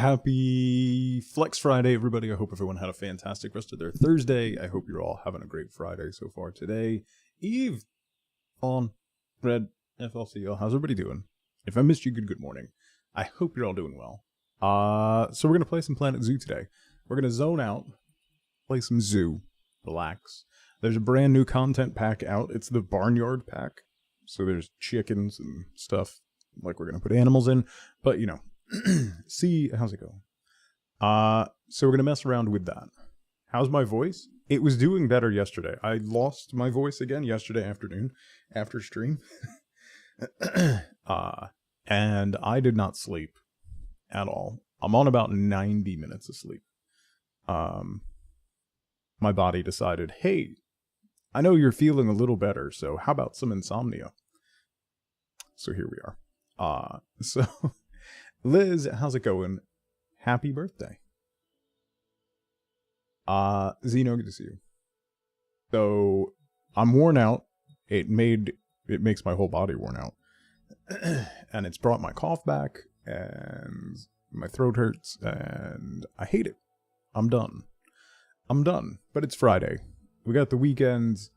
Happy Flex Friday, everybody. I hope everyone had a fantastic rest of their Thursday. I hope you're all having a great Friday so far today. Eve on Red FLCL. How's everybody doing? If I missed you, good morning. I hope you're all doing well. So we're going to play some Planet Zoo today. We're going to zone out, play some Zoo, relax. There's a brand new content pack out. It's the Barnyard pack. So there's chickens and stuff like we're going to put animals in. But, you know, see, how's it going? So we're going to mess around with that. How's my voice? It was doing better yesterday. I lost my voice again yesterday afternoon after stream. And I did not sleep at all. I'm on about 90 minutes of sleep. My body decided, hey, I know you're feeling a little better, so how about some insomnia? So here we are. So Liz, how's it going? Happy birthday. Zeno, good to see you. So I'm worn out. It makes my whole body worn out. And it's brought my cough back, and my throat hurts, and I hate it. I'm done. But it's Friday. We got the weekend.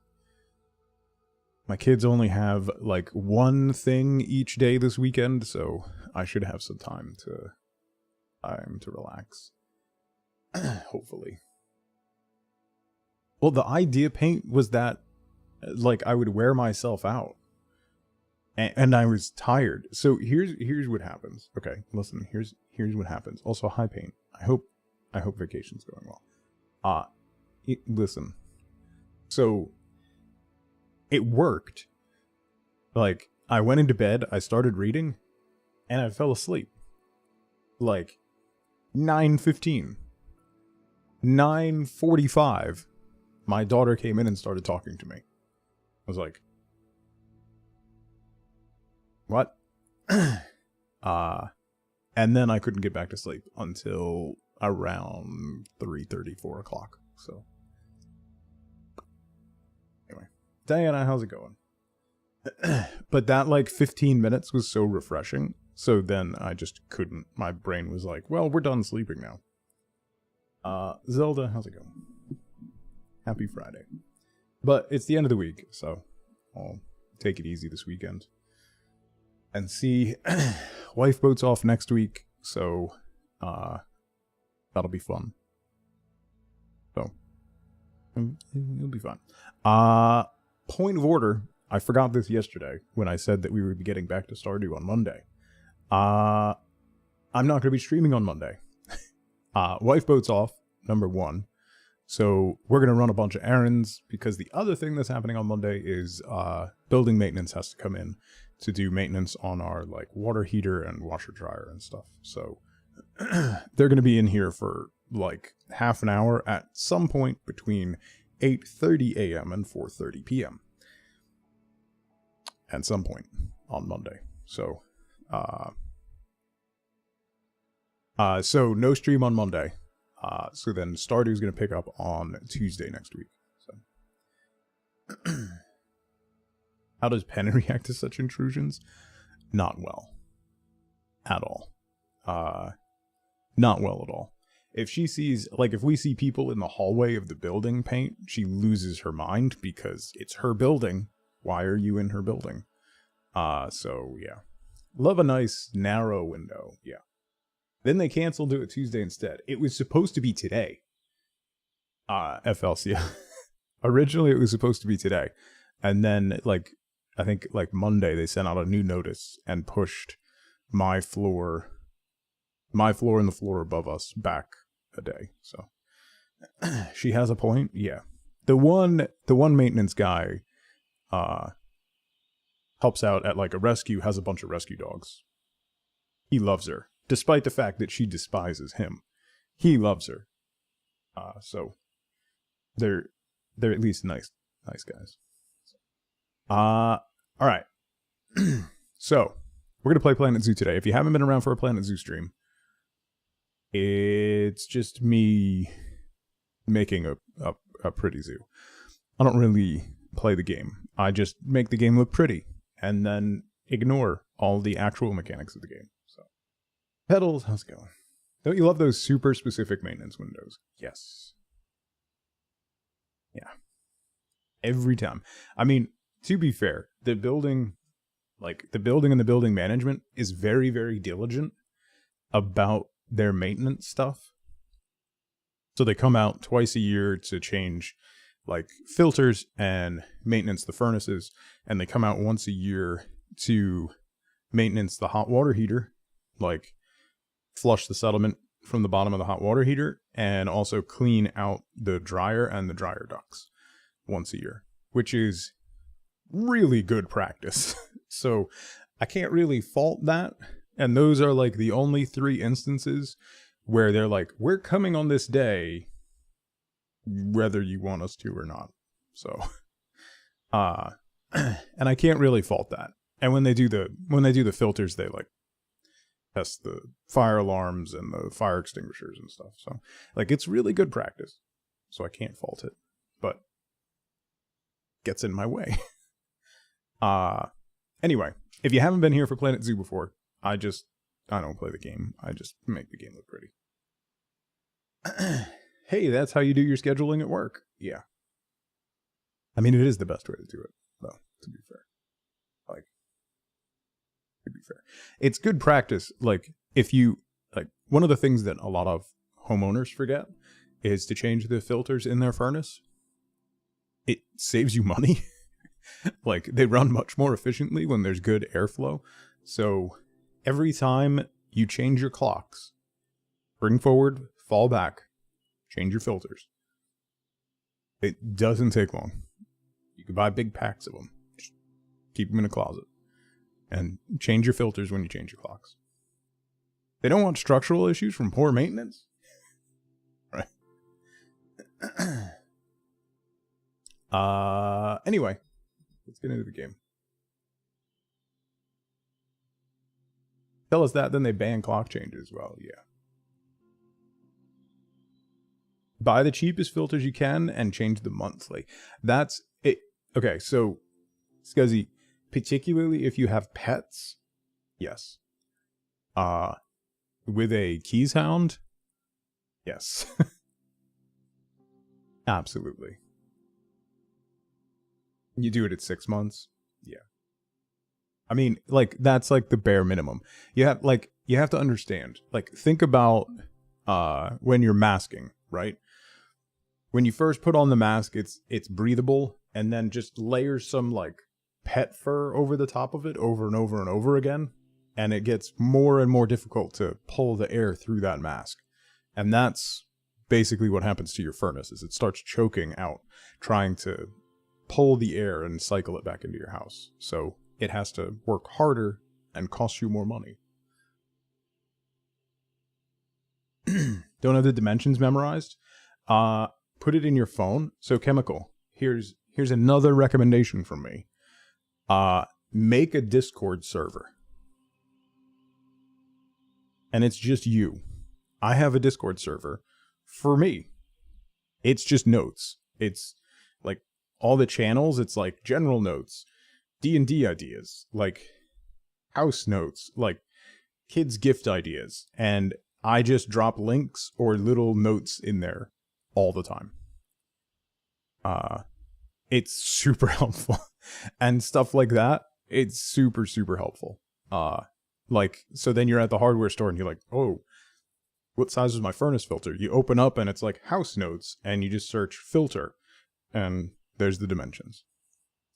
My kids only have like one thing each day this weekend, so I should have some time to relax. Hopefully. Well, the idea paint was that like I would wear myself out. And I was tired. So here's what happens. Okay, listen, here's what happens. Also, hi Paint. I hope vacation's going well. Listen. So it worked. Like, I went into bed, I started reading, and I fell asleep. Like 9:15. 9:45, my daughter came in and started talking to me. I was like, what? And then I couldn't get back to sleep until around 3:30, 4 o'clock. So anyway, Diana, how's it going? But that like 15 minutes was so refreshing. So then I just couldn't. My brain was like, well, we're done sleeping now. Zelda, how's it going? Happy Friday. But it's the end of the week, so I'll take it easy this weekend. And see, wife boats off next week, so that'll be fun. So it'll be fun. Point of order, I forgot this yesterday when I said that we would be getting back to Stardew on Monday. I'm not going to be streaming on Monday. Wife boats off, number one. So we're going to run a bunch of errands, because the other thing that's happening on Monday is building maintenance has to come in to do maintenance on our like water heater and washer dryer and stuff. So they're going to be in here for like half an hour at some point between 8:30 a.m. and 4:30 p.m. at some point on Monday. So so no stream on Monday. So then Stardew's going to pick up on Tuesday next week. So how does Penny react to such intrusions? Not well. At all. Not well at all. If she sees, like, if we see people in the hallway of the building Paint, she loses her mind because it's her building. Why are you in her building? So, yeah. Love a nice, narrow window. Yeah. Then they canceled it Tuesday instead. It was supposed to be today. FLC. Originally, it was supposed to be today. And then, like, I think, like, Monday, they sent out a new notice and pushed my floor and the floor above us back a day. So, she has a point. Yeah. The one maintenance guy, helps out at, like, a rescue, has a bunch of rescue dogs. He loves her. Despite the fact that she despises him. He loves her. So they're at least nice guys. Alright. So, we're gonna play Planet Zoo today. If you haven't been around for a Planet Zoo stream, it's just me making a pretty zoo. I don't really play the game. I just make the game look pretty, and then ignore all the actual mechanics of the game. So, Pedals, how's it going? Don't you love those super specific maintenance windows? Yes. Yeah. Every time. I mean, to be fair, the building and the building management is very, very diligent about their maintenance stuff. So they come out twice a year to change like filters and maintenance the furnaces, and they come out once a year to maintenance the hot water heater, like flush the sediment from the bottom of the hot water heater, and also clean out the dryer and the dryer ducts once a year, which is really good practice. So I can't really fault that. And those are like the only 3 instances where they're like, we're coming on this day, whether you want us to or not. So, and I can't really fault that. And when they do the filters, they like test the fire alarms and the fire extinguishers and stuff. So like, it's really good practice. So I can't fault it, but gets in my way. Anyway, if you haven't been here for Planet Zoo before, I don't play the game. I just make the game look pretty. Hey, that's how you do your scheduling at work. Yeah. I mean, it is the best way to do it, though, to be fair. Like, to be fair. It's good practice. Like, one of the things that a lot of homeowners forget is to change the filters in their furnace. It saves you money. Like, they run much more efficiently when there's good airflow. So every time you change your clocks, bring forward, fall back, change your filters. It doesn't take long. You can buy big packs of them. Just keep them in a closet. And change your filters when you change your clocks. They don't want structural issues from poor maintenance. Right. Anyway, let's get into the game. Tell us that, then they ban clock changes. Well, yeah. Buy the cheapest filters you can and change them monthly. That's it. Okay, so, Scuzzy, particularly if you have pets, yes. With a keys hound, yes. Absolutely. You do it at 6 months, yeah. I mean, like, that's like the bare minimum. You have to understand, like, think about when you're masking, right? When you first put on the mask, it's breathable, and then just layer some like pet fur over the top of it over and over and over again, and it gets more and more difficult to pull the air through that mask. And that's basically what happens to your furnace, is it starts choking out, trying to pull the air and cycle it back into your house. So it has to work harder and cost you more money. Don't have the dimensions memorized? Put it in your phone. So Chemical, here's another recommendation from me. Make a Discord server. And it's just you. I have a Discord server. For me, it's just notes. It's like all the channels, it's like general notes, D&D ideas, like house notes, like kids' gift ideas. And I just drop links or little notes in there all the time. It's super helpful. And stuff like that, it's super, super helpful. Like, so then you're at the hardware store and you're like, oh, what size is my furnace filter? You open up and it's like house notes, and you just search filter, and there's the dimensions.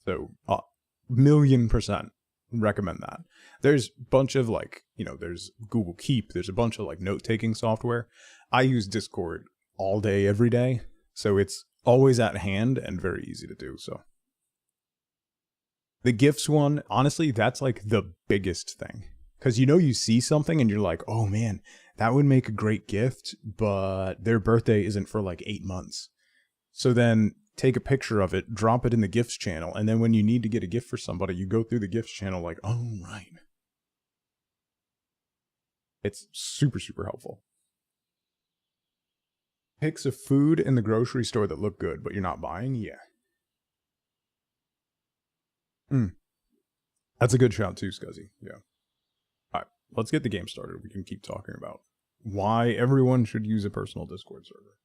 So, 1,000,000% recommend that. There's a bunch of like, there's Google Keep, there's a bunch of like note-taking software. I use Discord all day, every day, so it's always at hand and very easy to do. So the gifts one, honestly, that's like the biggest thing, because you see something and you're like, oh man, that would make a great gift, but their birthday isn't for like 8 months. So then take a picture of it, drop it in the gifts channel, and then when you need to get a gift for somebody, you go through the gifts channel like, oh right. It's super, super helpful. Picks of food in the grocery store that look good, but you're not buying? Yeah. That's a good shout too, Scuzzy. Yeah. Alright, let's get the game started. We can keep talking about why everyone should use a personal Discord server.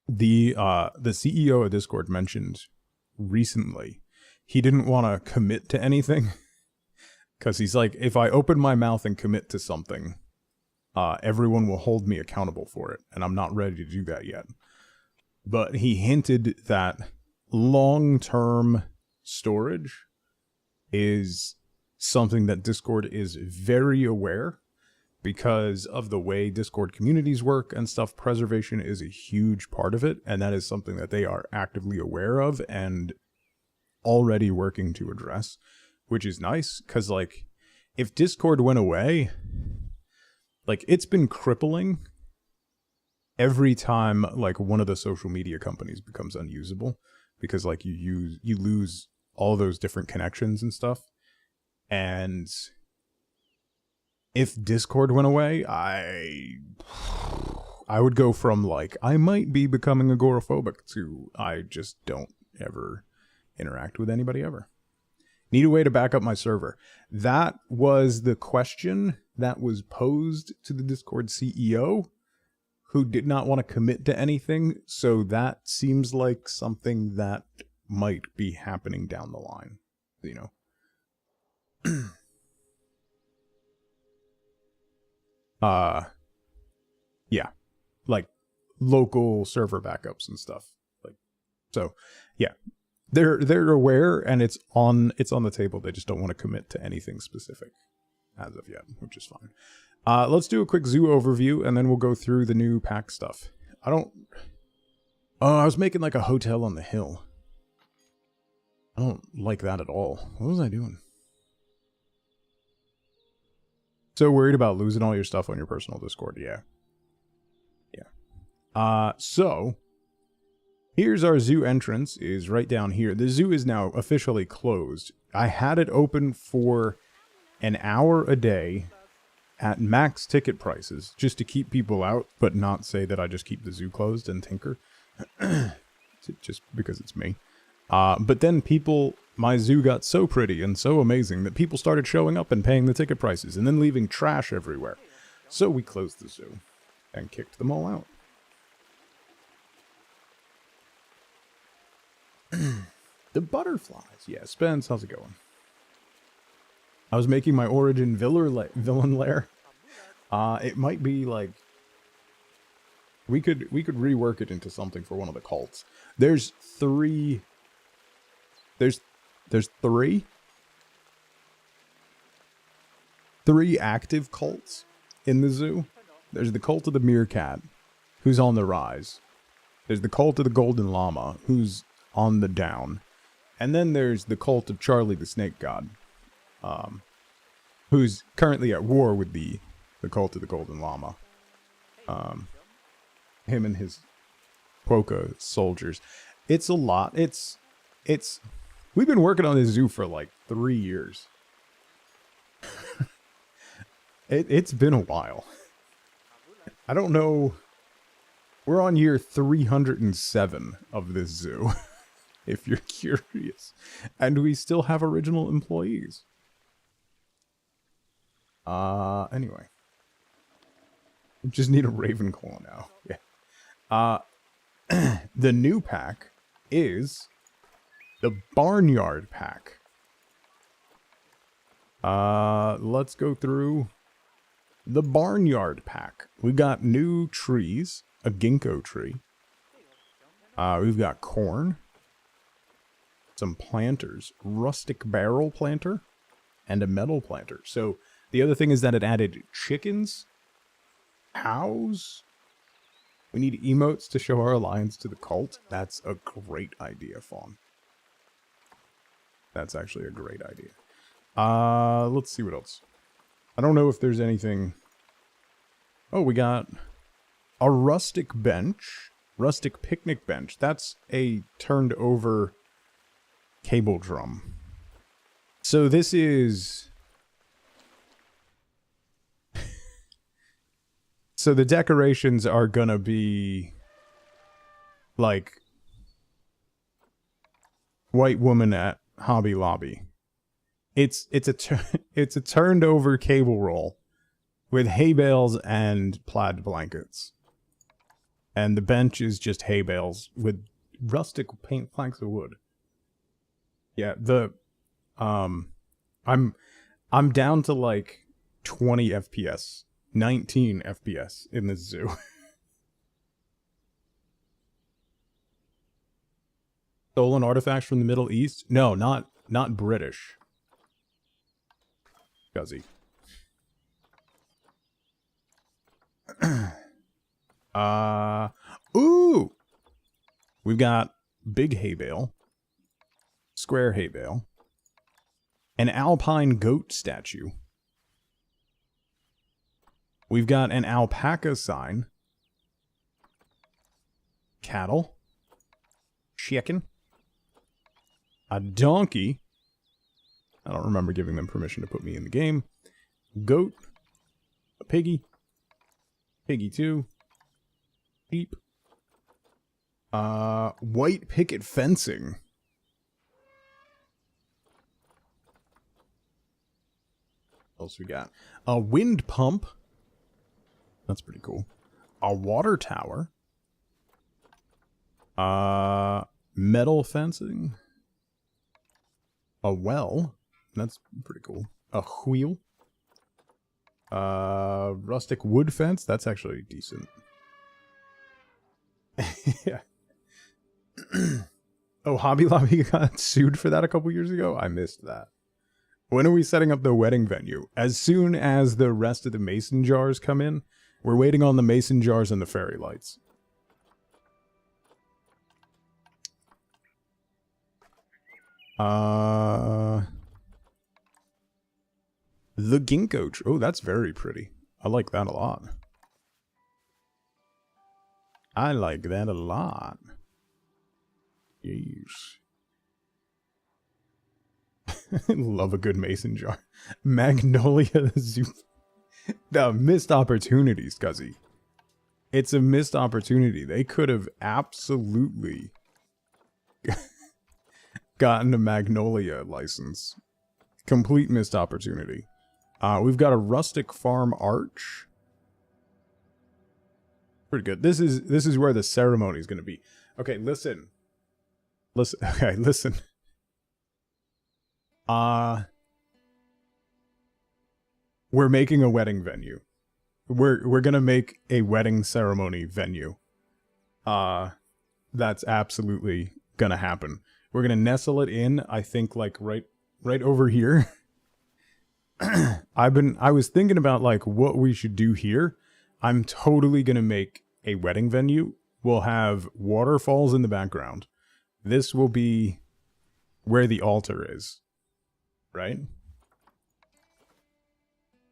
The CEO of Discord mentioned recently he didn't want to commit to anything because he's like, if I open my mouth and commit to something, everyone will hold me accountable for it, and I'm not ready to do that yet. But he hinted that long-term storage is something that Discord is very aware because of the way Discord communities work and stuff. Preservation is a huge part of it, and that is something that they are actively aware of and already working to address, which is nice because, like, if Discord went away, like, it's been crippling every time, like, one of the social media companies becomes unusable because, like, you lose all those different connections and stuff. And if Discord went away, I would go from, like, I might be becoming agoraphobic to I just don't ever interact with anybody ever. Need a way to back up my server. That was the question that was posed to the Discord CEO, who did not want to commit to anything, so that seems like something that might be happening down the line, you know. Yeah, like local server backups and stuff. Like, so yeah, they're aware, and it's on the table. They just don't want to commit to anything specific as of yet, which is fine. Let's do a quick zoo overview, and then we'll go through the new pack stuff. I was making like a hotel on the hill. I don't like that at all. What was I doing? So worried about losing all your stuff on your personal Discord. Yeah. So here's our zoo entrance, is right down here. The zoo is now officially closed. I had it open for an hour a day at max ticket prices just to keep people out, but not say that I just keep the zoo closed and tinker. Just because it's me. But then my zoo got so pretty and so amazing that people started showing up and paying the ticket prices and then leaving trash everywhere. So we closed the zoo and kicked them all out. The butterflies. Yeah, Spence, how's it going? I was making my origin villain lair. It might be like we could rework it into something for one of the cults. There's three active cults in the zoo. There's the cult of the meerkat, who's on the rise. There's the cult of the golden llama, who's on the down. And then there's the cult of Charlie the snake god, who's currently at war with the cult of the golden llama. Him and his Quokka soldiers. It's a lot. We've been working on this zoo for like 3 years. It's been a while. I don't know. We're on year 307 of this zoo, if you're curious. And we still have original employees. Anyway. We just need a Ravenclaw now. Yeah. The new pack is the Barnyard pack. Let's go through the Barnyard pack. We got new trees, a ginkgo tree. We've got corn, some planters, rustic barrel planter, and a metal planter. So the other thing is that it added chickens, cows. We need emotes to show our alliance to the cult. That's a great idea, Fawn. That's actually a great idea. Let's see what else. I don't know if there's anything. Oh, we got a rustic bench. Rustic picnic bench. That's a turned over cable drum. So this is... So the decorations are gonna be like white woman at Hobby Lobby. It's a turned over cable roll with hay bales and plaid blankets. And the bench is just hay bales with rustic paint planks of wood. Yeah, I'm down to like 20 FPS, 19 FPS in this zoo. Stolen artifacts from the Middle East? No, not British. Guzzy. Ooh! We've got big hay bale, square hay bale, an alpine goat statue. We've got an alpaca sign, cattle, chicken, a donkey. I don't remember giving them permission to put me in the game. Goat, a piggy, piggy 2, sheep, white picket fencing. What else we got? A wind pump. That's pretty cool. A water tower. Metal fencing. A well. That's pretty cool. A wheel. Rustic wood fence. That's actually decent. Yeah. Oh, Hobby Lobby got sued for that a couple years ago? I missed that. When are we setting up the wedding venue? As soon as the rest of the mason jars come in. We're waiting on the mason jars and the fairy lights. The ginkgo tree. Oh, that's very pretty. I like that a lot. I like that a lot. Yes. Love a good mason jar. Magnolia Zoo. The missed opportunities, Guzzy. It's a missed opportunity. They could have absolutely gotten a Magnolia license. Complete missed opportunity. We've got a rustic farm arch. Pretty good. This is where the ceremony is going to be. Okay, listen. Okay, listen. We're making a wedding venue. We're going to make a wedding ceremony venue. That's absolutely going to happen. We're going to nestle it in, I think, like right over here. I was thinking about like what we should do here. I'm totally going to make a wedding venue. We'll have waterfalls in the background. This will be where the altar is, right?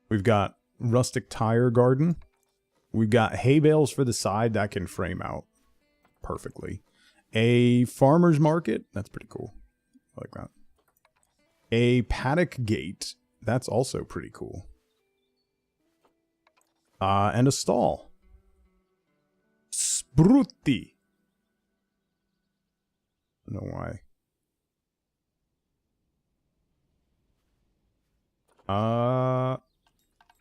We've got rustic tire garden. We've got hay bales for the side that can frame out perfectly. A farmer's market. That's pretty cool. I like that. A paddock gate. That's also pretty cool. And a stall. Sprutti. I don't know why.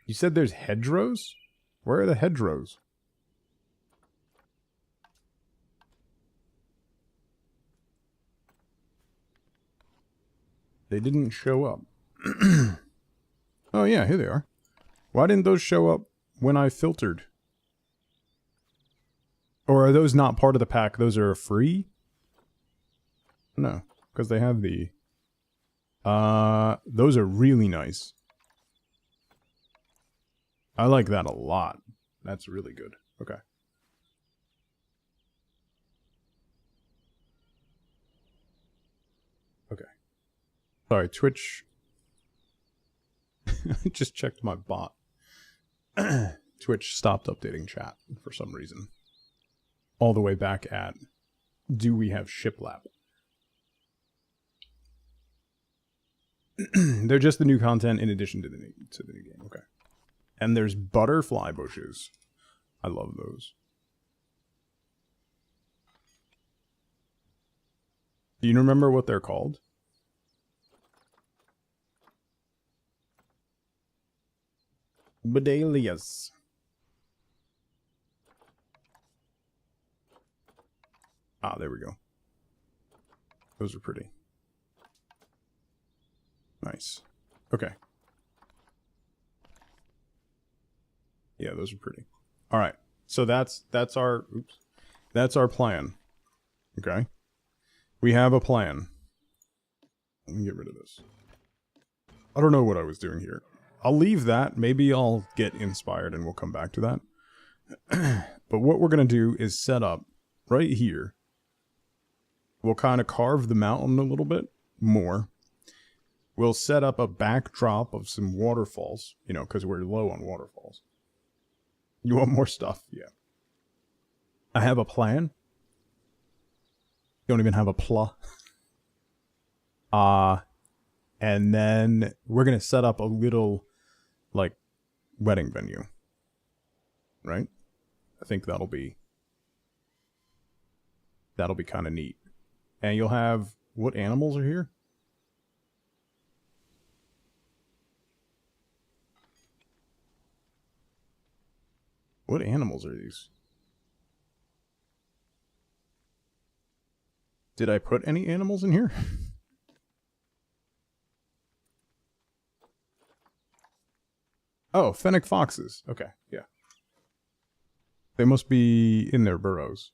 You said there's hedgerows? Where are the hedgerows? They didn't show up. Oh yeah, here they are. Why didn't those show up when I filtered? Or are those not part of the pack? Those are free? No, because they have the... those are really nice. I like that a lot. That's really good. Okay. Okay. Sorry, Twitch... I just checked my bot. Twitch stopped updating chat for some reason. All the way back at... Do we have shiplap? They're just the new content in addition to the new game. Okay. And there's butterfly bushes. I love those. Do you remember what they're called? Bedalias. Ah, there we go. Those are pretty. Nice. Okay. Yeah, those are pretty. All right. So that's our plan. Okay. We have a plan. Let me get rid of this. I don't know what I was doing here. I'll leave that. Maybe I'll get inspired and we'll come back to that. But what we're going to do is set up right here. We'll kind of carve the mountain a little bit more. We'll set up a backdrop of some waterfalls, you know, because we're low on waterfalls. You want more stuff? Yeah. I have a plan. Don't even have a pla. And then we're going to set up a little, like, wedding venue. Right? I think that'll be kind of neat. And you'll have, what animals are here? What animals are these? Did I put any animals in here? Oh, fennec foxes. Okay, yeah. They must be in their burrows.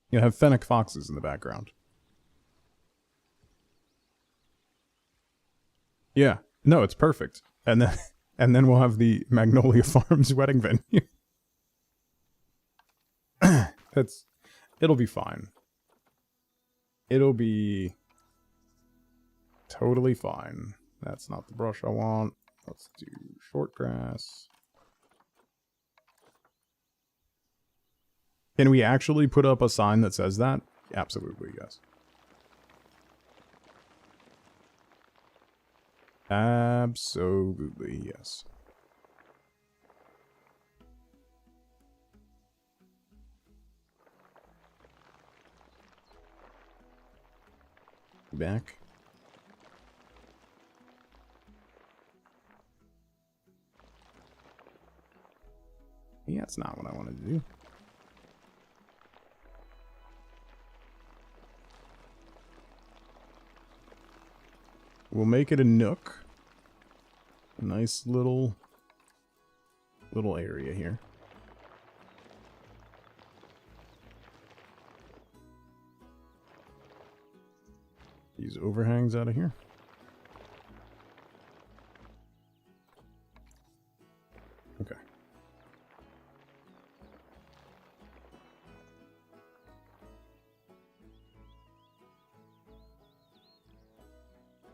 You have fennec foxes in the background. Yeah. No, it's perfect. And then we'll have the Magnolia Farms wedding venue. It'll be fine. It'll be totally fine. That's not the brush I want. Let's do short grass. Can we actually put up a sign that says that? Absolutely, yes. Absolutely, yes. Back. Yeah, that's not what I wanted to do. We'll make it a nook. A nice little area here. These overhangs out of here. Okay.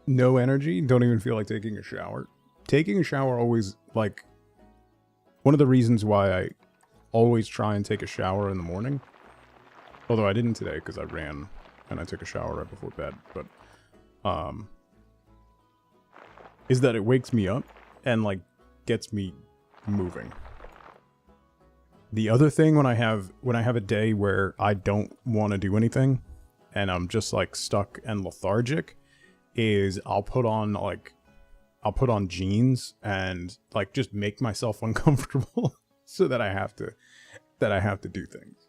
No energy, don't even feel like taking a shower. Taking a shower always, like, one of the reasons why I always try and take a shower in the morning, although I didn't today because I ran and I took a shower right before bed, but, is that it wakes me up and, like, gets me moving. The other thing when I have a day where I don't want to do anything and I'm just, like, stuck and lethargic, is I'll put on jeans and, like, just make myself uncomfortable so that I have to do things.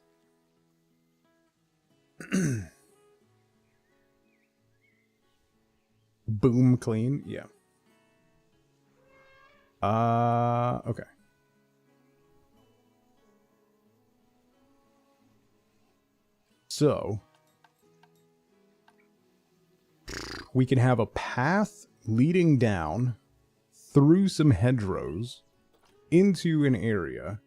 Boom clean, yeah. Okay. So we can have a path leading down through some hedgerows into an area.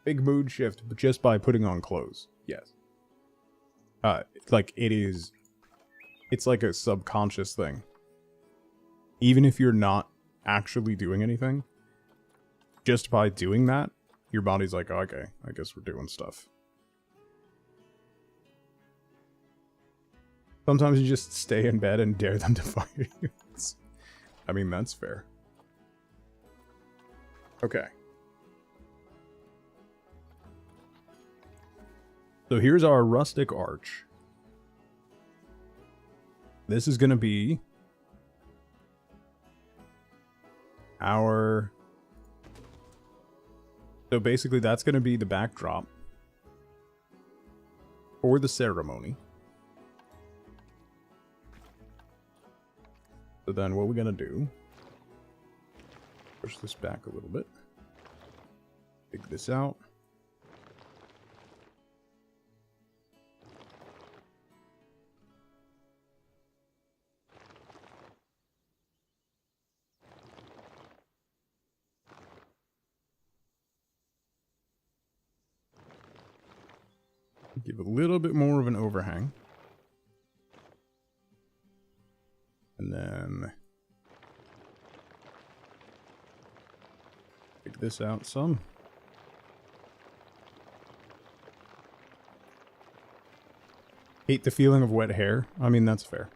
Big mood shift just by putting on clothes. Yes. Like it's like a subconscious thing. Even if you're not actually doing anything, just by doing that, your body's like, oh, okay, I guess we're doing stuff. Sometimes you just stay in bed and dare them to fire you. I mean, that's fair. Okay. So here's our rustic arch. This is going to be our... So basically that's going to be the backdrop for the ceremony. So then what we're going to do, push this back a little bit, dig this out. Give a little bit more of an overhang. And then take this out some. Hate the feeling of wet hair. I mean, that's fair.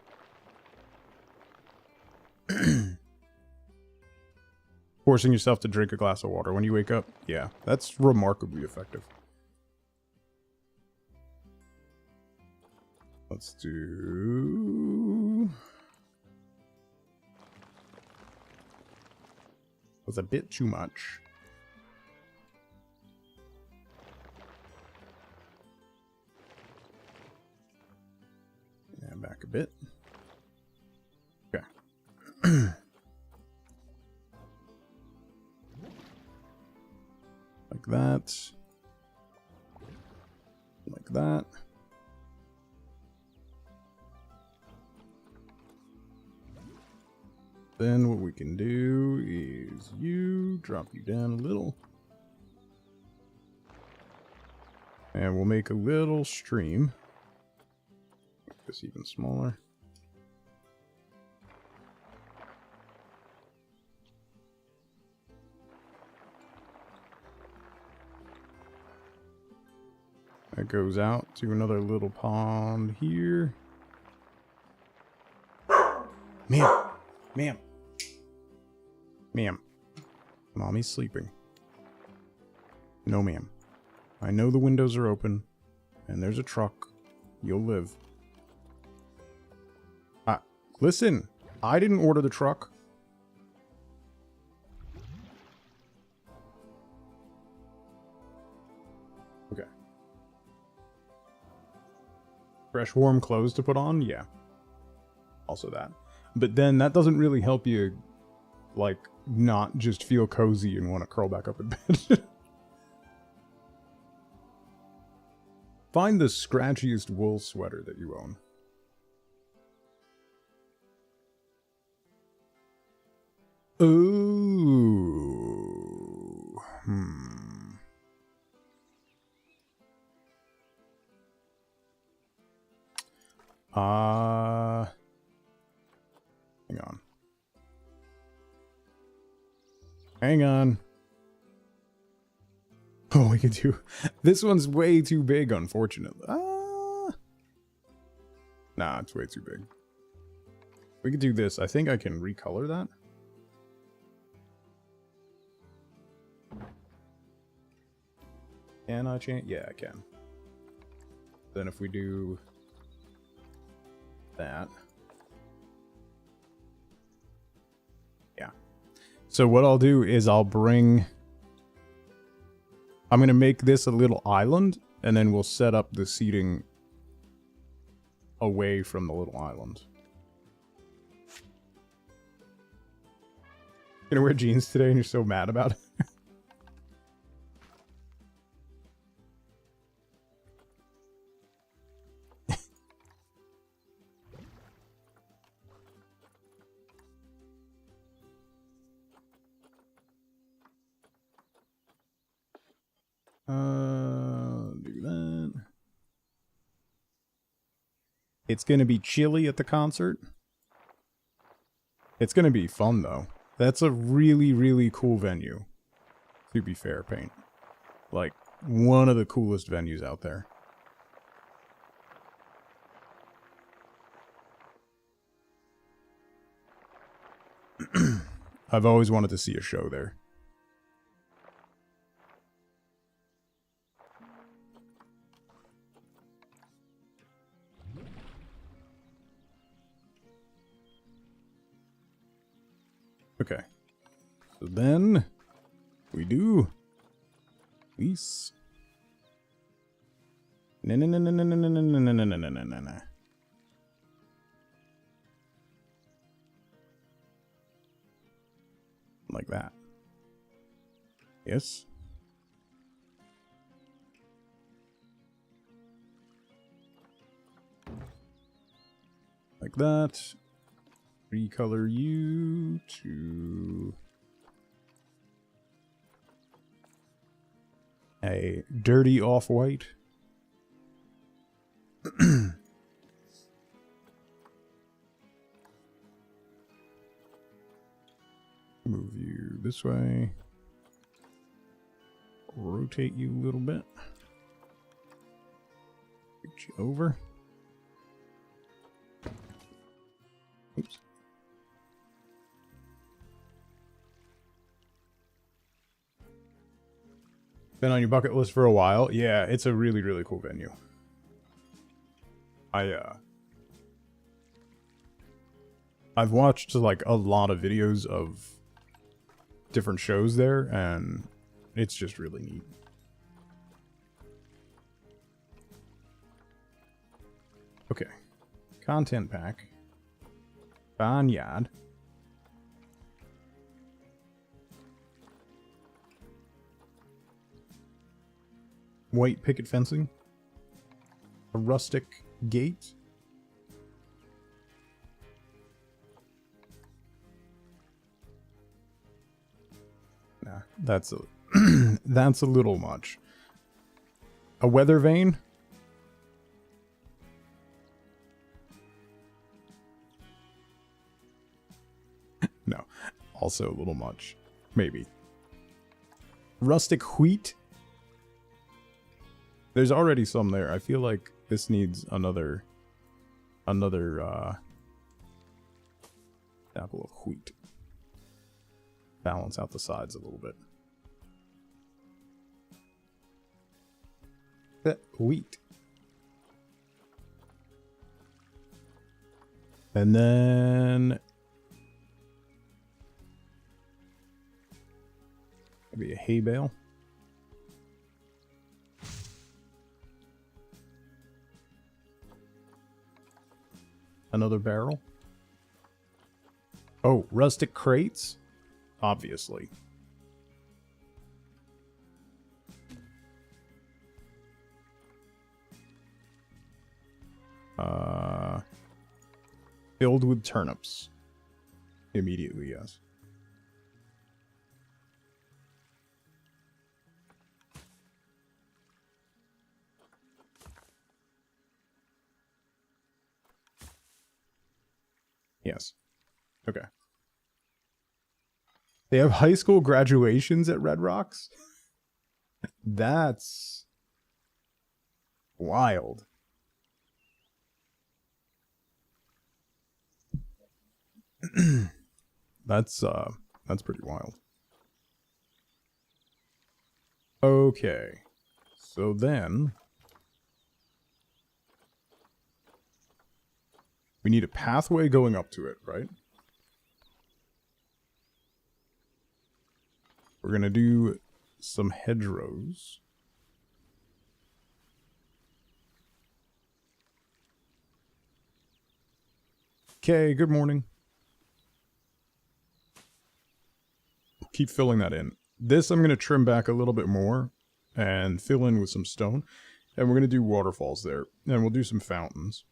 Forcing yourself to drink a glass of water when you wake up. Yeah, that's remarkably effective. Let's do... Was a bit too much. And back a bit. Okay. Like that. Like that. Then what we can do is drop you down a little. And we'll make a little stream. Make this even smaller. That goes out to another little pond here. Ma'am. Ma'am. Ma'am. Mommy's sleeping. No, ma'am. I know the windows are open, and there's a truck. You'll live. Listen, I didn't order the truck. Okay. Fresh, warm clothes to put on? Yeah. Also that. But then that doesn't really help you, like, not just feel cozy and want to curl back up in bed. Find the scratchiest wool sweater that you own. Ooh. Hang on. Hang on. Oh, we could do... This one's way too big, unfortunately. Nah, it's way too big. We could do this. I think I can recolor that. Can I change? Yeah, I can. Then if we do that. Yeah. So what I'll do is I'll bring... I'm going to make this a little island, and then we'll set up the seating away from the little island. You're going to wear jeans today and you're so mad about it? Do that. It's gonna be chilly at the concert. It's gonna be fun though. That's a really, really cool venue. To be fair, Paint. Like, one of the coolest venues out there. I've always wanted to see a show there. Okay. So then we do this. No. Like that. Yes. Like that. Recolor you to a dirty off-white. Move you this way. Rotate you a little bit. Get you over. Oops. Been on your bucket list for a while? Yeah, it's a really, really cool venue. I've watched like a lot of videos of different shows there, and it's just really neat. Okay. Content pack. Barnyard. White picket fencing. A rustic gate. Nah, that's a that's a little much. A weather vane. No, also a little much. Maybe. Rustic wheat. There's already some there. I feel like this needs another apple of wheat. Balance out the sides a little bit. Wheat. And then maybe a hay bale. Another barrel. Oh, rustic crates? Obviously. Filled with turnips. Immediately, yes. Yes. Okay. They have high school graduations at Red Rocks? That's wild. That's pretty wild. Okay. So then we need a pathway going up to it, right? We're going to do some hedgerows. Okay, good morning. Keep filling that in. This I'm going to trim back a little bit more and fill in with some stone. And we're going to do waterfalls there. And we'll do some fountains.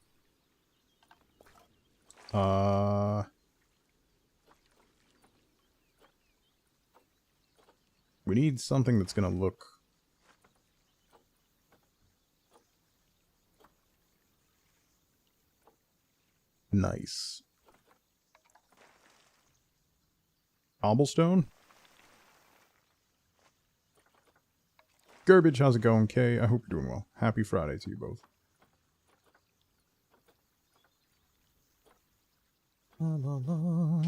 We need something that's going to look nice. Cobblestone? Garbage, how's it going, Kay? I hope you're doing well. Happy Friday to you both. La, la, la.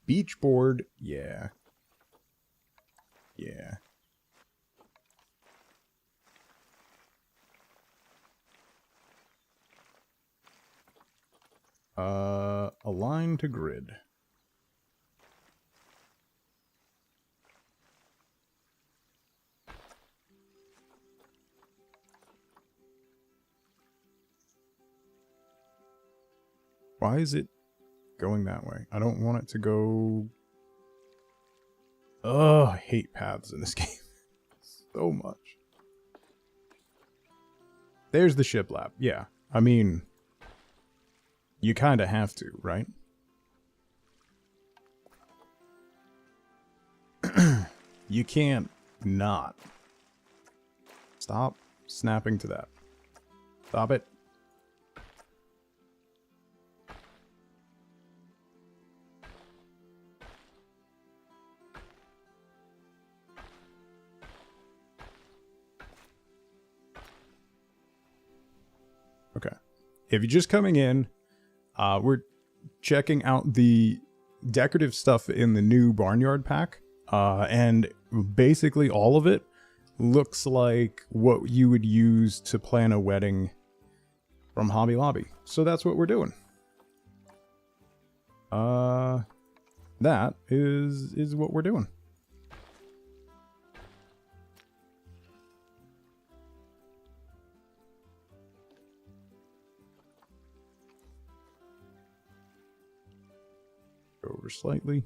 Beach board, yeah. Yeah. Align to grid. Why is it going that way? I don't want it to go... Oh, I hate paths in this game so much. There's the shiplap. Yeah, I mean, you kind of have to, right? You can't not. Stop snapping to that. Stop it. Okay. If you're just coming in, we're checking out the decorative stuff in the new Barnyard pack. And basically all of it looks like what you would use to plan a wedding from Hobby Lobby. So that's what we're doing. That is what we're doing. Go over slightly.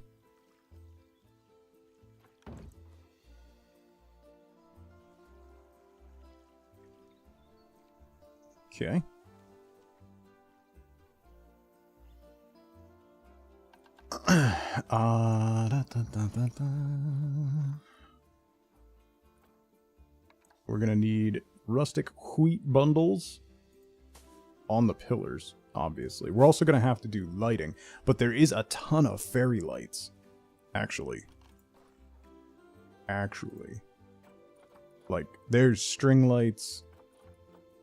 Okay. We're gonna need rustic wheat bundles on the pillars, obviously. We're also gonna have to do lighting, but there is a ton of fairy lights, actually. Like, there's string lights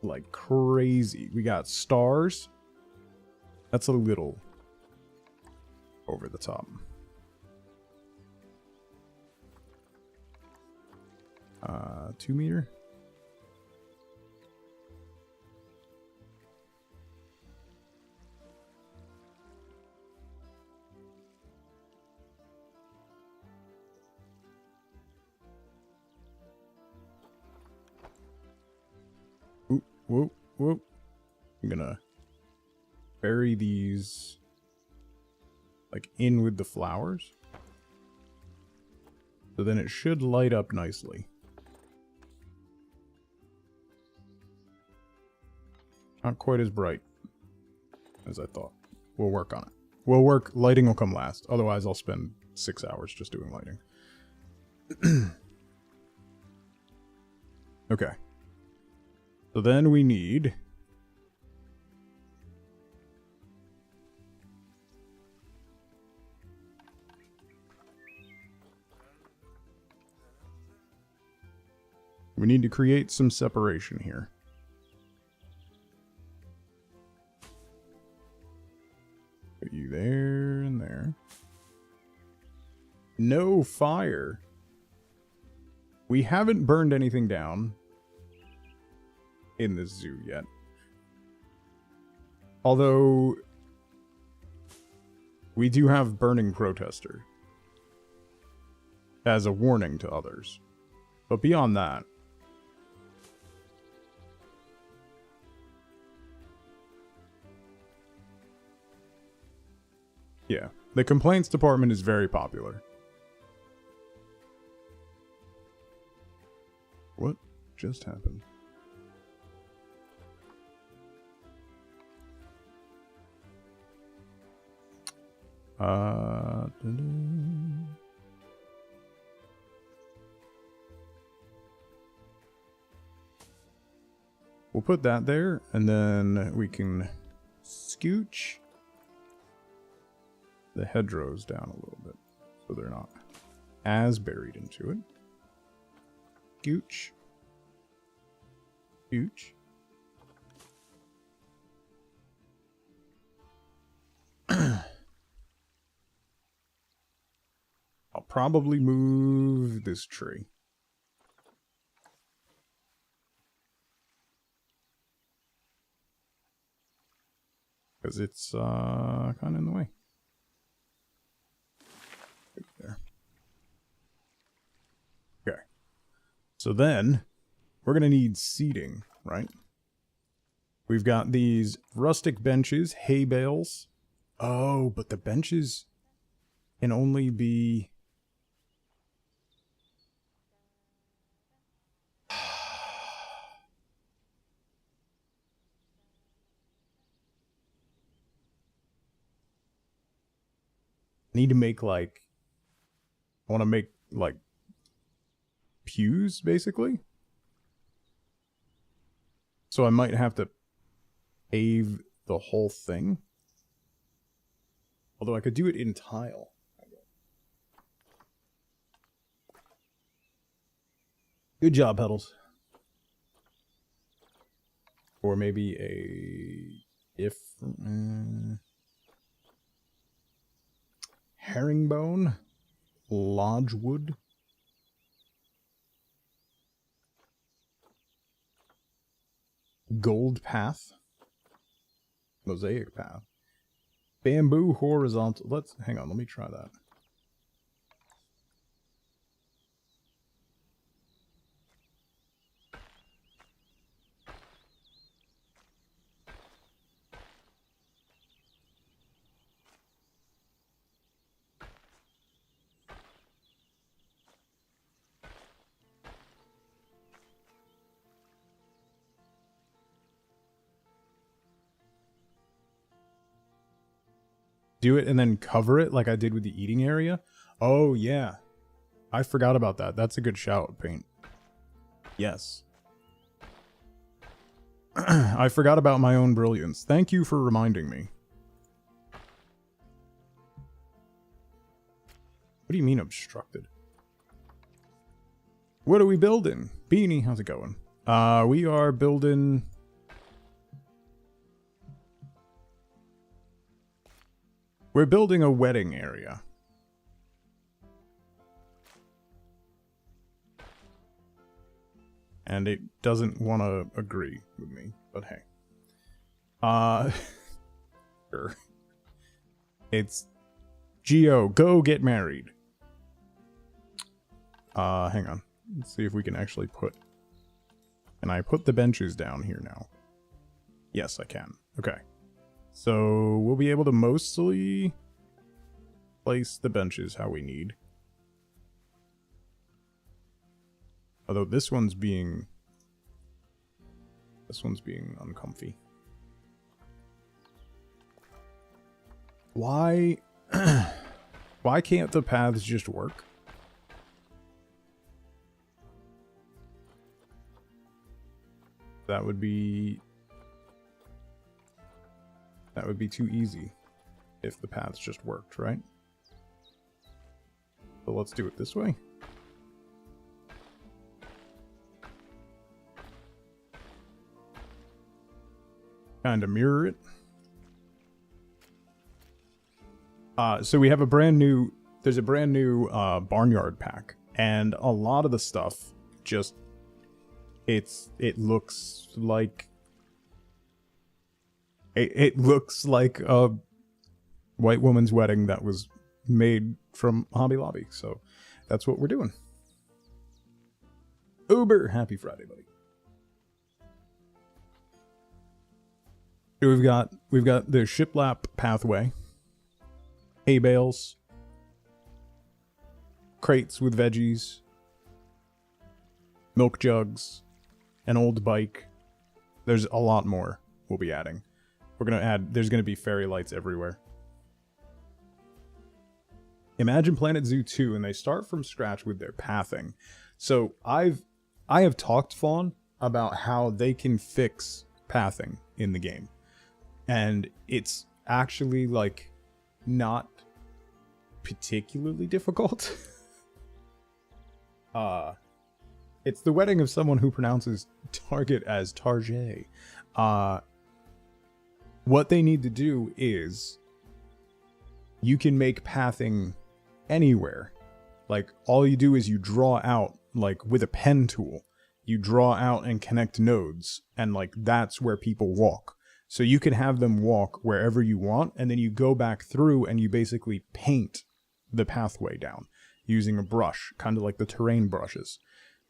like crazy. We got stars. That's a little over the top. 2 meter. Whoop, whoop, whoop. I'm gonna bury these like in with the flowers. So then it should light up nicely. Not quite as bright as I thought. We'll work on it. We'll work, lighting will come last. Otherwise I'll spend 6 hours just doing lighting. Okay. So then we need... we need to create some separation here. Put you there and there. No fire. We haven't burned anything down in this zoo yet. Although we do have burning protester as a warning to others. But beyond that, yeah, the complaints department is very popular. What just happened? We'll put that there, and then we can scooch the hedgerows down a little bit so they're not as buried into it. Scooch. Scooch. I'll probably move this tree. Because it's kind of in the way. Right there. Okay. So then, we're going to need seating, right? We've got these rustic benches, hay bales, Oh, but the benches can only be... need to make like... I want to make like pews, basically. So I might have to pave the whole thing. Although I could do it in tile. Good job, Pedals. Or maybe a... herringbone? Lodgewood? Gold path? Mosaic path? Bamboo horizontal. Let's... hang on, let me try that. Do it and then cover it like I did with the eating area? Oh, yeah. I forgot about that. That's a good shout, Paint. Yes. I forgot about my own brilliance. Thank you for reminding me. What do you mean obstructed? What are we building? Beanie, how's it going? We are building... we're building a wedding area. And it doesn't want to agree with me, but hey. Sure. It's Geo, go get married. Hang on. Let's see if we can actually put... can I put the benches down here now? Yes, I can. Okay. So we'll be able to mostly place the benches how we need. Although this one's being uncomfy. Why why can't the paths just work? That would be too easy if the paths just worked, right? So let's do it this way. Kind of mirror it. So we have a brand new, there's a brand new Barnyard pack, and a lot of the stuff just, it looks like, it looks like a white woman's wedding that was made from Hobby Lobby. So that's what we're doing. Uber, happy Friday, buddy. We've got the shiplap pathway, hay bales, crates with veggies, milk jugs, an old bike. There's a lot more we'll be adding. We're gonna add, there's gonna be fairy lights everywhere. Imagine Planet Zoo 2, and they start from scratch with their pathing. So I have talked, Fawn, about how they can fix pathing in the game. And it's actually, like, not particularly difficult. It's the wedding of someone who pronounces target as Target. What they need to do is, you can make pathing anywhere. Like, all you do is you draw out, like, with a pen tool, you draw out and connect nodes, and, like, that's where people walk. So you can have them walk wherever you want, and then you go back through and you basically paint the pathway down using a brush, kind of like the terrain brushes.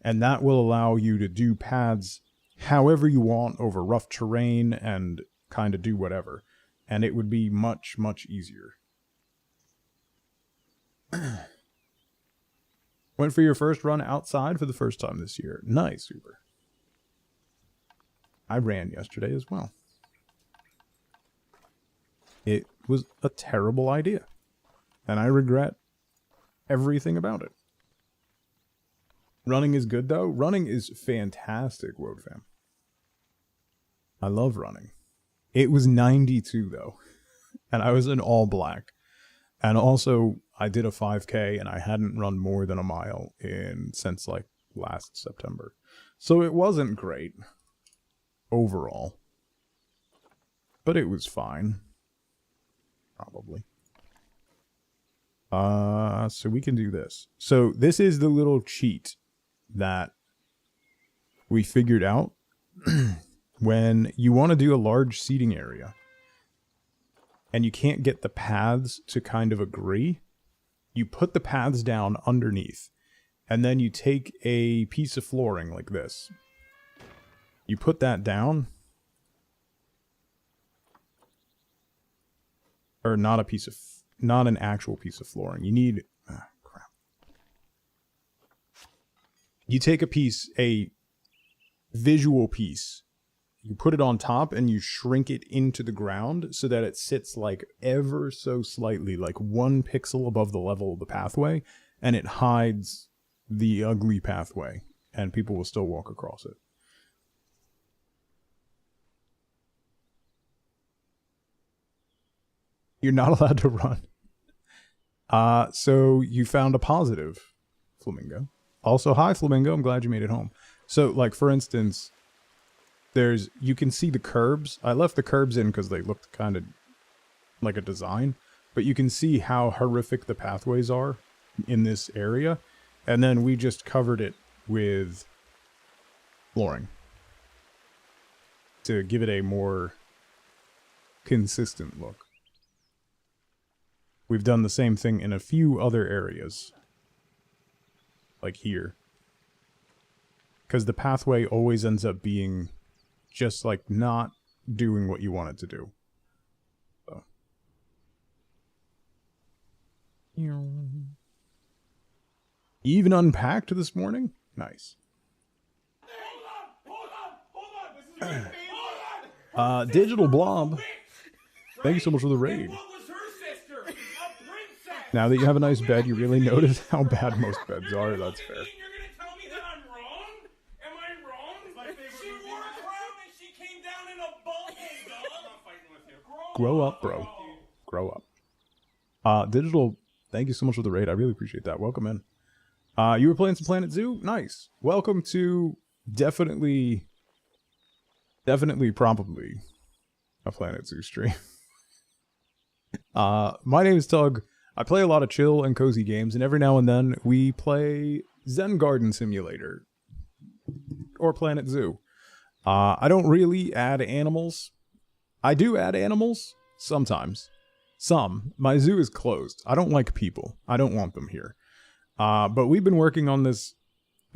And that will allow you to do paths however you want over rough terrain and kind of do whatever. and it would be much, much easier. Went for your first run outside for the first time this year. Nice, super. I ran yesterday as well. It was a terrible idea, and I regret everything about it. Running is good, though. Running is fantastic, Woad fam. I love running. It was 92, though, and I was in all black. And also, I did a 5K, and I hadn't run more than a mile since, like, last September. So it wasn't great overall, but it was fine. Probably. So we can do this. So this is the little cheat that we figured out when you want to do a large seating area and you can't get the paths to kind of agree. You put the paths down underneath, and then you take a piece of flooring like this. You put that down, or not an actual piece of flooring. You need, crap. You take a visual piece, you put it on top, and you shrink it into the ground so that it sits like ever so slightly, like 1 pixel above the level of the pathway, and it hides the ugly pathway, and people will still walk across it. You're not allowed to run. So you found a positive, Flamingo. Also, hi, Flamingo. I'm glad you made it home. So, like, for instance, you can see the curbs. I left the curbs in because they looked kind of like a design. But you can see how horrific the pathways are in this area. And then we just covered it with flooring to give it a more consistent look. We've done the same thing in a few other areas. Like here. Because the pathway always ends up being just like not doing what you want it to do. So. You even unpacked this morning? Nice. Hold on. Digital Blob. Thank you so much for the raid. Now that you have a nice bed, you really notice how bad most beds are. That's fair. You're gonna tell me that I'm wrong? Am I wrong? She wore a crown and she came down in a bubble, dog. I'm not fighting with you. Grow up, bro. Grow up. Digital, thank you so much for the raid. I really appreciate that. Welcome in. You were playing some Planet Zoo? Nice. Welcome to definitely probably a Planet Zoo stream. My name is Tug. I play a lot of chill and cozy games, and every now and then we play Zen Garden Simulator or Planet Zoo. I don't really add animals. I do add animals sometimes. My zoo is closed. I don't like people. I don't want them here. But we've been working on this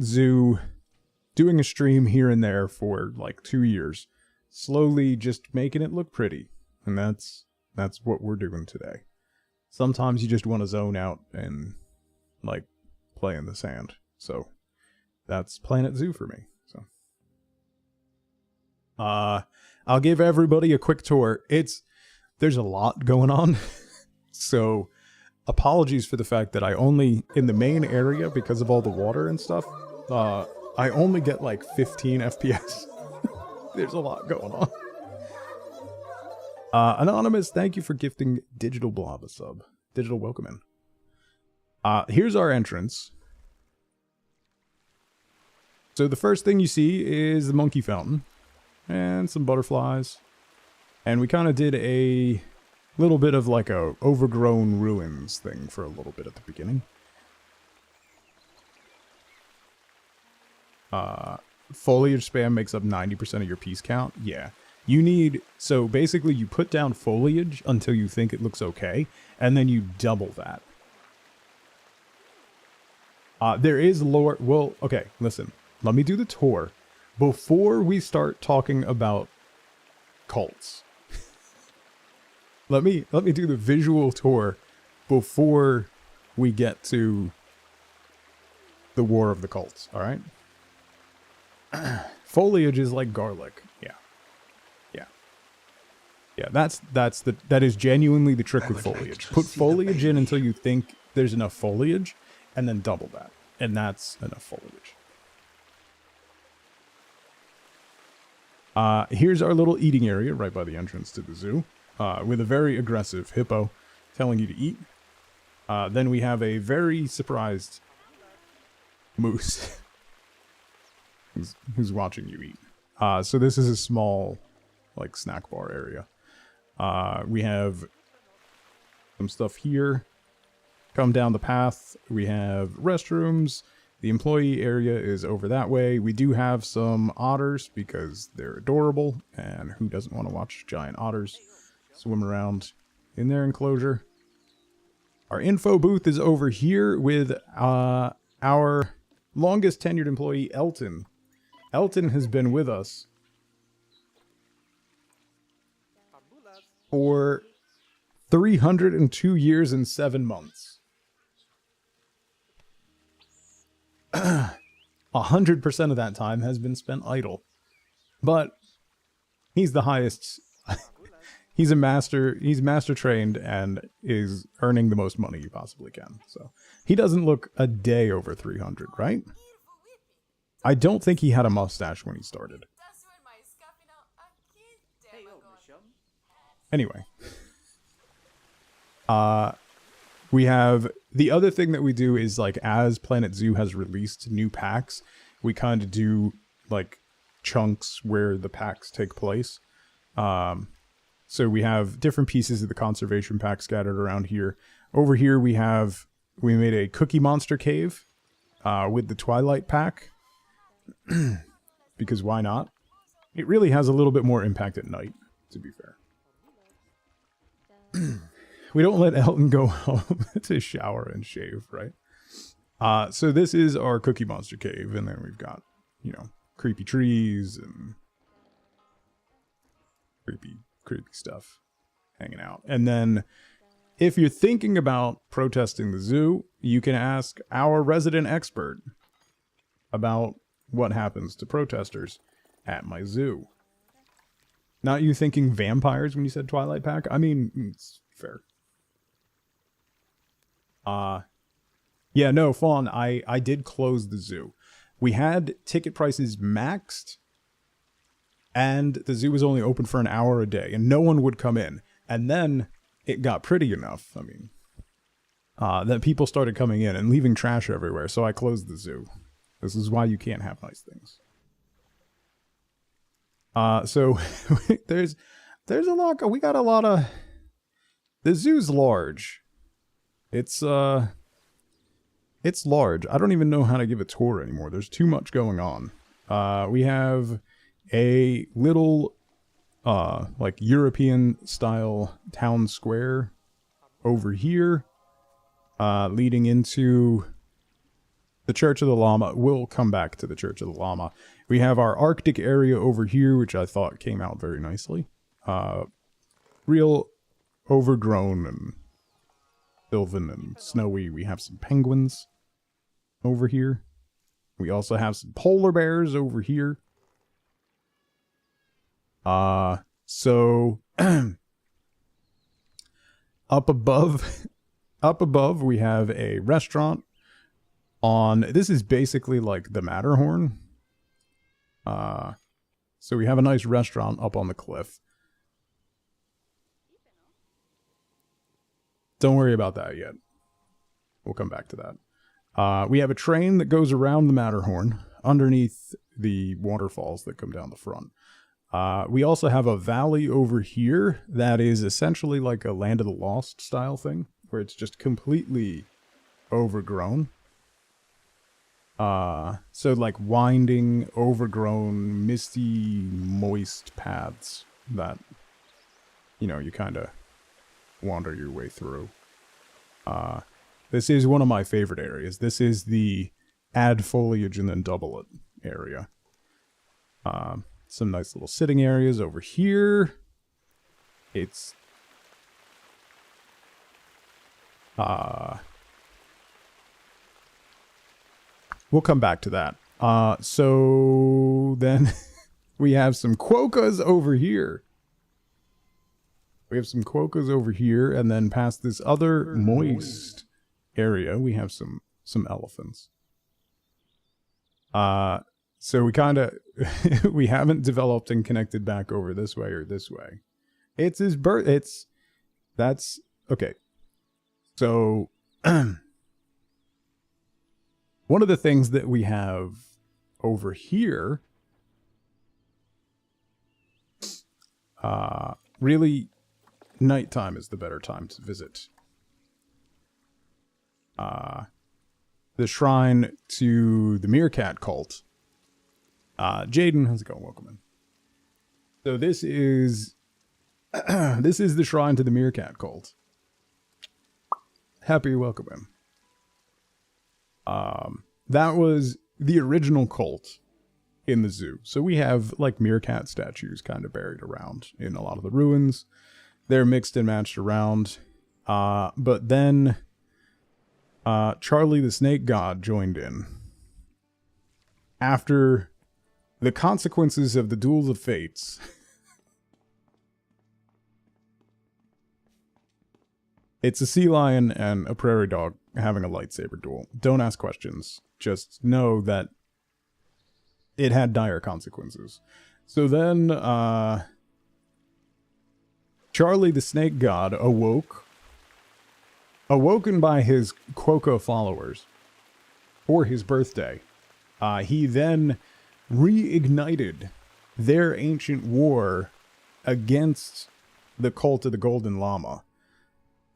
zoo, doing a stream here and there for like 2 years, slowly just making it look pretty, and that's what we're doing today. Sometimes you just want to zone out and, like, play in the sand. So, that's Planet Zoo for me. So, I'll give everybody a quick tour. There's a lot going on. So, apologies for the fact that I only, in the main area, because of all the water and stuff, I only get, like, 15 FPS. There's a lot going on. Anonymous, thank you for gifting Digital Blob a sub. Digital, welcome in. Here's our entrance. So the first thing you see is the monkey fountain. And some butterflies. And we kind of did a little bit of like a overgrown ruins thing for a little bit at the beginning. Foliage spam makes up 90% of your piece count. Yeah. So basically you put down foliage until you think it looks okay, and then you double that. There is lore, well, okay, listen, let me do the tour before we start talking about cults. let me do the visual tour before we get to the War of the Cults, all right? Foliage is like garlic. Yeah. Yeah. Yeah, that is genuinely the trick with foliage. Put foliage in until you think there's enough foliage, and then double that. And that's enough foliage. Here's our little eating area right by the entrance to the zoo, with a very aggressive hippo telling you to eat. Then we have a very surprised moose who's watching you eat. So this is a small, like, snack bar area. We have some stuff here. Come down the path. We have restrooms. The employee area is over that way. We do have some otters because they're adorable, and who doesn't want to watch giant otters swim around in their enclosure? Our info booth is over here with our longest tenured employee, Elton. Elton has been with us for 302 years and 7 months. 100% of that time has been spent idle. But he's the highest. He's master trained and is earning the most money you possibly can. So he doesn't look a day over 300, right? I don't think he had a mustache when he started. Anyway. We have the other thing that we do is, like, as Planet Zoo has released new packs, we kind of do like chunks where the packs take place. So we have different pieces of the conservation pack scattered around here. Over here we made a Cookie Monster cave with the Twilight pack. Because why not? It really has a little bit more impact at night, to be fair. We don't let Elton go home to shower and shave, right? So this is our Cookie Monster cave, and then we've got, you know, creepy trees and creepy stuff hanging out. And then if you're thinking about protesting the zoo, you can ask our resident expert about what happens to protesters at my zoo. Not you thinking vampires when you said Twilight Pack? I mean, it's fair. Yeah, no, Fawn, I did close the zoo. We had ticket prices maxed, and the zoo was only open for an hour a day, and no one would come in. And then it got pretty enough, I mean, that people started coming in and leaving trash everywhere, so I closed the zoo. This is why you can't have nice things. So there's a lot, we got a lot of, the zoo's large. It's large. I don't even know how to give a tour anymore. There's too much going on. We have a little, like, European-style town square over here, leading into the Church of the Llama. We'll come back to the Church of the Llama. We have our Arctic area over here, which I thought came out very nicely. Real overgrown and sylvan and snowy. We have some penguins over here. We also have some polar bears over here. So up above we have a restaurant on, this is basically like the Matterhorn. So we have a nice restaurant up on the cliff. Don't worry about that yet. We'll come back to that. We have a train that goes around the Matterhorn underneath the waterfalls that come down the front. We also have a valley over here that is essentially like a Land of the Lost style thing, where it's just completely overgrown. So like winding, overgrown, misty, moist paths that, you know, you kind of wander your way through. This is one of my favorite areas. This is the add foliage and then double it area. Some nice little sitting areas over here. It's We'll come back to that. So then we have some quokkas over here. We have some quokkas over here, and then past this other moist area, we have some elephants. So we kind of we haven't developed and connected back over this way or this way. It's his birth. That's okay. So one of the things that we have over here, really, nighttime is the better time to visit. The shrine to the meerkat cult. Jaden, how's it going? Welcome in. So this is this is the shrine to the meerkat cult. Happy welcome in. That was the original cult in the zoo. So we have like meerkat statues kind of buried around in a lot of the ruins. They're mixed and matched around. But then Charlie the Snake God joined in. After the consequences of the Duels of Fates. It's a sea lion and a prairie dog having a lightsaber duel. Don't ask questions. Just know that it had dire consequences. So then, Charlie the Snake God awoken by his Quokka followers for his birthday. He then reignited their ancient war against the cult of the Golden Llama.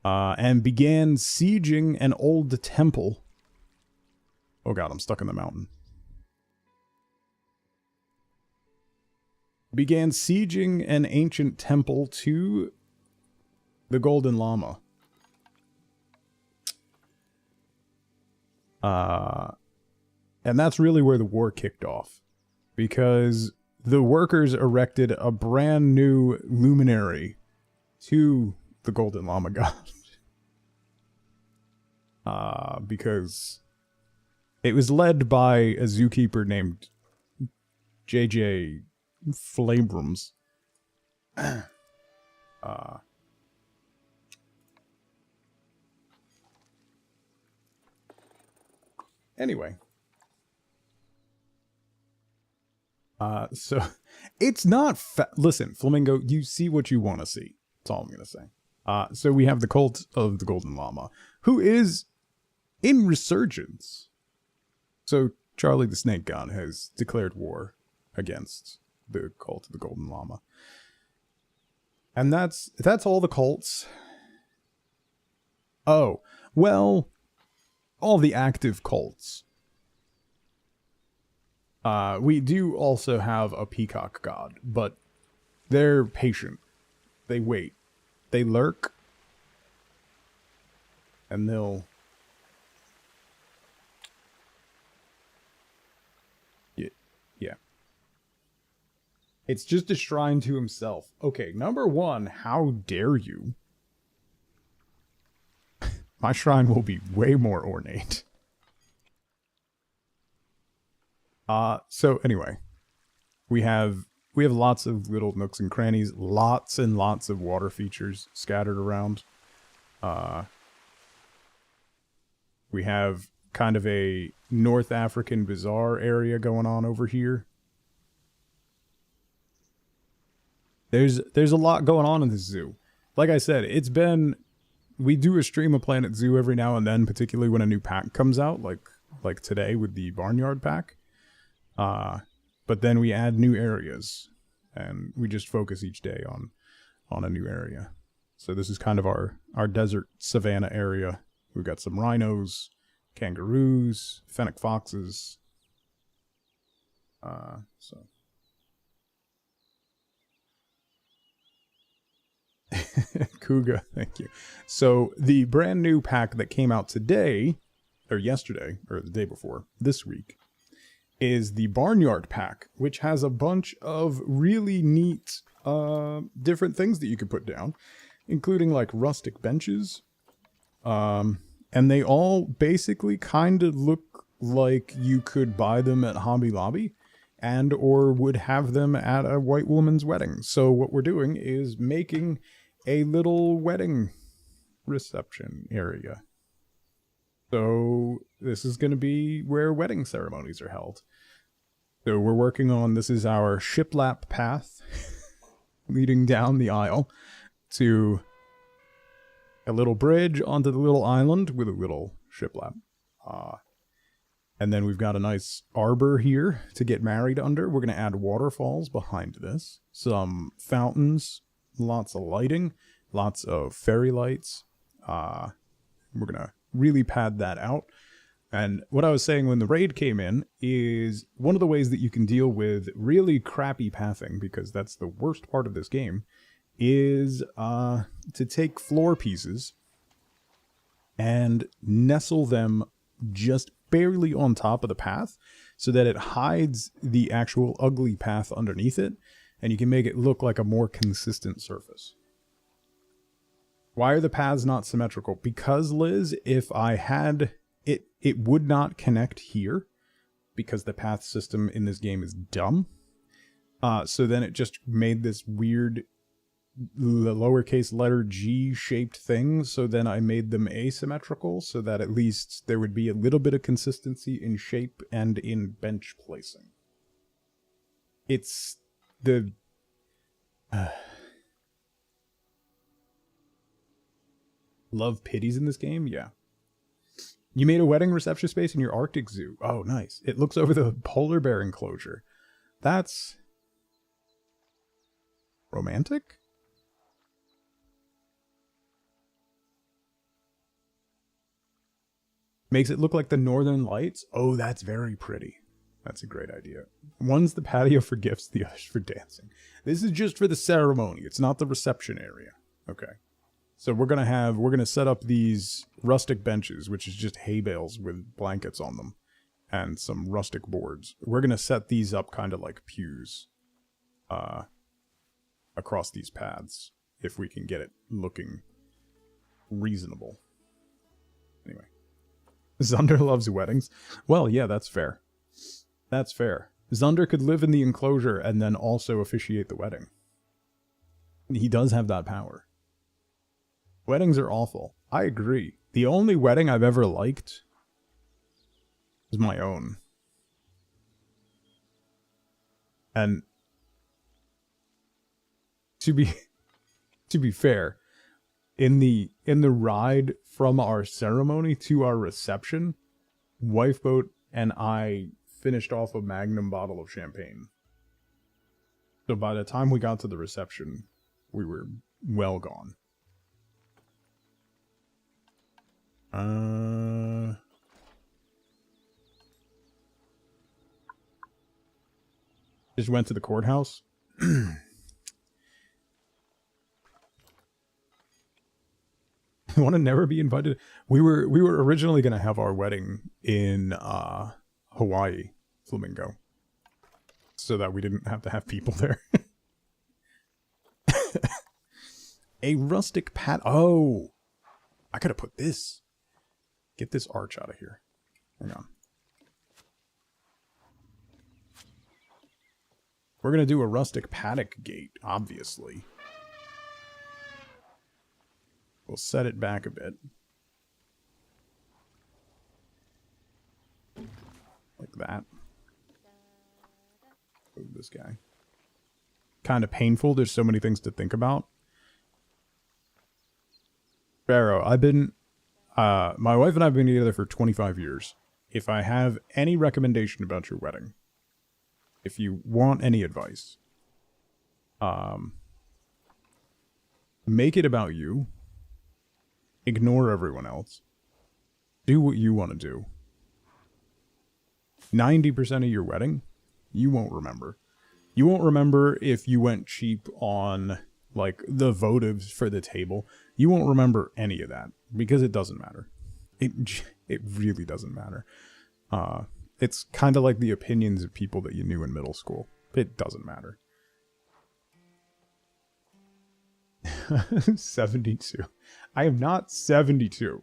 And began sieging an old temple. Oh god, I'm stuck in the mountain. Began sieging an ancient temple to the Golden Llama. And that's really where the war kicked off. Because the workers erected a brand new luminary to the Golden Llama God. Because it was led by a zookeeper named JJ Flabrums. Anyway. So it's not listen, Flamingo, you see what you want to see. That's all I'm going to say. So we have the cult of the Golden Llama, who is in resurgence. So Charlie the Snake God has declared war against the cult of the Golden Llama. And that's all the cults. Oh, well, all the active cults. We do also have a peacock god, but they're patient. They wait. They lurk. And they'll... Yeah. It's just a shrine to himself. Okay, number one, how dare you? My shrine will be way more ornate. So anyway, we have lots of little nooks and crannies, lots and lots of water features scattered around. We have kind of a North African bazaar area going on over here. There's a lot going on in this zoo. Like I said, we do a stream of Planet Zoo every now and then, particularly when a new pack comes out, like today with the Barnyard pack. But then we add new areas, and we just focus each day on a new area. So this is kind of our desert savanna area. We've got some rhinos, kangaroos, fennec foxes. So Kuga, thank you. So the brand new pack that came out today, or yesterday, or the day before, this week, is the Barnyard pack, which has a bunch of really neat different things that you could put down, including like rustic benches, And they all basically kind of look like you could buy them at Hobby Lobby and or would have them at a white woman's wedding. So what we're doing is making a little wedding reception area. So this is going to be where wedding ceremonies are held. So we're working on, this is our shiplap path leading down the aisle to a little bridge onto the little island with a little shiplap. And then we've got a nice arbor here to get married under. We're going to add waterfalls behind this. Some fountains, lots of lighting, lots of fairy lights. We're going to really pad that out. And what I was saying when the raid came in is one of the ways that you can deal with really crappy pathing, because that's the worst part of this game, is to take floor pieces and nestle them just barely on top of the path so that it hides the actual ugly path underneath it, and you can make it look like a more consistent surface. Why are the paths not symmetrical? Because, Liz, if I had it, it would not connect here because the path system in this game is dumb. So then it just made this weird lowercase letter G shaped thing. So then I made them asymmetrical so that at least there would be a little bit of consistency in shape and in bench placing. It's the... love pities in this game? Yeah. You made a wedding reception space in your Arctic zoo. Oh, nice. It looks over the polar bear enclosure. That's... romantic? Makes it look like the Northern Lights? Oh, that's very pretty. That's a great idea. One's the patio for gifts, the other's for dancing. This is just for the ceremony. It's not the reception area. Okay. So we're gonna set up these rustic benches, which is just hay bales with blankets on them and some rustic boards. We're gonna set these up kind of like pews across these paths if we can get it looking reasonable. Anyway. Zunder loves weddings. Well, yeah, that's fair. That's fair. Zunder could live in the enclosure and then also officiate the wedding. He does have that power. Weddings are awful. I agree. The only wedding I've ever liked is my own. And to be fair, in the ride from our ceremony to our reception, Wifeboat and I finished off a Magnum bottle of champagne. So by the time we got to the reception, we were well gone. Just went to the courthouse. I want to never be invited. We were originally going to have our wedding in Hawaii, Flamingo, so that we didn't have to have people there. A rustic pat. Oh, I could have put this. Get this arch out of here. Hang on. We're going to do a rustic paddock gate, obviously. We'll set it back a bit. Like that. Move this guy. Kind of painful. There's so many things to think about. Pharaoh, I've been... my wife and I have been together for 25 years. If I have any recommendation about your wedding, if you want any advice, make it about you. Ignore everyone else. Do what you want to do. 90% of your wedding, you won't remember. You won't remember if you went cheap on, like, the votives for the table. You won't remember any of that, because it doesn't matter. It really doesn't matter. It's kind of like the opinions of people that you knew in middle school. It doesn't matter. 72. I am not 72.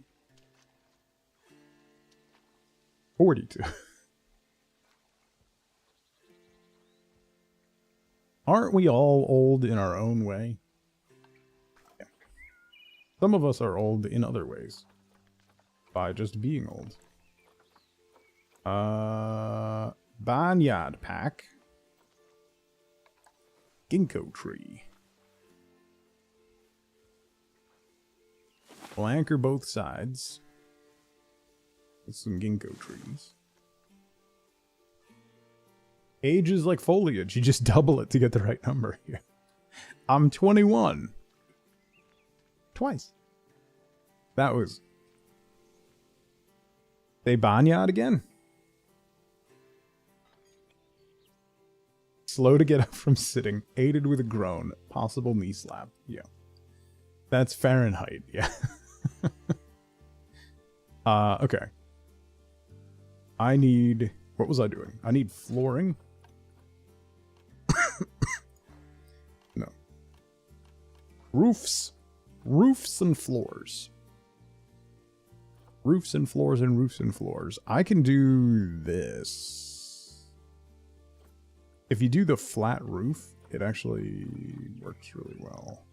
42. Aren't we all old in our own way? Yeah. Some of us are old in other ways. By just being old. Barnyard pack. Ginkgo tree. We'll anchor both sides with some ginkgo trees. Age is like foliage. You just double it to get the right number here. I'm 21. Twice. That was... They barnyard again? Slow to get up from sitting. Aided with a groan. Possible knee slap. Yeah. That's Fahrenheit. Yeah. Okay. I need... What was I doing? I need flooring. No. Roofs. Roofs and floors. Roofs and floors and roofs and floors. I can do this. If you do the flat roof, it actually works really well.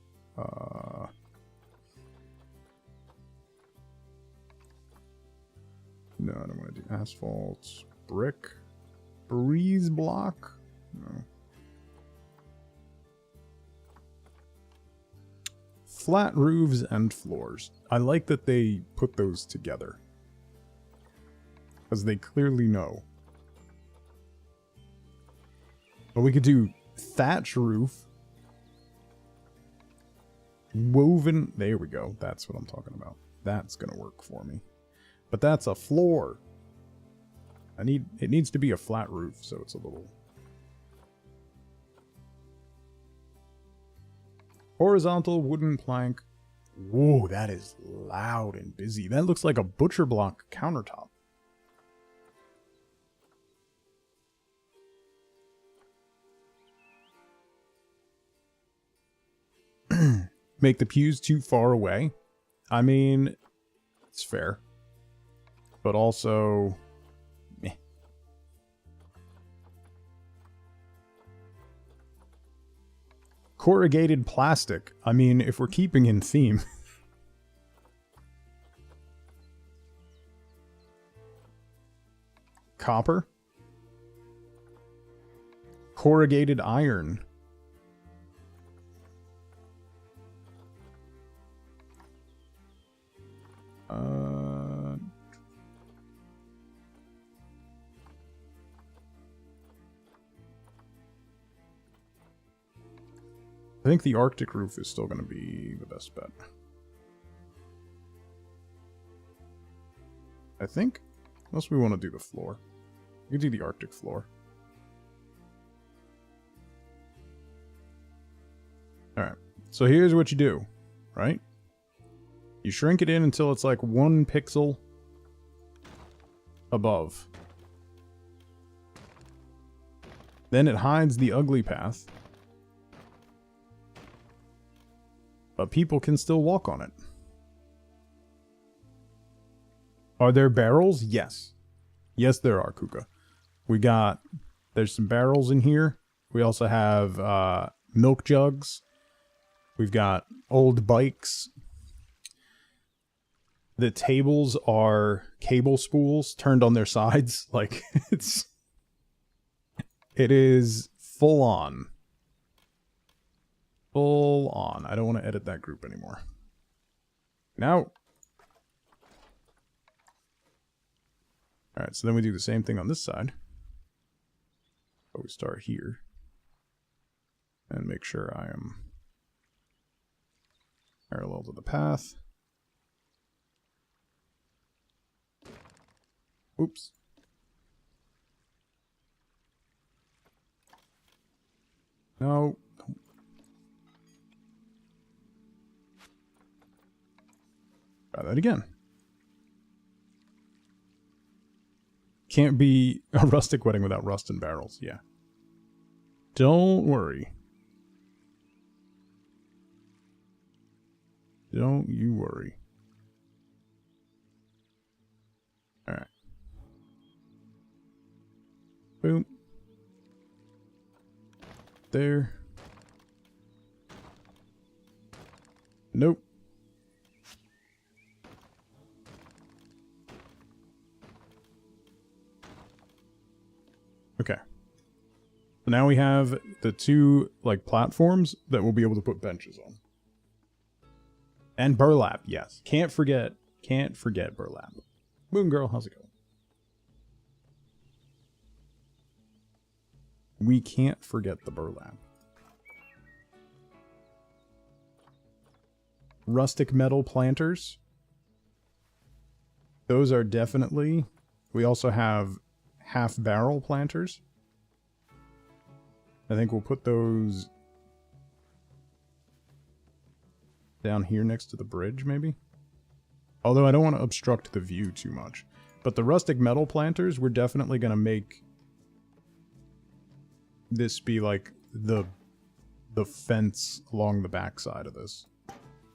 No, I don't want to do asphalt. Brick. Breeze block. No. Flat roofs and floors. I like that they put those together. Because they clearly know. But we could do thatch roof. Woven. There we go. That's what I'm talking about. That's going to work for me. But that's a floor. It needs to be a flat roof, so it's a little... Horizontal wooden plank. Whoa, that is loud and busy. That looks like a butcher block countertop. Make the pews too far away. I mean, it's fair. But also... meh. Corrugated plastic. I mean, if we're keeping in theme. Copper. Corrugated iron. I think the Arctic roof is still going to be the best bet. I think. Unless we want to do the floor. We can do the Arctic floor. Alright. So here's what you do. Right? You shrink it in until it's like 1 pixel above. Then it hides the ugly path. But people can still walk on it. Are there barrels? Yes. Yes, there are, Kuka. There's some barrels in here. We also have milk jugs. We've got old bikes. The tables are cable spools turned on their sides. Like, it is full on. Full on. I don't want to edit that group anymore. Now. Alright, so then we do the same thing on this side. So we start here. And make sure I am parallel to the path. Oops. No. Try that again. Can't be a rustic wedding without rust and barrels. Yeah. Don't worry. Don't you worry. Alright. Boom. There. Nope. Okay. So now we have the two, like, platforms that we'll be able to put benches on. And burlap, yes. Can't forget burlap. Moon Girl, how's it going? We can't forget the burlap. Rustic metal planters. Those are definitely... We also have half barrel planters. I think we'll put those down here next to the bridge, maybe? Although I don't want to obstruct the view too much. But the rustic metal planters, we're definitely going to make this be like the fence along the backside of this.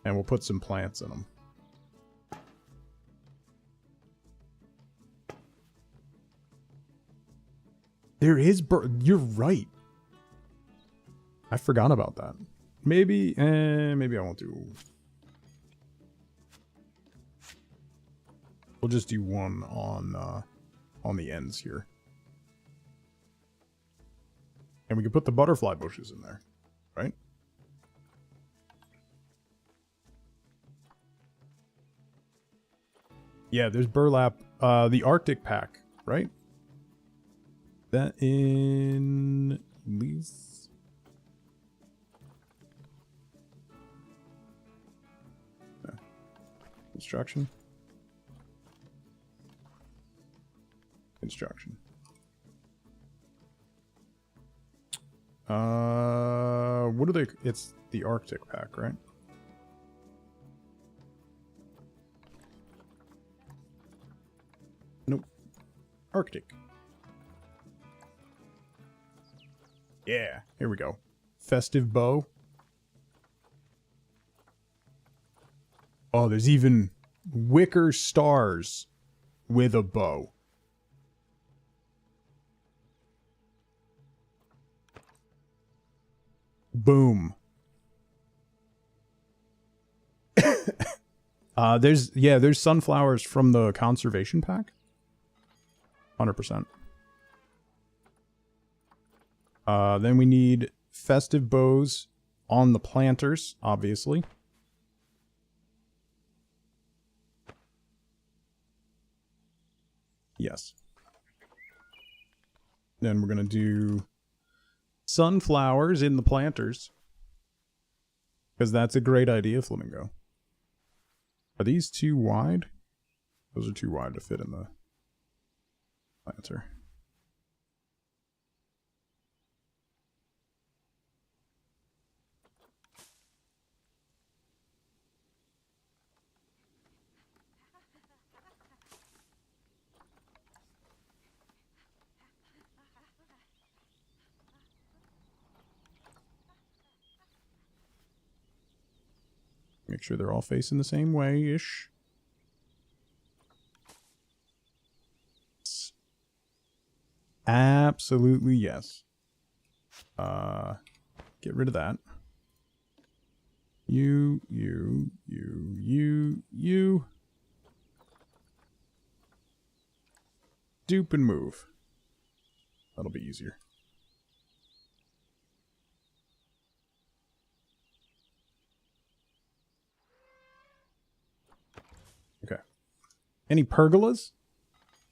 And we'll put some plants in them. There is you're right. I forgot about that. Maybe I won't do... We'll just do one on the ends here. And we can put the butterfly bushes in there, right? Yeah, there's burlap. The Arctic pack, right? That in least... Construction. Construction. What are they? It's the Arctic pack, right? Nope. Arctic. Yeah, here we go. Festive bow. Oh, there's even wicker stars with a bow. Boom. There's sunflowers from the conservation pack. 100%. Then we need festive bows on the planters, obviously. Yes. Then we're going to do sunflowers in the planters. Because that's a great idea, Flamingo. Are these too wide? Those are too wide to fit in the planter. Make sure they're all facing the same way-ish. Absolutely yes. Get rid of that. You. Dupe and move. That'll be easier. Okay. Any pergolas?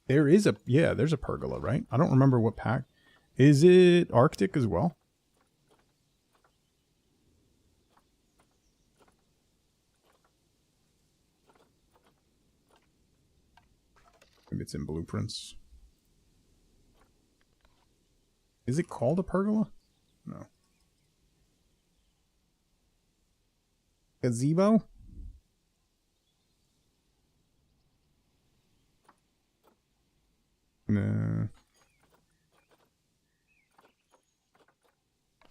There is a... Yeah, there's a pergola, right? I don't remember what pack. Is it Arctic as well? Maybe it's in blueprints. Is it called a pergola? No. Gazebo? No.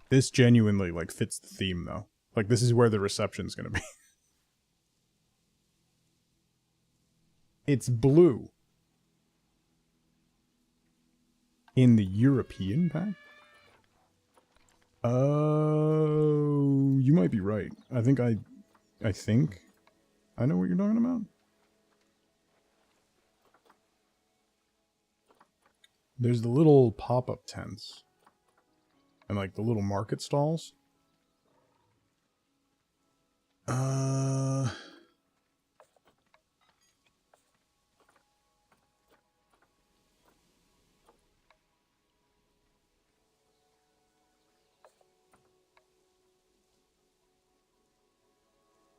This genuinely, like, fits the theme, though. Like, this is where the reception's gonna be. It's blue. In the European pack? Oh, you might be right. I think I know what you're talking about. There's the little pop-up tents. And like the little market stalls.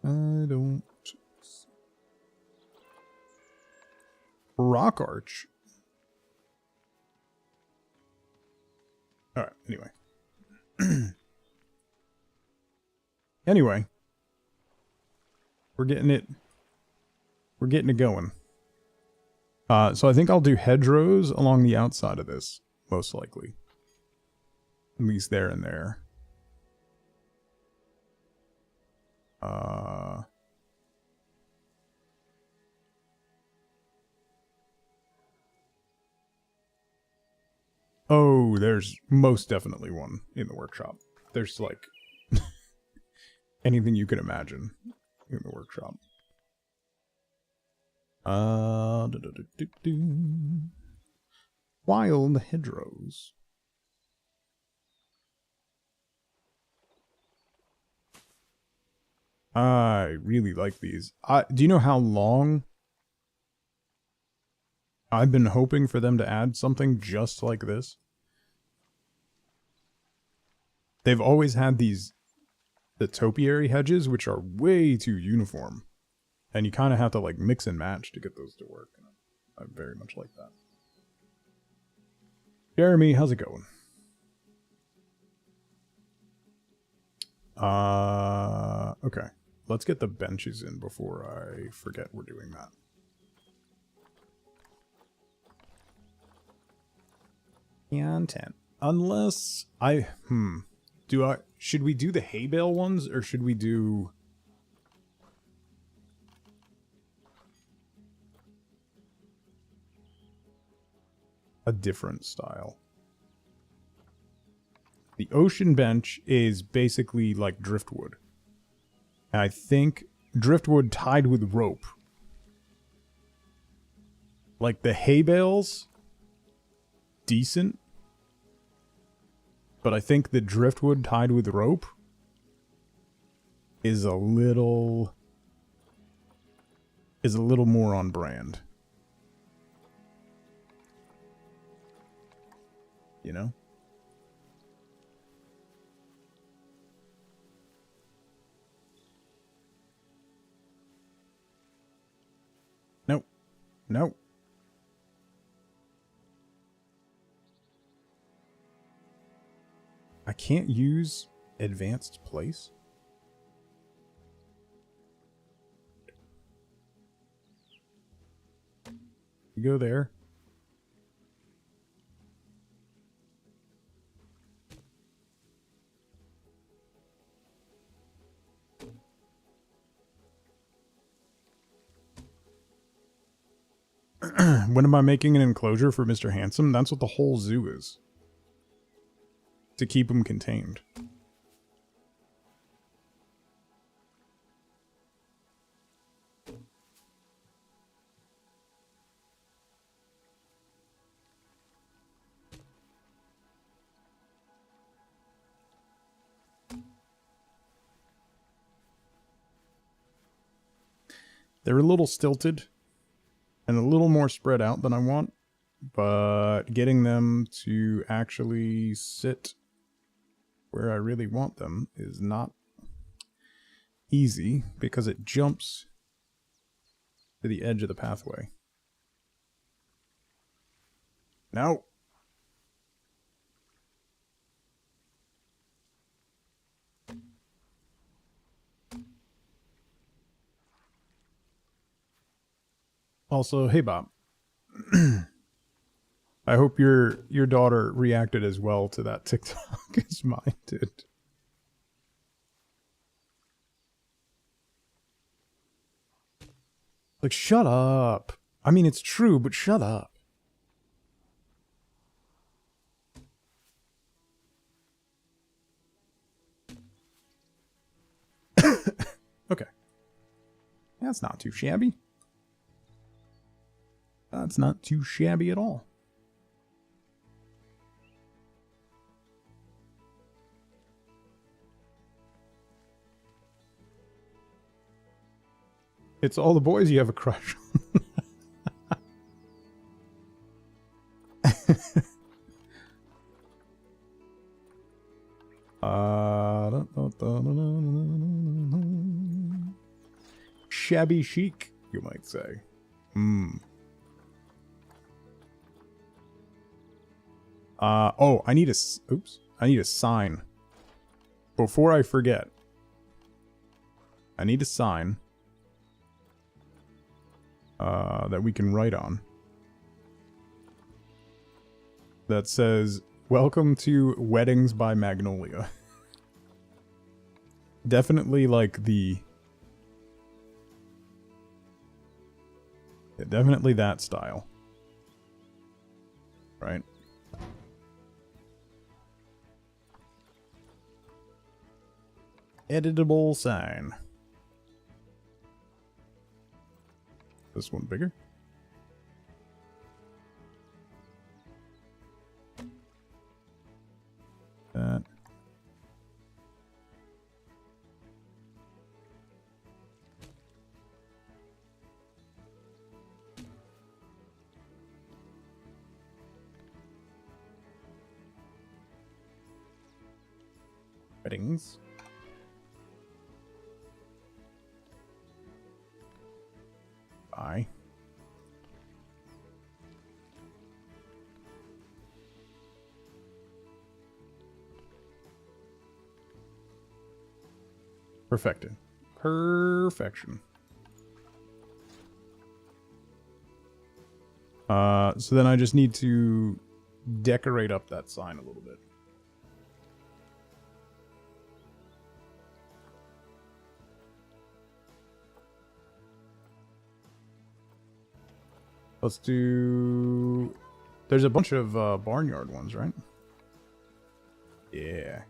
I don't... Rock Arch. Alright, anyway. Anyway. We're getting it going. So I think I'll do hedgerows along the outside of this, most likely. At least there and there. Oh, there's most definitely one in the workshop. There's like anything you can imagine in the workshop. Wild hedgerows. I really like these. Do you know how long I've been hoping for them to add something just like this? They've always had the topiary hedges, which are way too uniform. And you kind of have to like mix and match to get those to work. I very much like that. Jeremy, how's it going? Okay. Let's get the benches in before I forget we're doing that. Content. Unless should we do the hay bale ones or should we do a different style? The ocean bench is basically like driftwood. And I think driftwood tied with rope. Like the hay bales, decent. But I think the driftwood tied with rope is a little more on brand. You know? Nope. Nope. I can't use advanced place. You go there. When am I making an enclosure for Mr. Handsome? That's what the whole zoo is. To keep him contained. They're a little stilted and a little more spread out than I want, but getting them to actually sit where I really want them is not easy because it jumps to the edge of the pathway. No. Also, hey Bob. I hope your daughter reacted as well to that TikTok as mine did. Like, shut up. I mean, it's true, but shut up. That's not too shabby. That's not too shabby at all. It's all the boys you have a crush on. Shabby chic, you might say. Oh, I need a sign. Before I forget. I need a sign. That we can write on. That says, "Welcome to Weddings by Magnolia." Definitely like the... Yeah, definitely that style. Right? Editable sign. This one bigger? That. Weddings. Bye. Perfected. Perfection. So then I just need to decorate up that sign a little bit. Let's do... There's a bunch of barnyard ones, right? Yeah.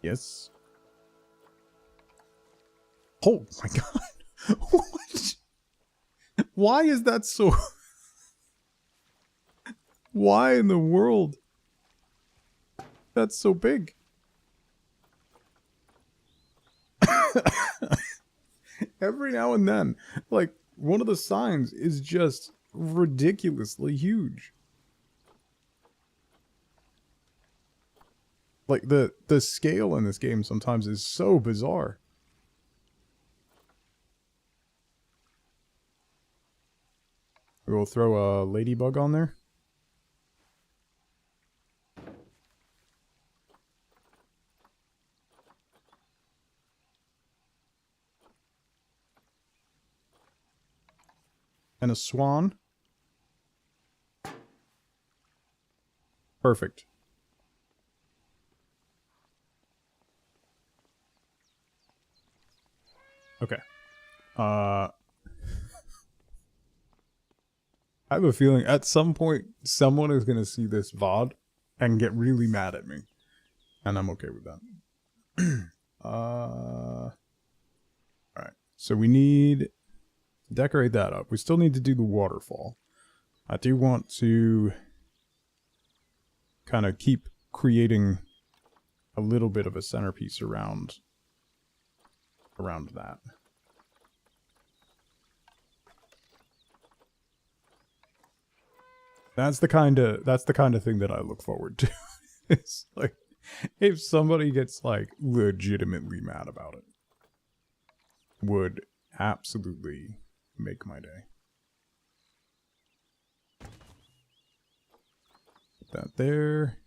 Yes. Oh my god. What? Why is that so... Why in the world? That's so big. Every now and then, like, one of the signs is just ridiculously huge. Like, the scale in this game sometimes is so bizarre. We'll throw a ladybug on there. And a swan. Perfect. Okay. I have a feeling at some point someone is going to see this VOD and get really mad at me. And I'm okay with that. Alright. So we need to decorate that up. We still need to do the waterfall. I do want to kind of keep creating a little bit of a centerpiece around that. That's the kind of thing that I look forward to. It's like if somebody gets like legitimately mad about it, would absolutely make my day. Put that there.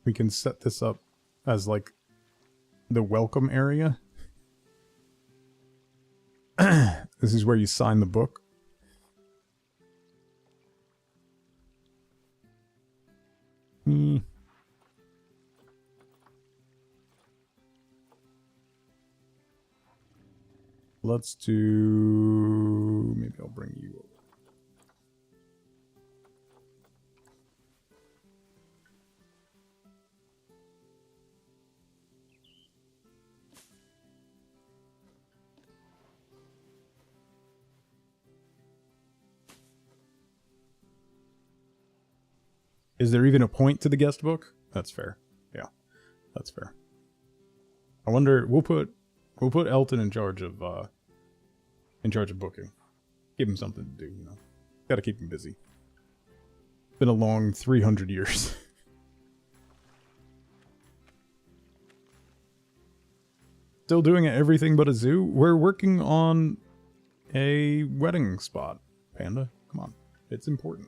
We can set this up as like the welcome area. This is where you sign the book. Let's do... Maybe I'll bring you over. Is there even a point to the guest book? That's fair. Yeah, that's fair. I wonder. We'll put Elton in charge of booking. Give him something to do. You know, got to keep him busy. Been a long 300 years. Still doing everything but a zoo. We're working on a wedding spot. Panda, come on, it's important.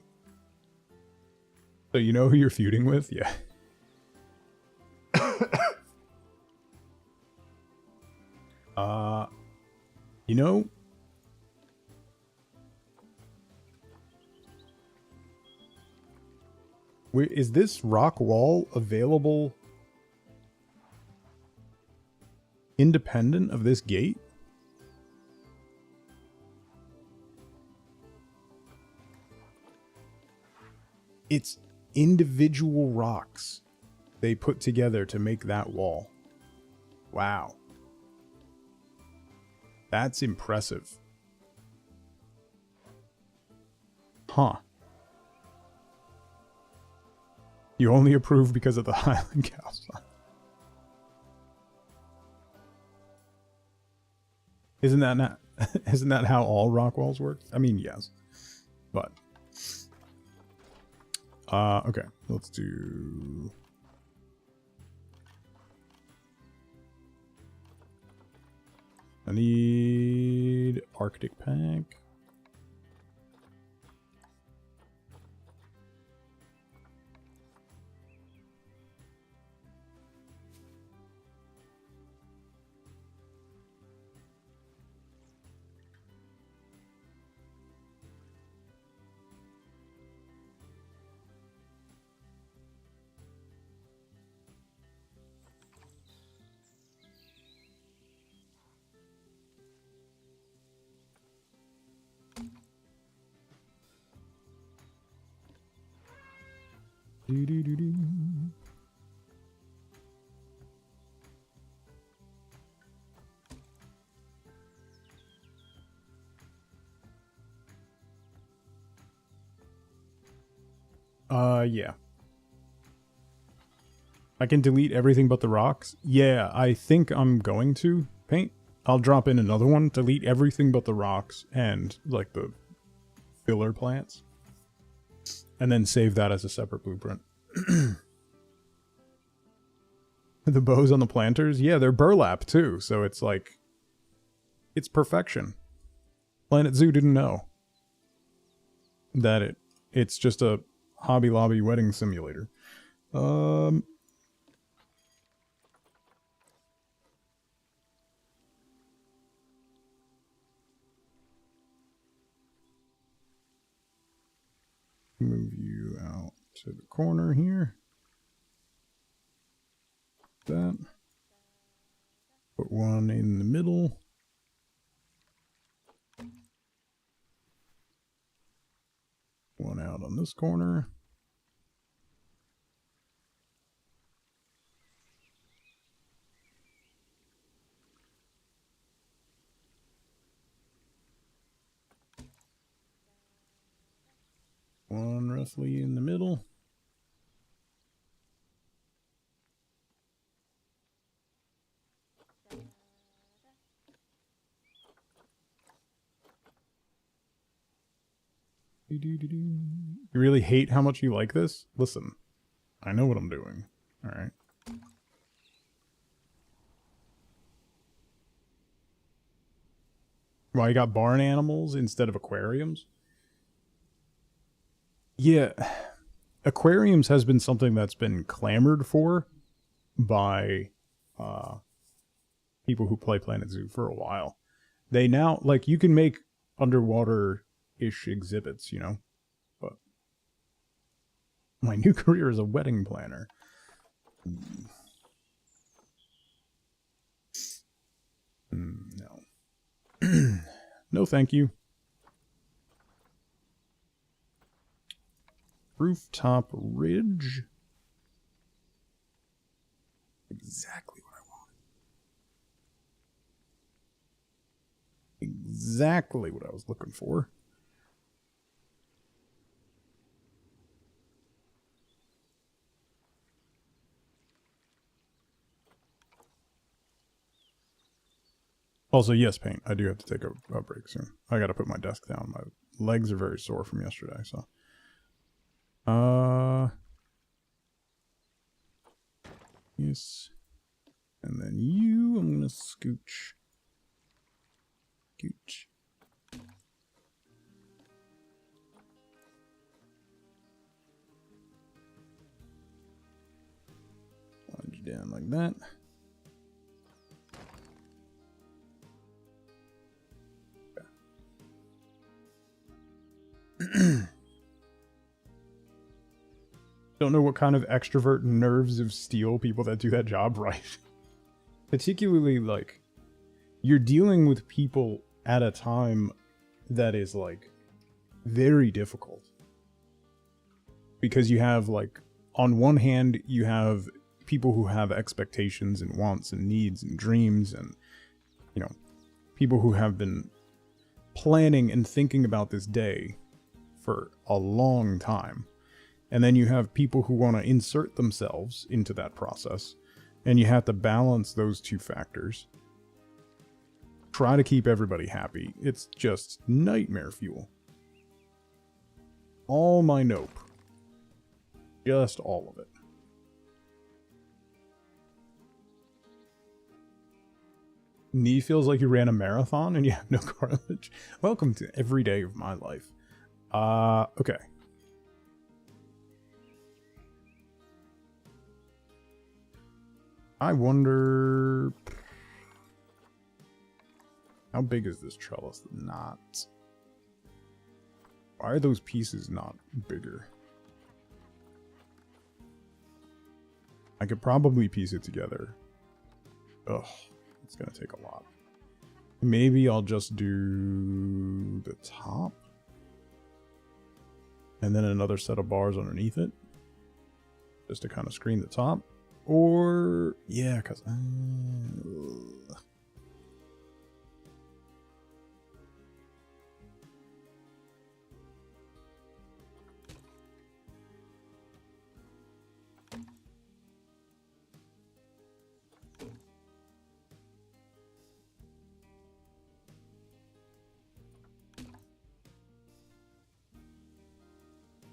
So you know who you're feuding with? Yeah. You know, is this rock wall available independent of this gate? It's individual rocks they put together to make that wall. Wow. That's impressive. Huh. You only approve because of the Highland Cow sign. Isn't that how all rock walls work? I mean, yes. But okay, let's do... I need Arctic Pack. Yeah. I can delete everything but the rocks? Yeah, I think I'm going to, Paint. I'll drop in another one, delete everything but the rocks and, like, the filler plants. And then save that as a separate blueprint. The bows on the planters? Yeah, they're burlap, too, so it's like... It's perfection. Planet Zoo didn't know that it's just a Hobby Lobby wedding simulator. Move you out to the corner here. That. Put one in the middle. One out on this corner. One roughly in the middle. You really hate how much you like this? Listen, I know what I'm doing. Alright. Why you got barn animals instead of aquariums? Yeah. aquariums has been something that's been clamored for by people who play Planet Zoo for a while. They now, like, you can make underwater-ish exhibits, you know? But my new career is a wedding planner. No. No, thank you. Rooftop ridge. Exactly what I want. Exactly what I was looking for. Also, yes, Paint. I do have to take a break soon. I gotta put my desk down. My legs are very sore from yesterday, so. Yes. And then you, I'm gonna scooch. Scooch. Slide you down like that. Don't know what kind of extrovert nerves of steel people that do that job right. Particularly, like, you're dealing with people at a time that is, like, very difficult. Because you have, like, on one hand, you have people who have expectations and wants and needs and dreams and, you know, people who have been planning and thinking about this day for a long time. And then you have people who want to insert themselves into that process. And you have to balance those two factors. Try to keep everybody happy. It's just nightmare fuel. All my nope. Just all of it. Knee feels like you ran a marathon and you have no cartilage. Welcome to every day of my life. Okay. I wonder... how big is this trellis? Not. Why are those pieces not bigger? I could probably piece it together. Ugh, it's gonna take a lot. Maybe I'll just do the top. And then another set of bars underneath it. Just to kind of screen the top. Or, yeah, because...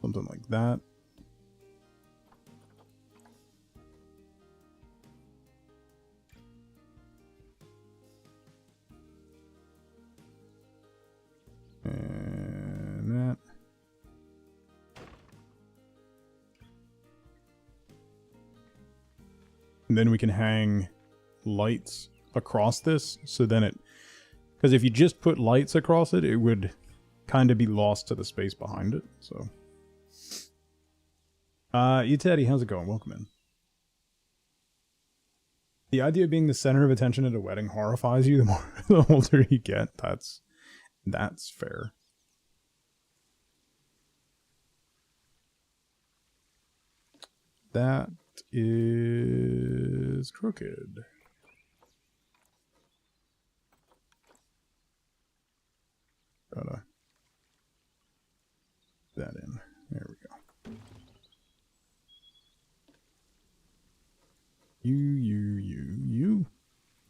something like that. And that. And then we can hang lights across this, so then it... because if you just put lights across it, it would kind of be lost to the space behind it, so... you Teddy, how's it going? Welcome in. The idea of being the center of attention at a wedding horrifies you the more the older you get. That's fair. That is crooked. Gotta that in. There we go. You,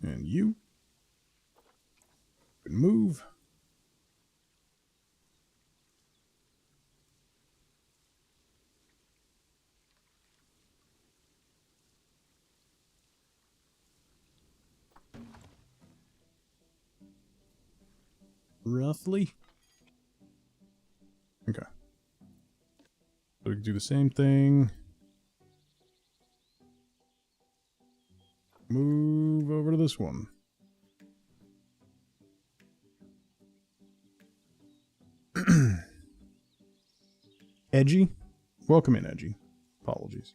and you. Good move. Roughly. Okay. So we can do the same thing. Move over to this one. Edgy? Welcome in, Edgy. Apologies.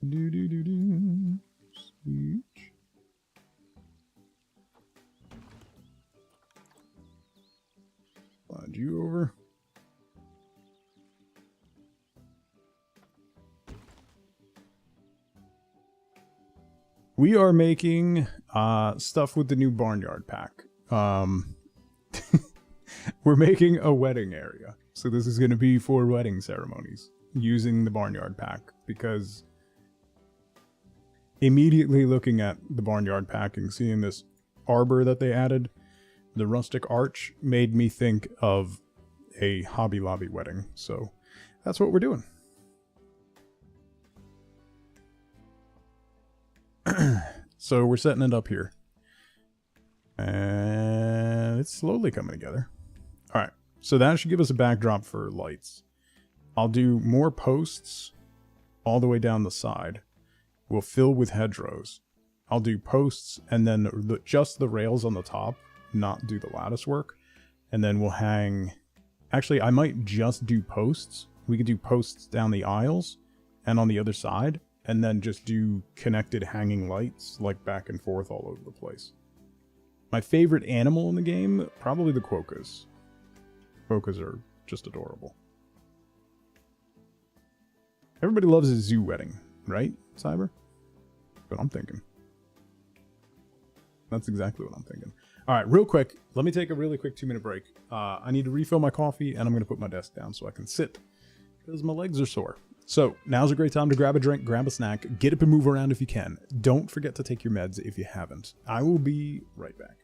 Do. Switch. Slide you over. We are making stuff with the new Barnyard pack. We're making a wedding area. So this is going to be for wedding ceremonies using the Barnyard pack, because immediately looking at the Barnyard pack and seeing this arbor that they added, the rustic arch, made me think of a Hobby Lobby wedding. So that's what we're doing. So we're setting it up here. And it's slowly coming together. Alright, so that should give us a backdrop for lights. I'll do more posts all the way down the side. We'll fill with hedgerows. I'll do posts and then just the rails on the top, not do the lattice work. And then we'll hang... Actually, I might just do posts. We could do posts down the aisles and on the other side. And then just do connected hanging lights, like back and forth all over the place. My favorite animal in the game, probably the quokkas. Quokkas are just adorable. Everybody loves a zoo wedding, right, Cyber? That's what I'm thinking. That's exactly what I'm thinking. All right, real quick, let me take a really quick 2-minute break. I need to refill my coffee, and I'm going to put my desk down so I can sit, because my legs are sore. So, now's a great time to grab a drink, grab a snack, get up and move around if you can. Don't forget to take your meds if you haven't. I will be right back.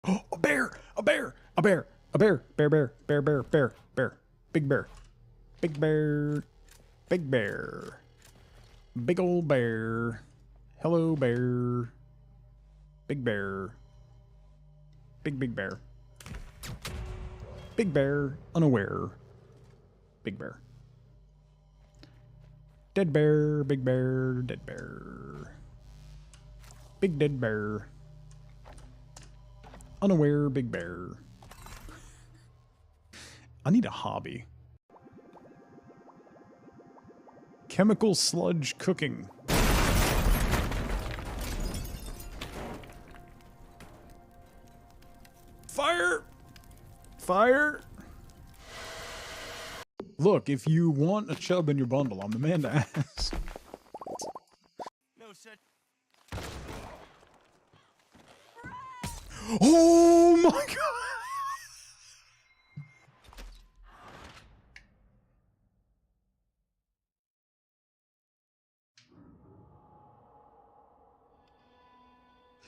Oh, a bear! A bear! A bear! A bear! Bear, bear, bear, bear, bear, bear. Big bear. Big bear. Big bear. Big old bear. Hello, bear. Big bear. Big bear. Big bear, unaware. Big bear. Dead bear, big bear, dead bear. Big dead bear. Unaware, big bear. I need a hobby. Chemical sludge cooking. Fire! Fire! Look, if you want a chub in your bundle, I'm the man to ask. No such. Oh my god!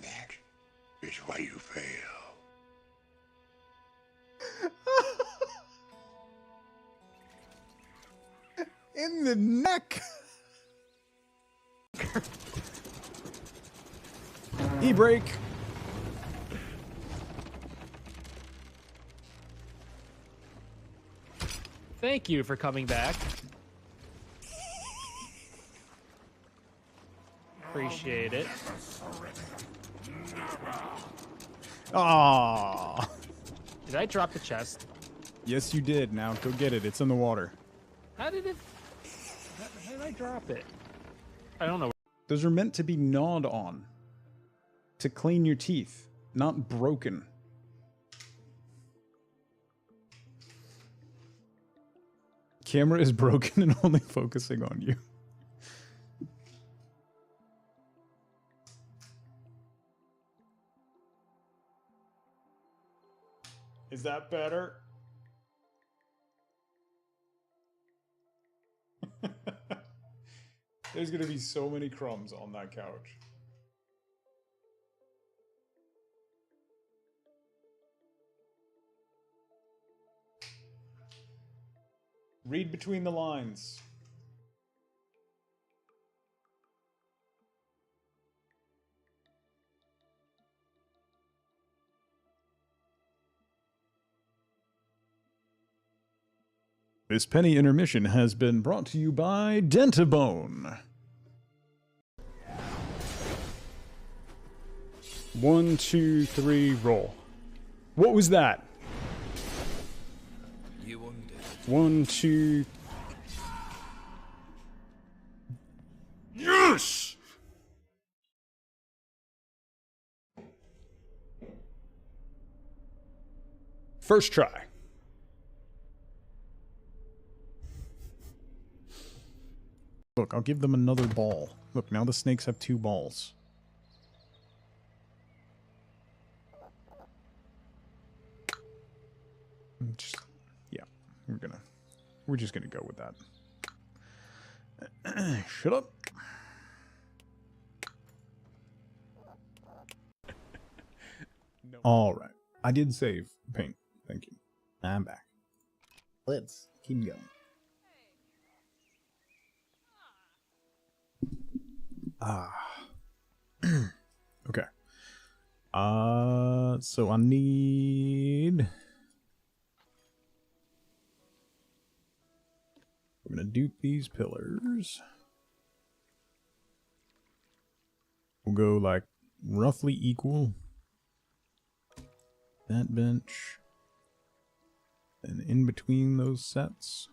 That is why you fail. In the neck! E-brake! Thank you for coming back. Appreciate it. Ah! Did I drop the chest? Yes, you did. Now go get it. It's in the water. How did it... How did I drop it? I don't know. Those are meant to be gnawed on. To clean your teeth, not broken. Camera is broken and only focusing on you. Is that better? There's gonna be so many crumbs on that couch. Read between the lines. This penny intermission has been brought to you by Dentabone. 1, 2, 3, roll. What was that? You wounded. 1, 2. Yes! First try. Look, I'll give them another ball. Look, now the snakes have 2 balls. Just, yeah, we're just gonna go with that. Shut up. No. All right, I did save paint. Thank you. I'm back. Let's keep going. Okay. So I need. I'm gonna dupe these pillars. We'll go like roughly equal. That bench. And in between those sets.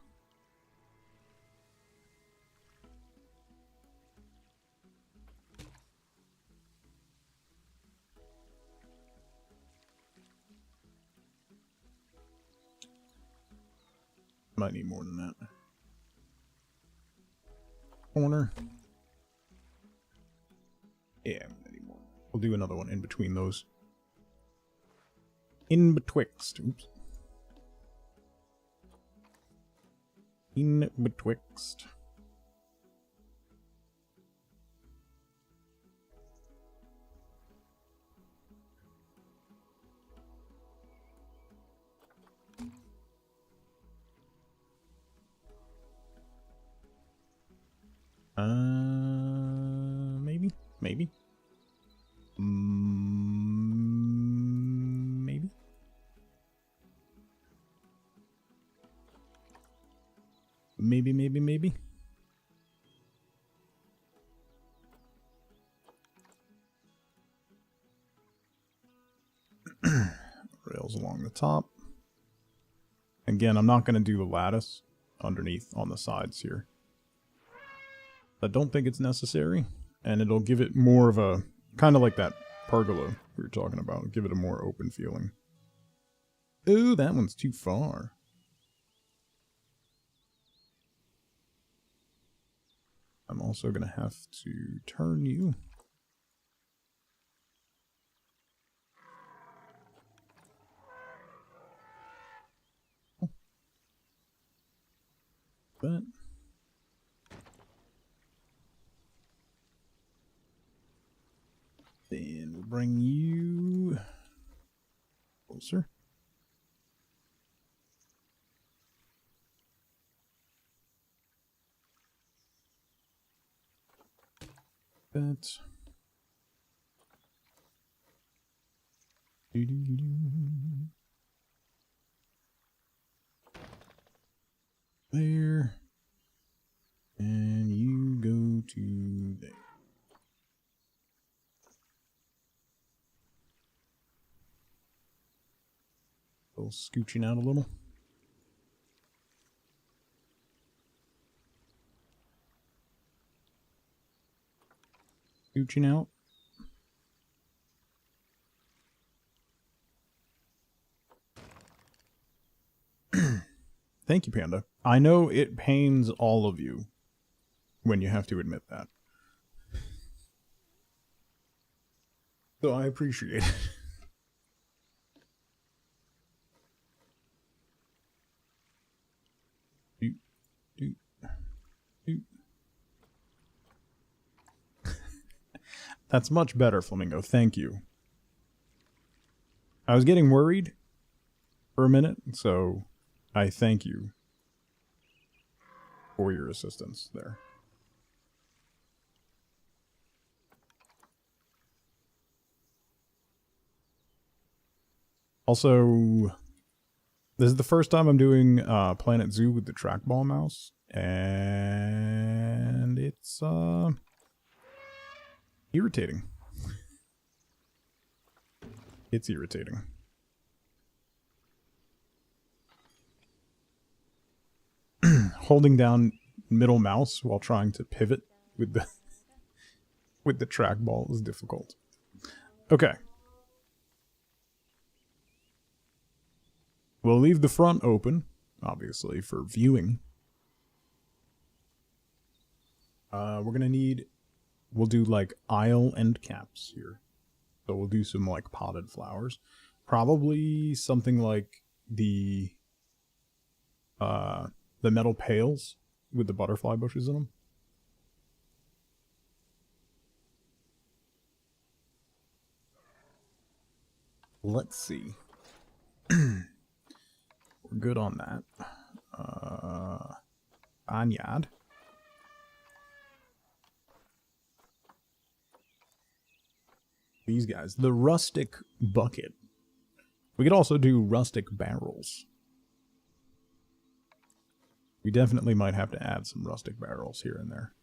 Might need more than that. Corner. Yeah, I'm gonna need more. We'll do another one in between those. In betwixt. Oops. In betwixt. Maybe? Maybe? Maybe? Maybe? Rails along the top. Again, I'm not going to do the lattice underneath on the sides here. I don't think it's necessary, and it'll give it more of a, kind of like that pergola we were talking about, give it a more open feeling. Ooh, that one's too far. I'm also going to have to turn you. But then we'll bring you closer. That. There. And you go to there. Scooching out a little. Scooching out. Thank you, Panda. I know it pains all of you when you have to admit that. So I appreciate it. That's much better, Flamingo. Thank you. I was getting worried for a minute, so I thank you for your assistance there. Also, This is the first time I'm doing Planet Zoo with the trackball mouse, and it's irritating. It's irritating. Holding down middle mouse while trying to pivot with the with the trackball is difficult. Okay. We'll leave the front open, obviously, for viewing. We're gonna need... We'll do, like, aisle end caps here. So we'll do some, like, potted flowers. Probably something like the metal pails with the butterfly bushes in them. Let's see. We're good on that. Barnyard. These guys. The rustic bucket. We could also do rustic barrels. We definitely might have to add some rustic barrels here and there.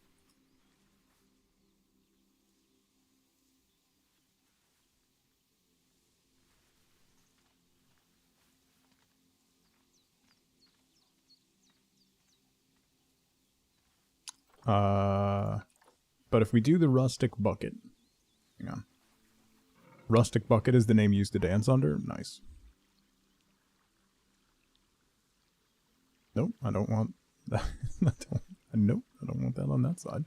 But if we do the rustic bucket... Hang on. Rustic bucket is the name used to dance under? Nice. Nope, I don't want that. Nope, I don't want that on that side.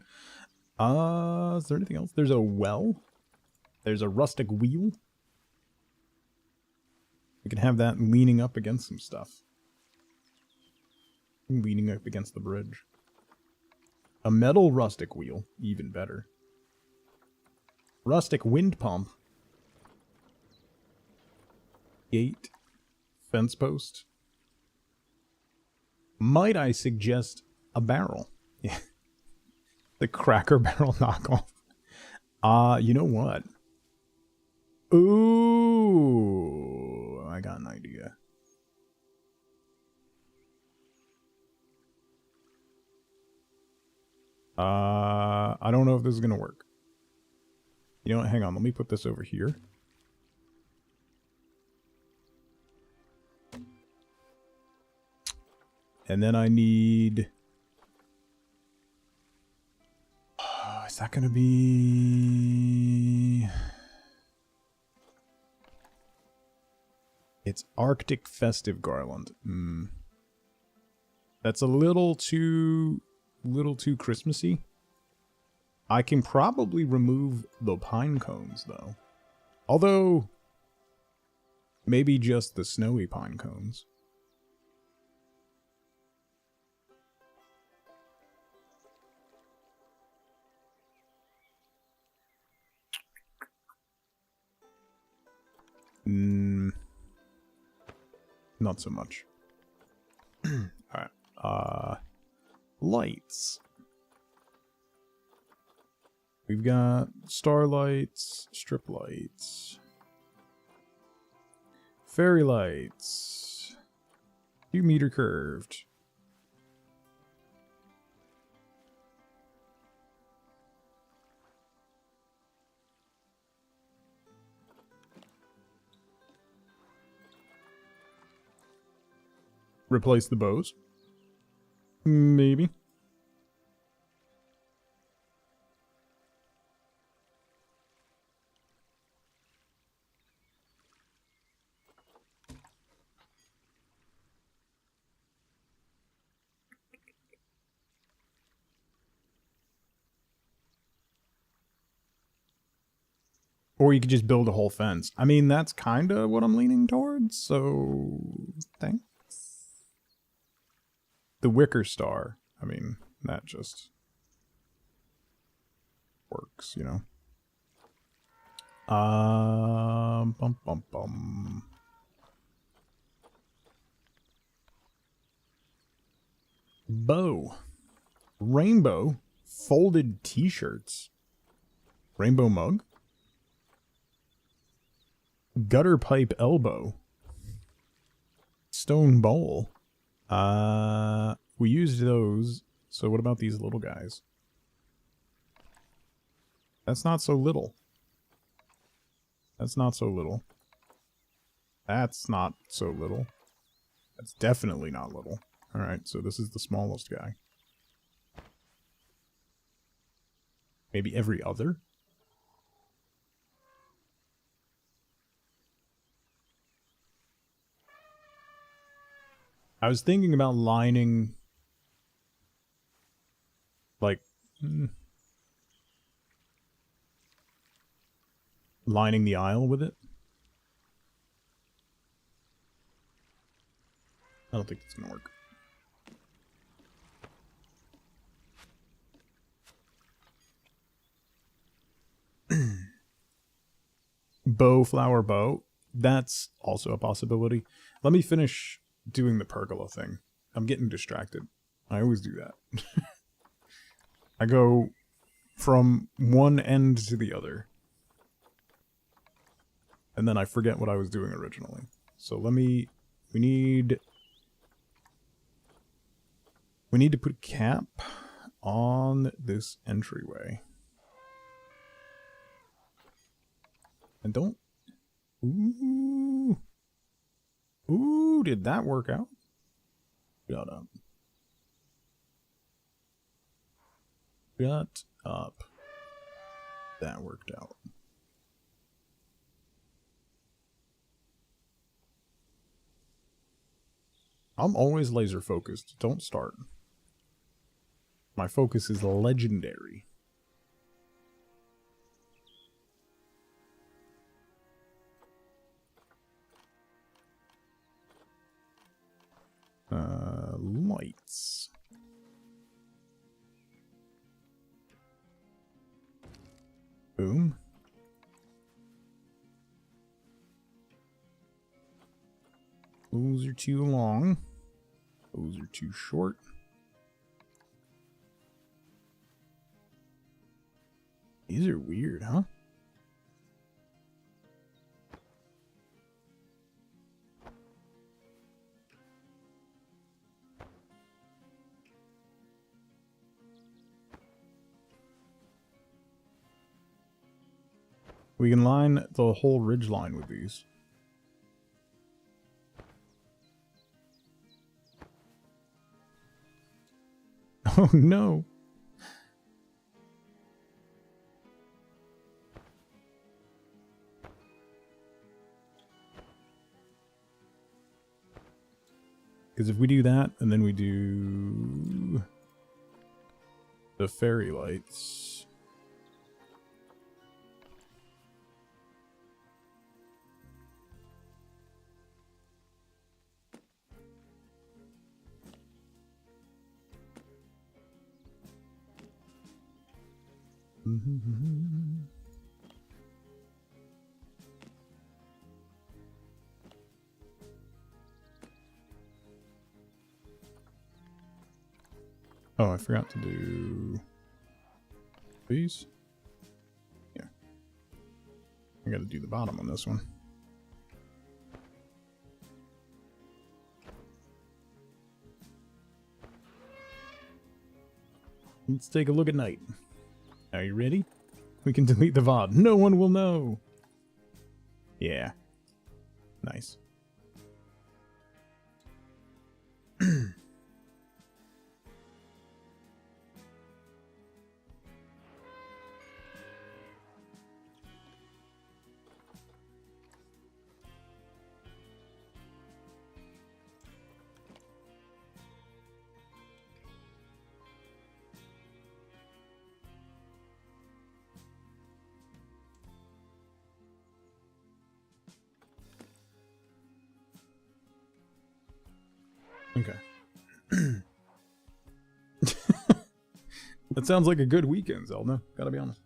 Is there anything else? There's a well. There's a rustic wheel. We can have that leaning up against some stuff. Leaning up against the bridge. A metal rustic wheel, even better. Rustic wind pump. Gate. Fence post. Might I suggest a barrel? Yeah. The Cracker Barrel knockoff. You know what? Ooh, I got an idea. I don't know if this is gonna work. You know what? Hang on, let me put this over here. And then I need... is that gonna be... It's Arctic Festive Garland. That's a little too Christmassy. I can probably remove the pine cones, though. Although, maybe just the snowy pine cones. Not so much. Alright. Lights. We've got starlights, strip lights, fairy lights, 2-meter curved. Replace the bows? Maybe. Or you could just build a whole fence. I mean, that's kind of what I'm leaning towards, so... thanks. The wicker star. I mean, that just... works, you know? Bum bum bum. Bow. Rainbow. Folded t-shirts. Rainbow mug. Gutter pipe elbow. stone bowl. We used those. So what about these little guys? That's not so little. That's not so little. That's not so little. That's definitely not little. Alright, so this is the smallest guy. Maybe every other? I was thinking about lining... like... lining the aisle with it. I don't think it's gonna work. Bow, flower, bow. That's also a possibility. Let me finish doing the pergola thing. I'm getting distracted. I always do that. I go from one end to the other. And then I forget what I was doing originally. So let me... We need to put a cap on this entryway. And don't... Ooh. Ooh, did that work out? Shut up. Shut up. That worked out. I'm always laser focused. Don't start. My focus is legendary. Lights. Boom. Those are too long. Those are too short. These are weird, huh? We can line the whole ridge line with these. Oh no. Because if we do that, and then we do the fairy lights. Oh, I forgot to do these. Yeah. I gotta do the bottom on this one. Let's take a look at night. Are you ready? We can delete the VOD. No one will know. Yeah. Nice. Okay. That sounds like a good weekend, Zelda. Gotta be honest.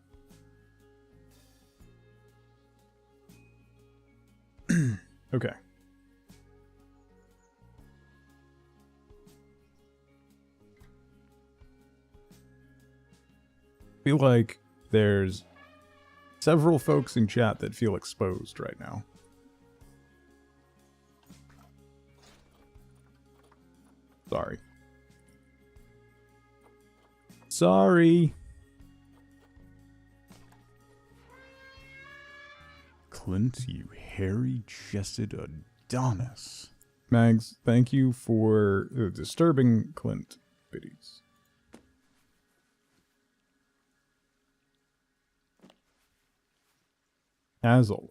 Okay. I feel like there's several folks in chat that feel exposed right now. Sorry. Sorry. Clint, you hairy-chested Adonis. Mags, thank you for the disturbing Clint biddies. As always.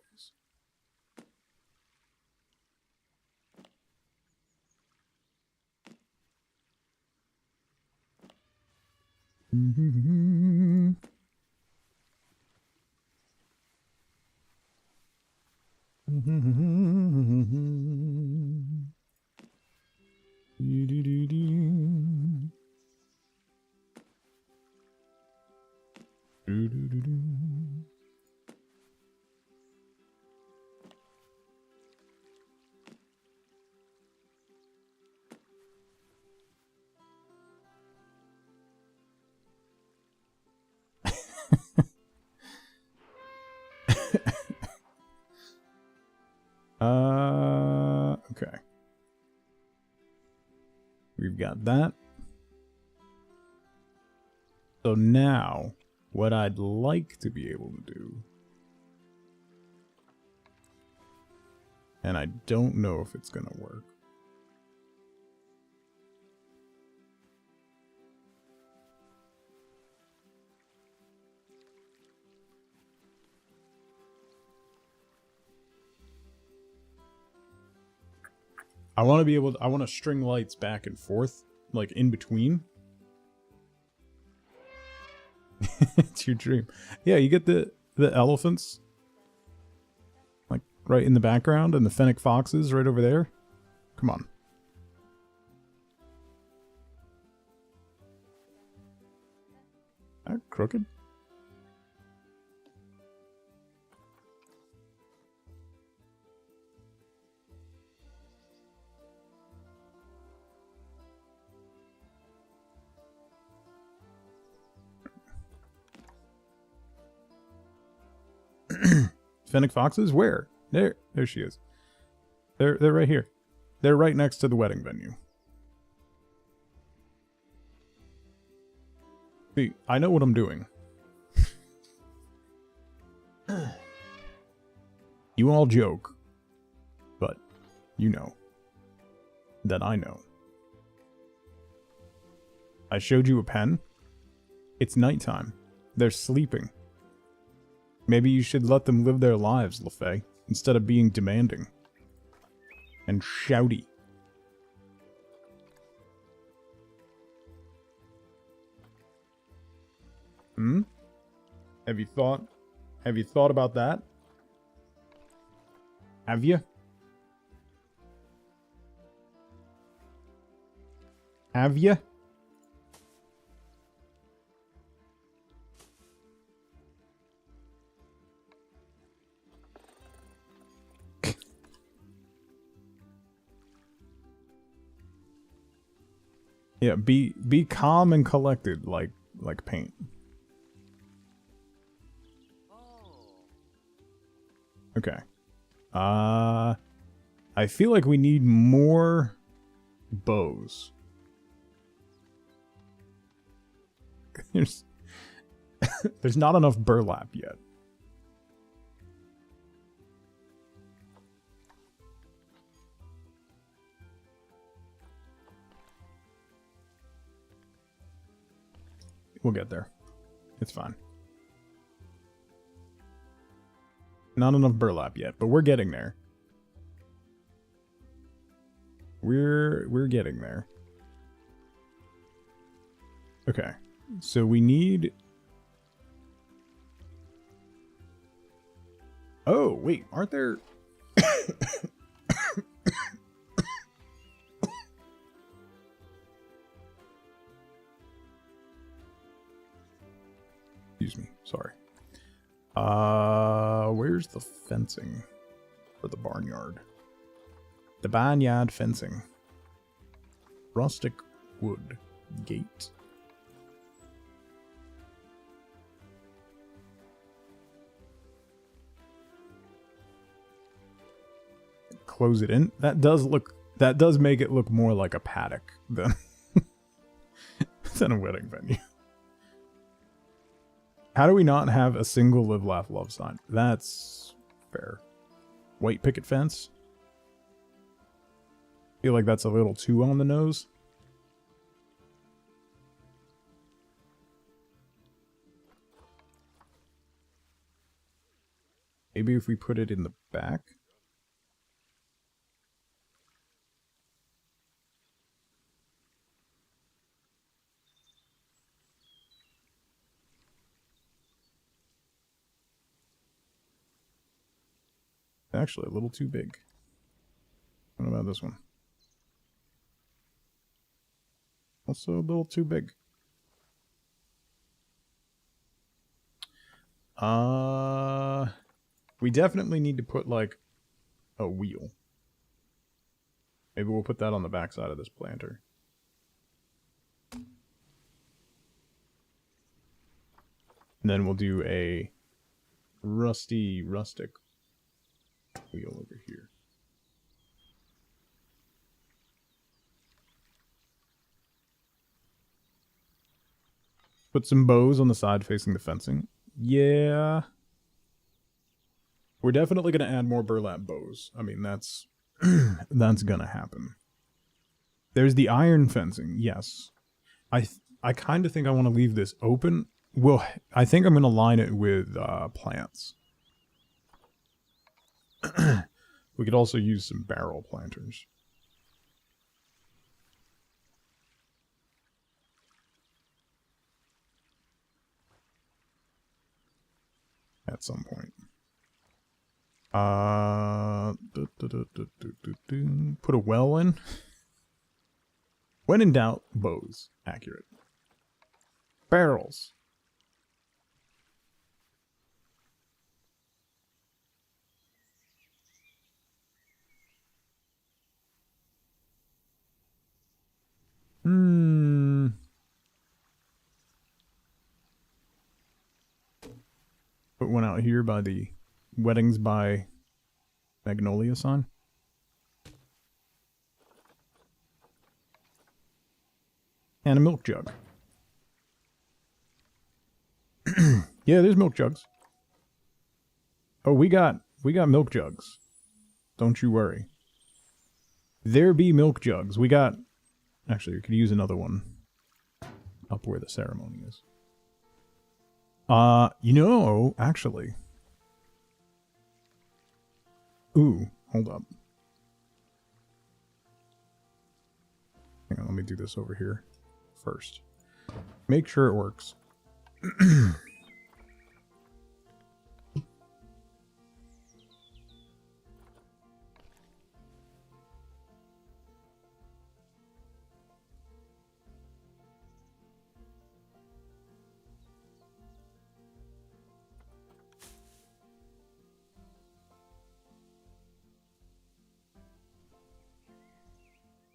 Okay. We've got that. So now, what I'd like to be able to do, and I don't know if it's going to work. I want to be able to, I want to string lights back and forth, like in between. It's your dream. Yeah, you get the elephants, like right in the background, and the fennec foxes right over there. Come on. That crooked? Fennec foxes? Where? There she is. They're right here. They're right next to the wedding venue. See, I know what I'm doing. You all joke, but you know that I know. I showed you a pen. It's nighttime. They're sleeping. Maybe you should let them live their lives, LaFay, instead of being demanding and shouty. Hmm? Have you thought about that? Have you? Have you? Yeah, be calm and collected like paint. Okay. I feel like we need more bows. There's not enough burlap yet. We'll get there. It's fine. Not enough burlap yet, but we're getting there. We're getting there. Okay. So we need... Oh, wait, aren't there... Excuse me, sorry. Where's the fencing for the barnyard? The barnyard fencing. Rustic wood gate. Close it in. That does look That does make it look more like a paddock than, than a wedding venue. How do we not have a single live, laugh, love sign? That's fair. White picket fence? Feel like that's a little too on the nose. Maybe if we put it in the back? Actually, a little too big. What about this one? Also a little too big. We definitely need to put, like, a wheel. Maybe we'll put that on the back side of this planter. And then we'll do a rustic wheel over here. Put some bows on the side facing the fencing. Yeah. We're definitely going to add more burlap bows. I mean, that's that's going to happen. There's the iron fencing. Yes. I kind of think I want to leave this open. Well, I think I'm going to line it with plants. We could also use some barrel planters. At some point. Put a well in. When in doubt, bows. Accurate. Barrels. Put one out here by the Weddings by Magnolia sign. And a milk jug. Yeah, there's milk jugs. Oh, we got milk jugs. Don't you worry. There be milk jugs. We got... Actually, we could use another one up where the ceremony is. You know, actually. Ooh, hold up. Hang on, let me do this over here first. Make sure it works.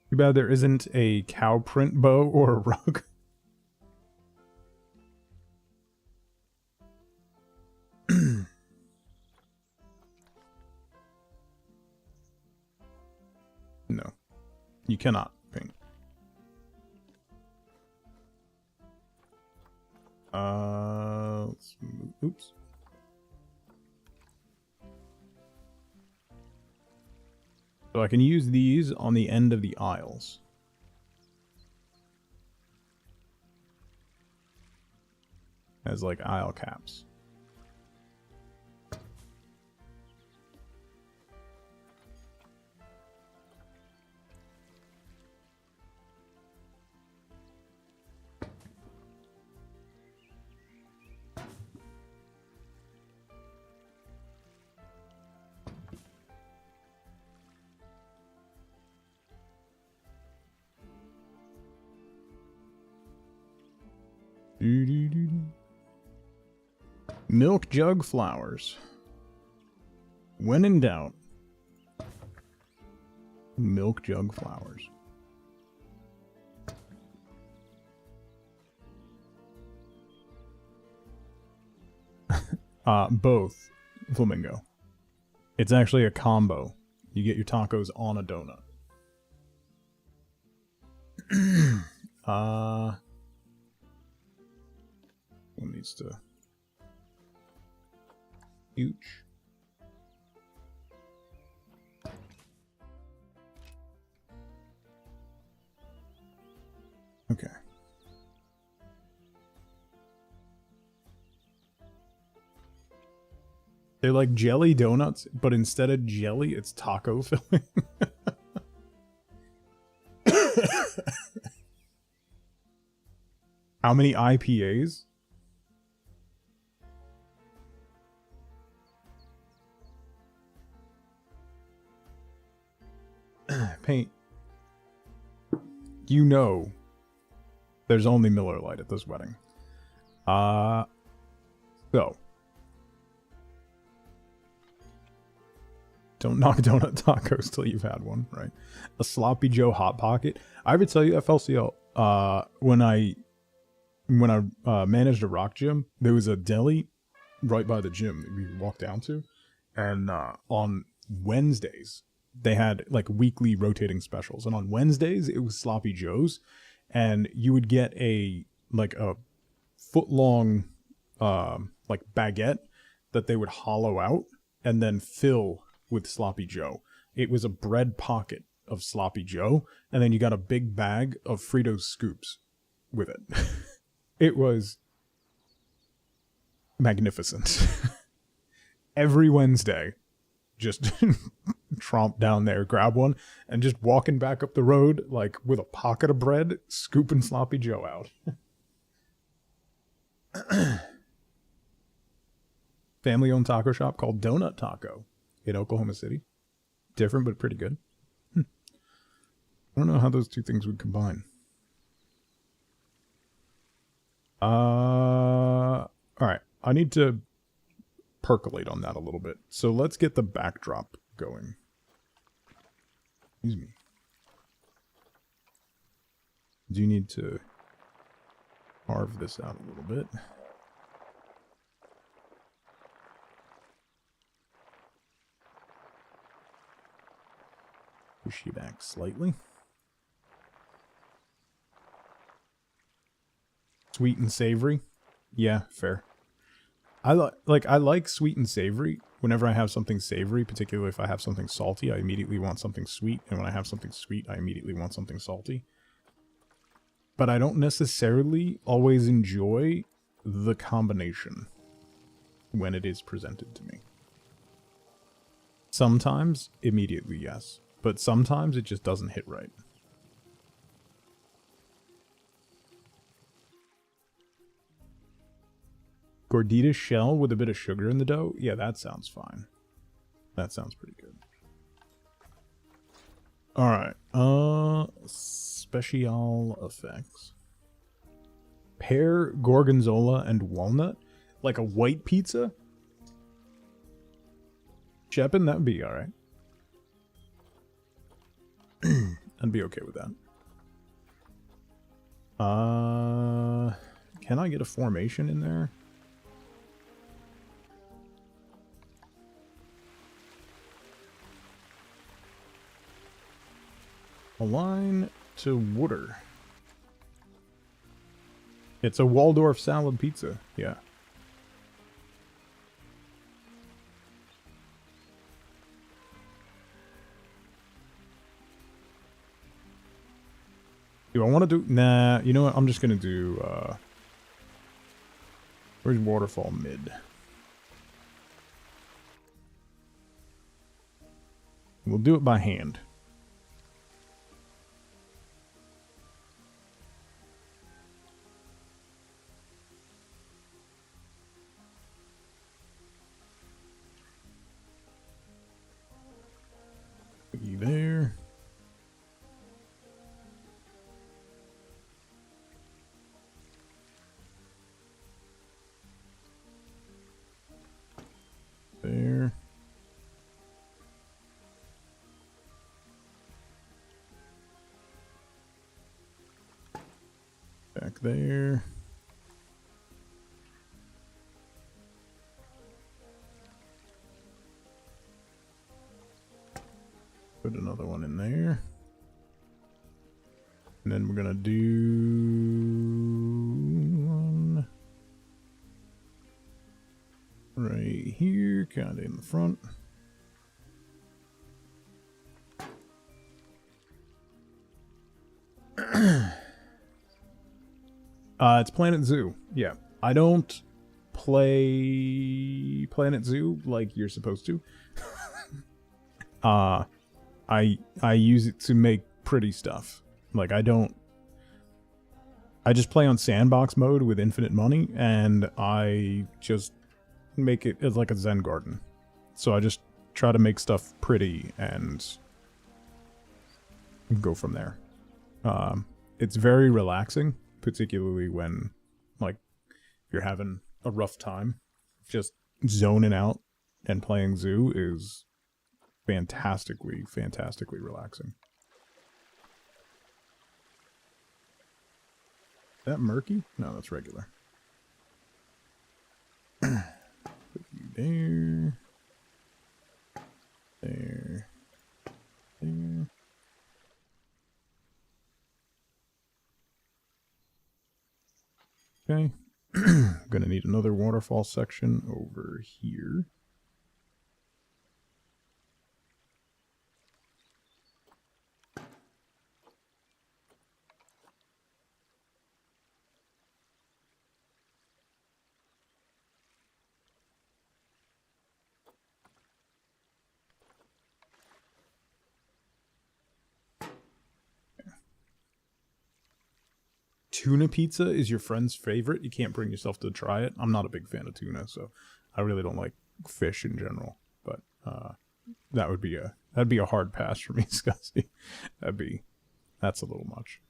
Too bad there isn't a cow print bow or a rug. No. You cannot paint. Let's move. Oops. So I can use these on the end of the aisles. As like aisle caps. Milk jug flowers. When in doubt, milk jug flowers. Both, Flamingo. It's actually a combo. You get your tacos on a donut. One needs to huge. Okay. They're like jelly donuts, but instead of jelly, it's taco filling. How many IPAs? Paint. You know there's only Miller Lite at this wedding. So. Don't knock donut tacos till you've had one, right? A Sloppy Joe Hot Pocket. I ever tell you, FLCL, when I managed a rock gym, there was a deli right by the gym that we walked down to. And on Wednesdays, they had like weekly rotating specials. And on Wednesdays, it was Sloppy Joe's. And you would get a foot-long like baguette that they would hollow out and then fill with Sloppy Joe. It was a bread pocket of Sloppy Joe, and then you got a big bag of Fritos scoops with it. It was magnificent. Every Wednesday, just tromp down there, grab one, and just walking back up the road, like with a pocket of bread, scooping Sloppy Joe out. Family-owned taco shop called Donut Taco in Oklahoma City. Different, but pretty good. I don't know how those two things would combine. All right. I need to percolate on that a little bit. So let's get the backdrop going. Excuse me. Do you need to carve this out a little bit? Push you back slightly. Sweet and savory. Yeah, fair. I like sweet and savory. Whenever I have something savory, particularly if I have something salty, I immediately want something sweet. And when I have something sweet, I immediately want something salty. But I don't necessarily always enjoy the combination when it is presented to me. Sometimes, immediately, yes. But sometimes it just doesn't hit right. Gordita shell with a bit of sugar in the dough? Yeah, that sounds fine. That sounds pretty good. Alright. Special effects. Pear, gorgonzola, and walnut? Like a white pizza? Shepin, that'd be alright. I'd be okay with that. Can I get a formation in there? Align to water. It's a Waldorf salad pizza. Yeah. Do I want to do... Nah, you know what? I'm just going to do... Where's waterfall mid? We'll do it by hand. You there. There. Back there. Put another one in there. And then we're gonna do one right here, kind of in the front. It's Planet Zoo. Yeah, I don't play Planet Zoo like you're supposed to. I use it to make pretty stuff. Like I just play on sandbox mode with infinite money, and I just make it as like a Zen garden. So I just try to make stuff pretty and go from there. It's very relaxing, particularly when, like, you're having a rough time. Just zoning out and playing Zoo is fantastically relaxing. Is that murky? No, that's regular. Put you there. There. There. Okay. Gonna need another waterfall section over here. Tuna pizza is your friend's favorite. You can't bring yourself to try it. I'm not a big fan of tuna, so I really don't like fish in general. But that'd be a hard pass for me, Scuzzy. That's a little much.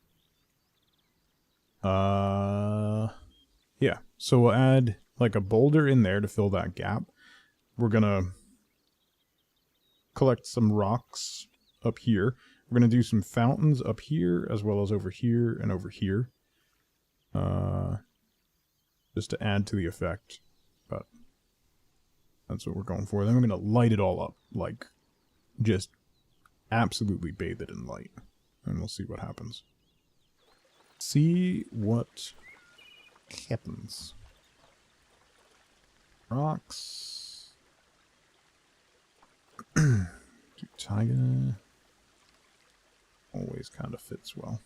Yeah. So we'll add like a boulder in there to fill that gap. We're gonna collect some rocks up here. We're gonna do some fountains up here as well as over here and over here. Just to add to the effect, but that's what we're going for. Then we're going to light it all up, like, just absolutely bathe it in light, and we'll see what happens. See what happens. Rocks. Cute tiger. Always kind of fits well.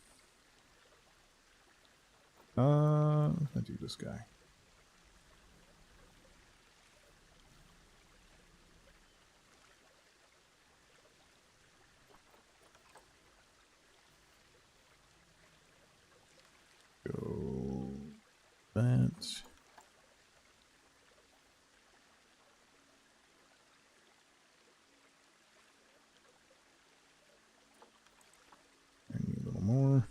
I do this guy. Go that. And a little more.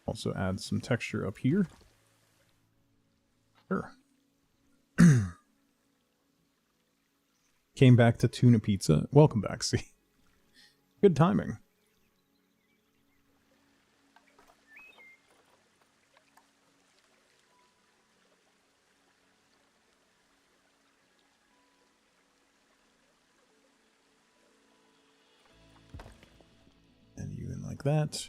Also add some texture up here. Sure. Came back to tuna pizza. Welcome back, see. Good timing. And you in like that.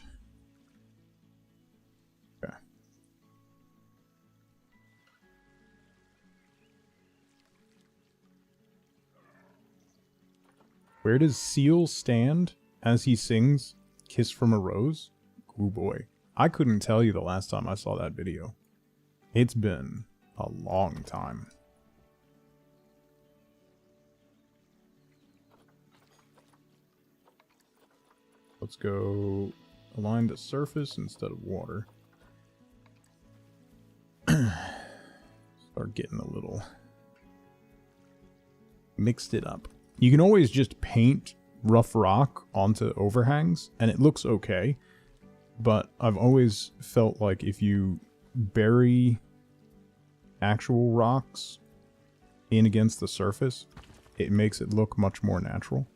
Okay. Where does Seal stand as he sings Kiss from a Rose? Oh boy. I couldn't tell you the last time I saw that video. It's been a long time. Let's go align to surface instead of water. Start getting a little mixed it up. You can always just paint rough rock onto overhangs, and it looks okay. But I've always felt like if you bury actual rocks in against the surface, it makes it look much more natural.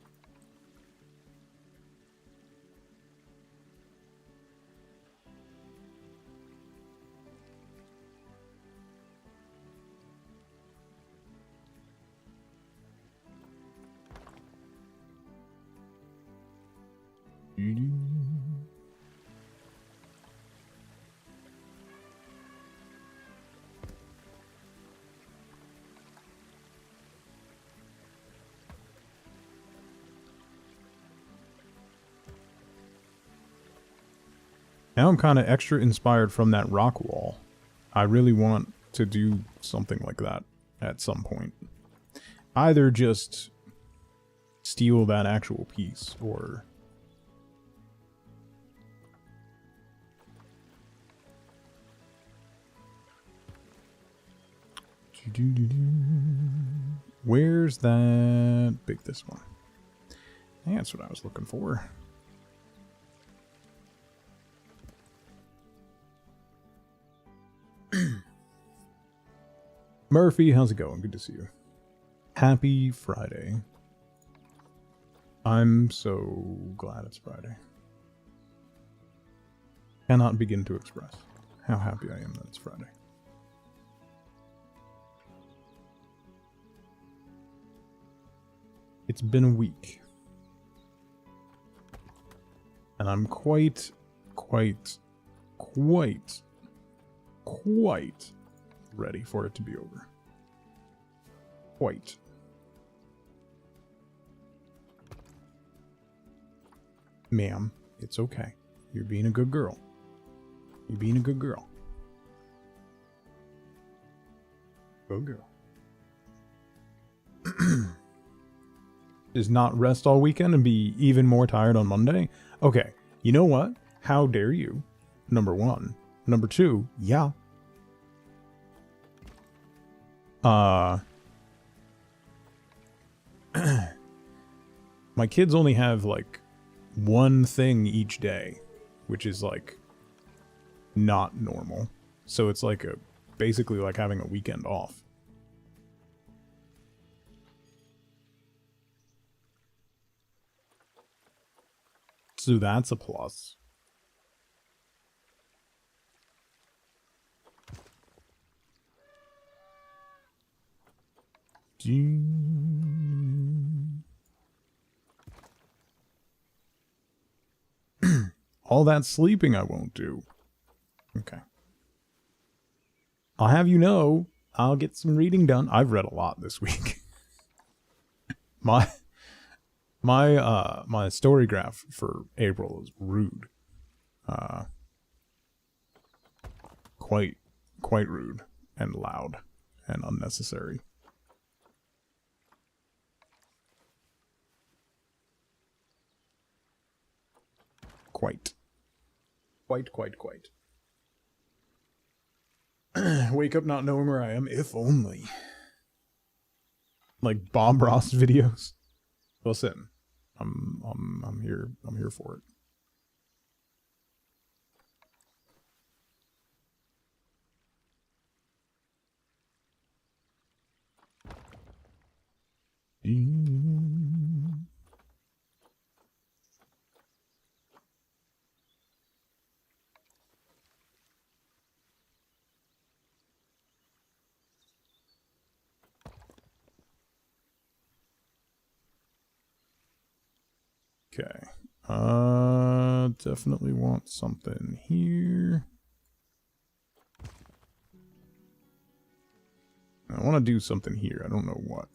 Now I'm kind of extra inspired from that rock wall. I really want to do something like that at some point. Either just steal that actual piece, or... Where's that? Big this one. That's what I was looking for. Murphy, how's it going? Good to see you. Happy Friday. I'm so glad it's Friday. Cannot begin to express how happy I am that it's Friday. It's been a week. And I'm quite ready for it to be over. Quite. Ma'am, it's okay. You're being a good girl. You're being a good girl. Good girl. Is not rest all weekend and be even more tired on Monday? Okay, you know what? How dare you? Number one. Number two, yeah. My kids only have like one thing each day, which is like not normal. So it's like basically like having a weekend off. So that's a plus. All that sleeping I won't do. Okay. I'll have you know, I'll get some reading done. I've read a lot this week. My story graph for April is rude. Quite rude and loud and unnecessary. Quite. Wake up not knowing where I am, if only. Like Bob Ross videos. Listen, I'm here for it. Okay. Definitely want something here. I want to do something here. I don't know what.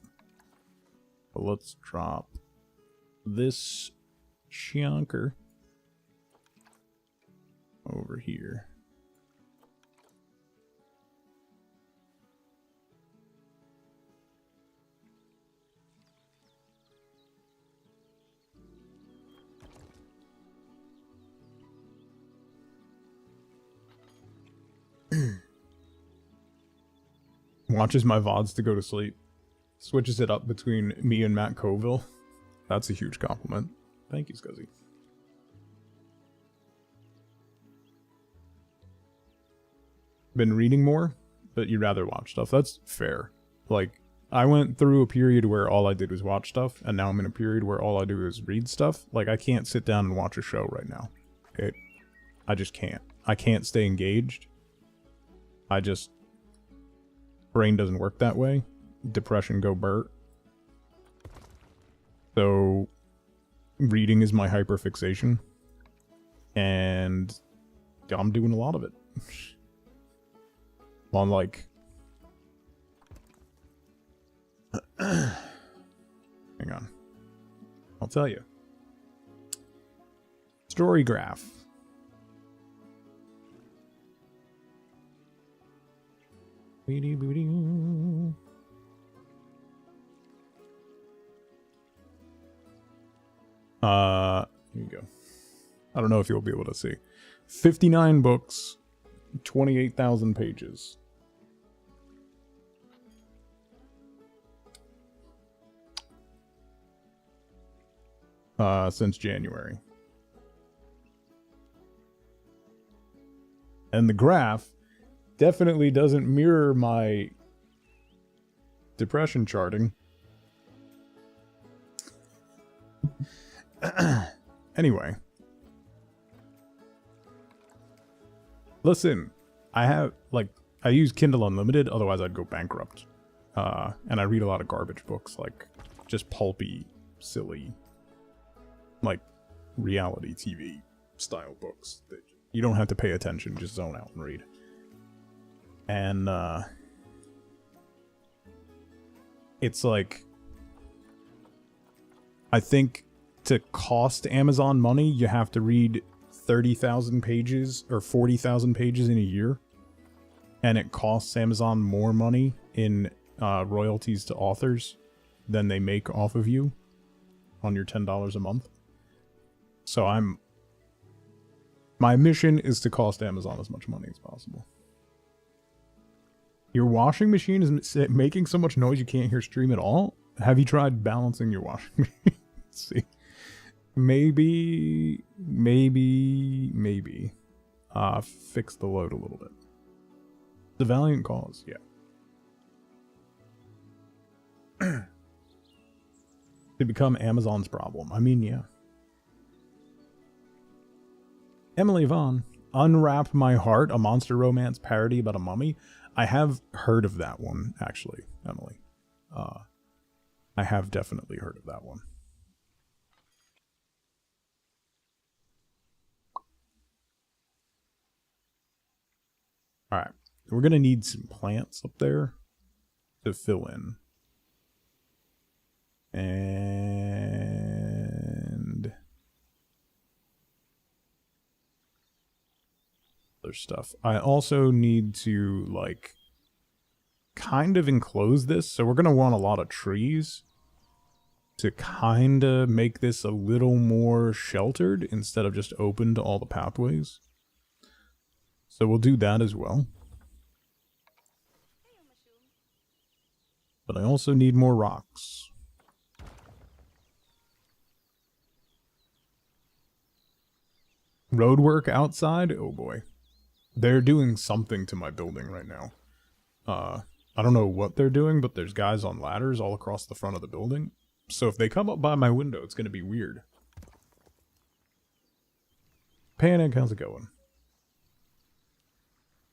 But let's drop this chunker over here. Watches my VODs to go to sleep. Switches it up between me and Matt Colville. That's a huge compliment. Thank you, Scuzzy. Been reading more, but you'd rather watch stuff. That's fair. Like, I went through a period where all I did was watch stuff, and now I'm in a period where all I do is read stuff. Like, I can't sit down and watch a show right now. I just can't. I can't stay engaged. Brain doesn't work that way. Depression go Bert. So, reading is my hyperfixation. And I'm doing a lot of it. Well, I'm like... Hang on. I'll tell you. Story graph. Here you go. I don't know if you'll be able to see. 59 books, 28,000 pages. Since January. And the graph definitely doesn't mirror my depression charting. Anyway. Listen, I use Kindle Unlimited, otherwise I'd go bankrupt. And I read a lot of garbage books, like just pulpy, silly, like reality TV style books that you don't have to pay attention, just zone out and read. And it's like, I think to cost Amazon money, you have to read 30,000 pages or 40,000 pages in a year. And it costs Amazon more money in royalties to authors than they make off of you on your $10 a month. So my mission is to cost Amazon as much money as possible. Your washing machine is making so much noise you can't hear stream at all? Have you tried balancing your washing machine? Let's see. Maybe. Fix the load a little bit. It's a valiant cause, yeah. To become Amazon's problem. I mean, yeah. Emily Vaughn, Unwrap My Heart, a monster romance parody about a mummy. I have heard of that one, actually, Emily. I have definitely heard of that one. Alright, we're gonna need some plants up there to fill in. And other stuff. I also need to, like, kind of enclose this, so we're gonna want a lot of trees to kind of make this a little more sheltered instead of just open to all the pathways. So we'll do that as well. But I also need more rocks. Roadwork outside? Oh boy. They're doing something to my building right now. I don't know what they're doing, but there's guys on ladders all across the front of the building. So if they come up by my window, it's going to be weird. Panic, how's it going?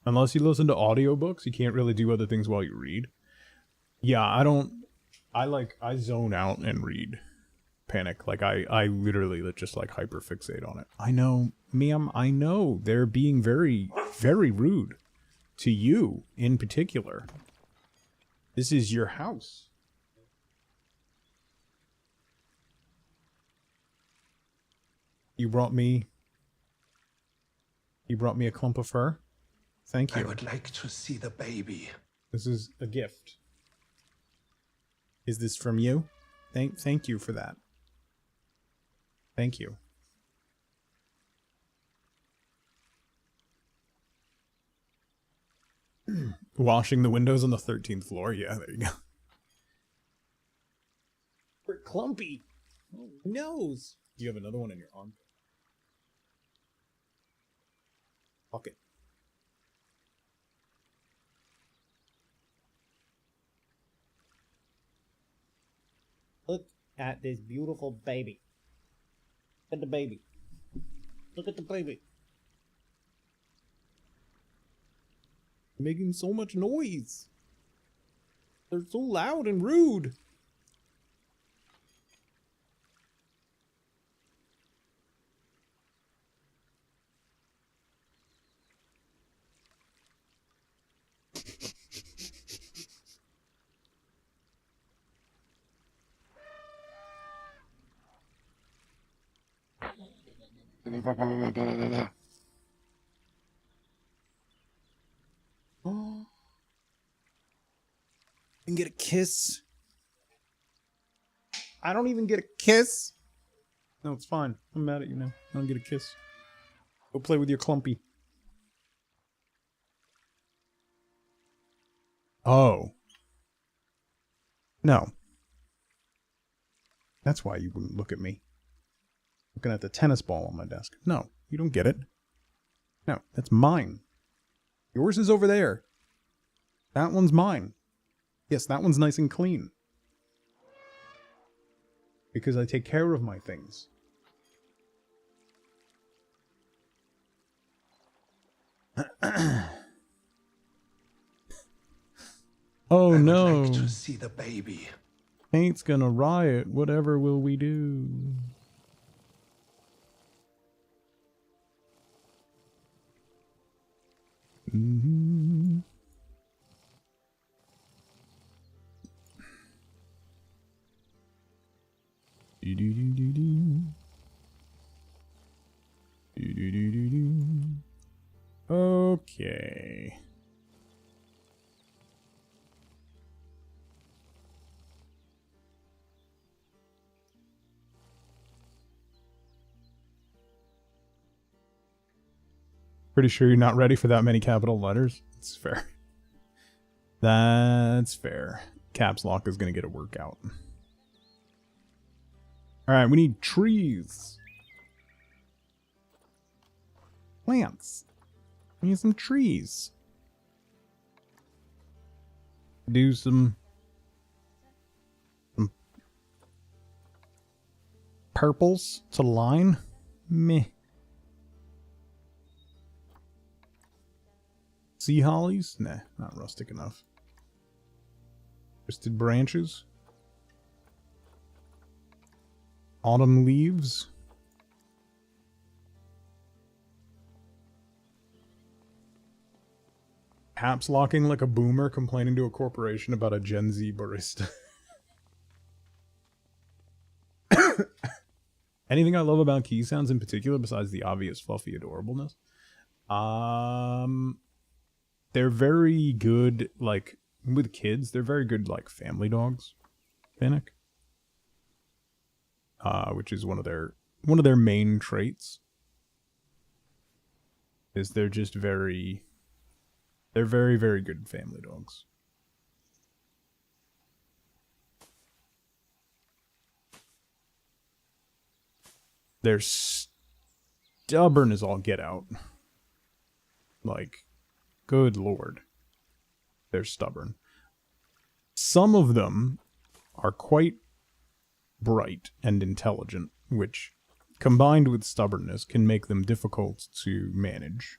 Unless you listen to audiobooks, you can't really do other things while you read. Yeah, I zone out and read. Panic. Like, I literally just, like, hyperfixate on it. I know, ma'am, I know. They're being very, very rude. To you, in particular. This is your house. You brought me a clump of fur? Thank you. I would like to see the baby. This is a gift. Is this from you? Thank you for that. Thank you. Washing the windows on the 13th floor. Yeah, there you go. We're clumpy. Oh, nose. You have another one in your armpit. Fuck it. Look at this beautiful baby. Look at the baby. Look at the baby. Making so much noise. They're so loud and rude. And get a kiss. I don't even get a kiss. No, it's fine. I'm mad at you now. I don't get a kiss. Go play with your clumpy. Oh. No. That's why you wouldn't look at me. Looking at the tennis ball on my desk. No, you don't get it. No, that's mine. Yours is over there. That one's mine. Yes, that one's nice and clean. Because I take care of my things. Oh I would no. like to see the baby. Paint's gonna riot. Whatever will we do? Mm-hmm. Okay. Pretty sure you're not ready for that many capital letters. It's fair. That's fair. Caps lock is going to get a workout. Alright, we need trees. Plants. We need some trees. Do some purples to line. Meh. Sea hollies? Nah, not rustic enough. Twisted branches. Autumn leaves. Caps locking like a boomer complaining to a corporation about a Gen Z barista. Anything I love about key sounds in particular besides the obvious fluffy adorableness? They're very good, like, with kids, they're very good, like, family dogs, Finnick. Which is one of their main traits. Is they're just very, very good family dogs. They're stubborn as all get out. Like, good lord. They're stubborn. Some of them are quite bright and intelligent, which, combined with stubbornness, can make them difficult to manage.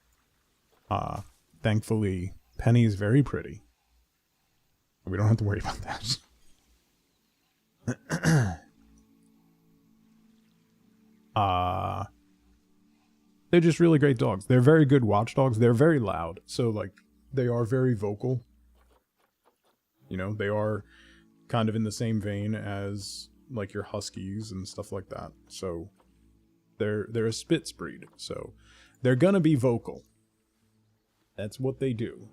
Thankfully, Penny is very pretty. We don't have to worry about that. They're just really great dogs. They're very good watchdogs. They're very loud. So, like, they are very vocal. You know, they are kind of in the same vein as, like, your huskies and stuff like that. So, they're a Spitz breed. So, they're gonna be vocal. That's what they do.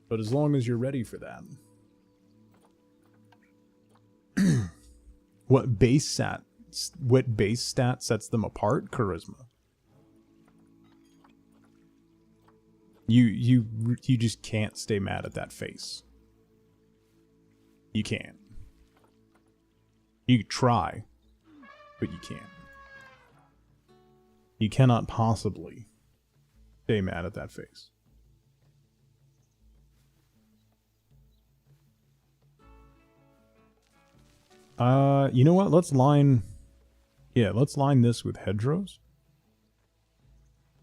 But as long as you're ready for that. What base stat sets them apart? Charisma. You just can't stay mad at that face. You can't. You can try, but you can't. You cannot possibly stay mad at that face. You know what? Let's line this with hedgerows.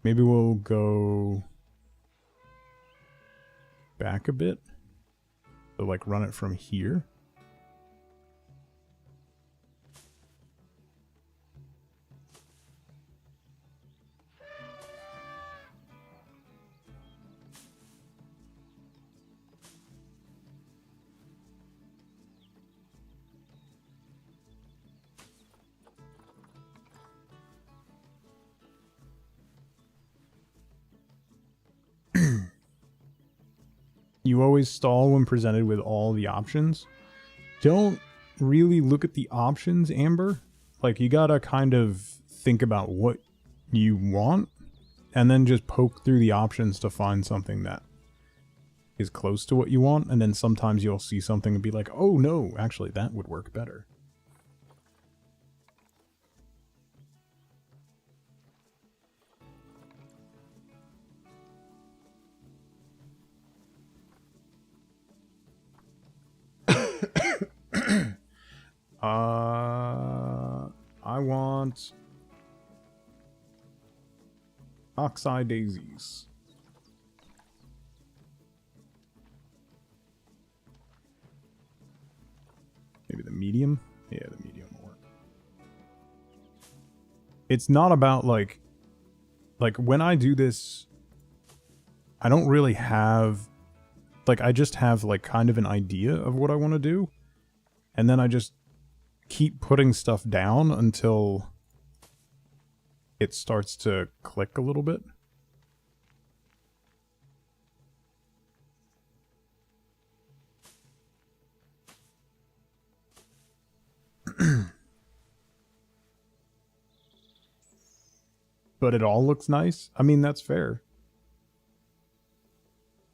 Maybe we'll go back a bit. So, like, run it from here. you always stall when presented with all the options. Don't really look at the options, Amber. Like, you gotta kind of think about what you want, and then just poke through the options to find something that is close to what you want, and then sometimes you'll see something and be like, oh no, actually that would work better. I want oxeye daisies. Maybe the medium? Yeah, the medium will work. It's not about like when I do this, I don't really have, like, I just have like kind of an idea of what I want to do. And then I just keep putting stuff down until it starts to click a little bit. But it all looks nice. I mean, that's fair.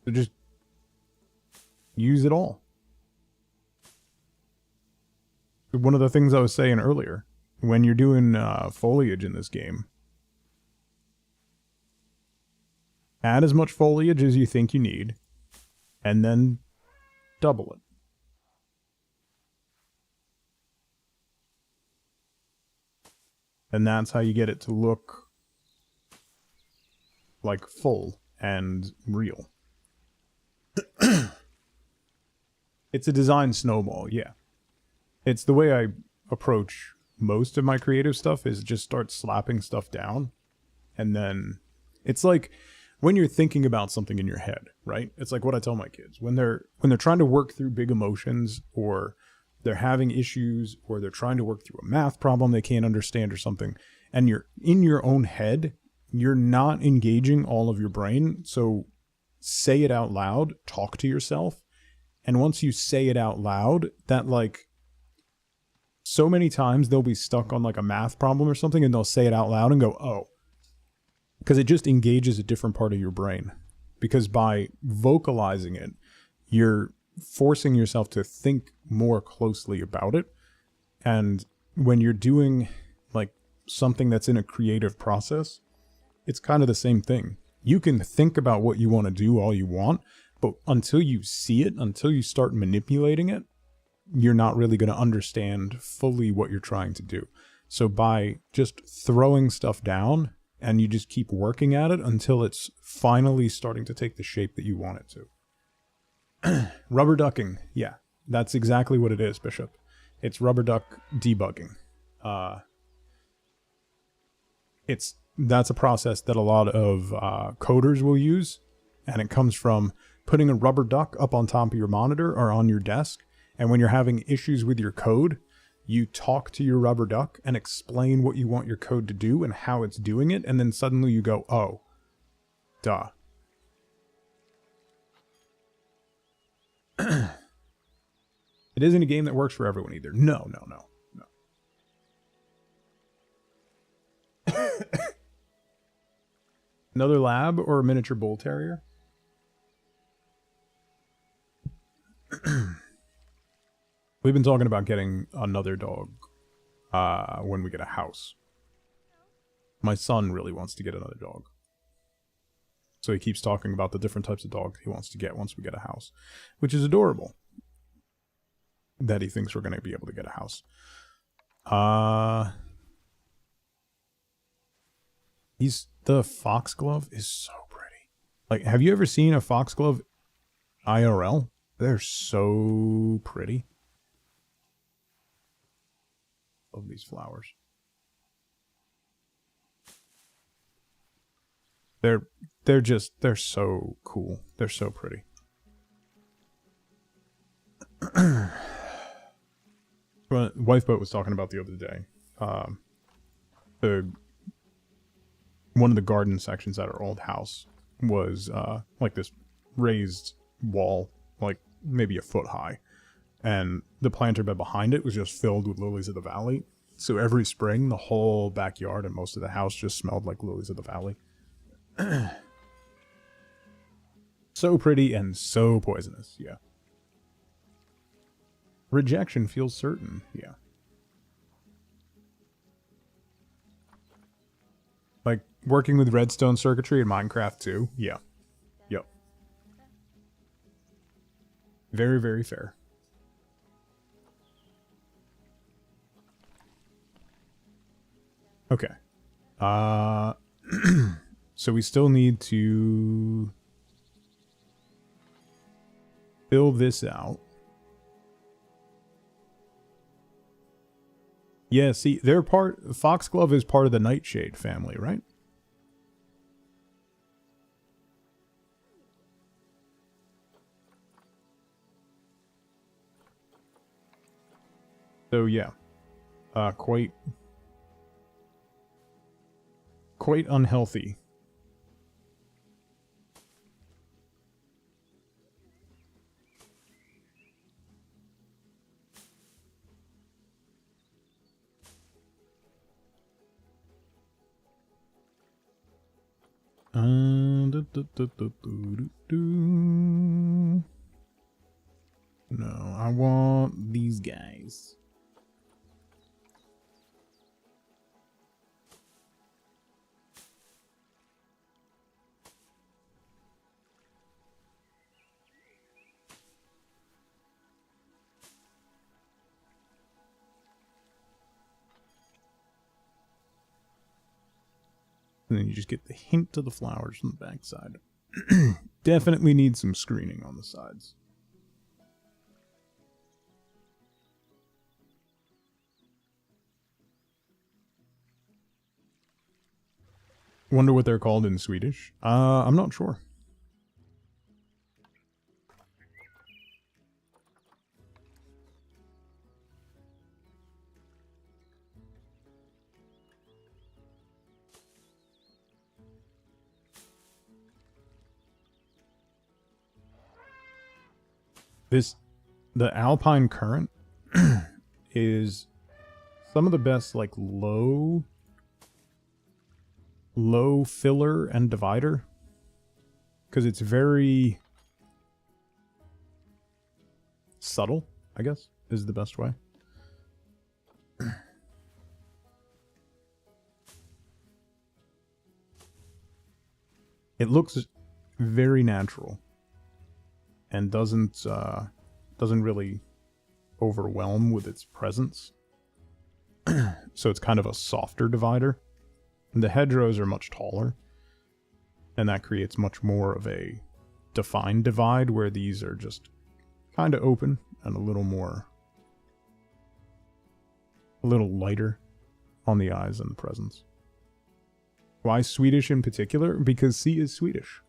So just use it all. One of the things I was saying earlier, when you're doing foliage in this game, add as much foliage as you think you need, and then double it. And that's how you get it to look like full and real. It's a design snowball, yeah. It's the way I approach most of my creative stuff, is just start slapping stuff down. And then it's like when you're thinking about something in your head, right? It's like what I tell my kids when they're trying to work through big emotions, or they're having issues, or they're trying to work through a math problem they can't understand or something, and you're in your own head, you're not engaging all of your brain. So say it out loud, talk to yourself. And once you say it out loud, that, like, so many times they'll be stuck on like a math problem or something, and they'll say it out loud and go, oh, because it just engages a different part of your brain. Because by vocalizing it, you're forcing yourself to think more closely about it. And when you're doing like something that's in a creative process, it's kind of the same thing. You can think about what you want to do all you want, but until you see it, until you start manipulating it, you're not really going to understand fully what you're trying to do. So by just throwing stuff down, and you just keep working at it until it's finally starting to take the shape that you want it to. Rubber ducking. Yeah, that's exactly what it is, Bishop. It's rubber duck debugging. That's a process that a lot of coders will use, and it comes from putting a rubber duck up on top of your monitor or on your desk. And when you're having issues with your code, you talk to your rubber duck and explain what you want your code to do and how it's doing it. And then suddenly you go, oh, duh. It isn't a game that works for everyone either. No. Another lab or a miniature bull terrier? We've been talking about getting another dog when we get a house. My son really wants to get another dog. So he keeps talking about the different types of dogs he wants to get once we get a house, which is adorable that he thinks we're going to be able to get a house. The foxglove is so pretty. Like, have you ever seen a foxglove IRL? They're so pretty. Love these flowers. They're so cool. They're so pretty. What Wifeboat was talking about the other day. One of the garden sections at our old house was like this raised wall, like maybe a foot high. And the planter bed behind it was just filled with lilies of the valley. So every spring, the whole backyard and most of the house just smelled like lilies of the valley. So pretty and so poisonous, yeah. Rejection feels certain, yeah. Like, working with redstone circuitry in Minecraft too, yeah. Yep. Very, very fair. Okay. So we still need to fill this out. Yeah, see, they're Foxglove is part of the Nightshade family, right? So yeah. Quite unhealthy. No, I want these guys. And then you just get the hint of the flowers on the backside. Definitely need some screening on the sides. Wonder what they're called in Swedish. I'm not sure. The Alpine Current is some of the best, like, low filler and divider. Because it's very subtle, I guess, is the best way. It looks very natural. And doesn't really overwhelm with its presence. So it's kind of a softer divider. And the hedgerows are much taller. And that creates much more of a defined divide, where these are just kind of open and a little lighter on the eyes and the presence. Why Swedish in particular? Because C is Swedish.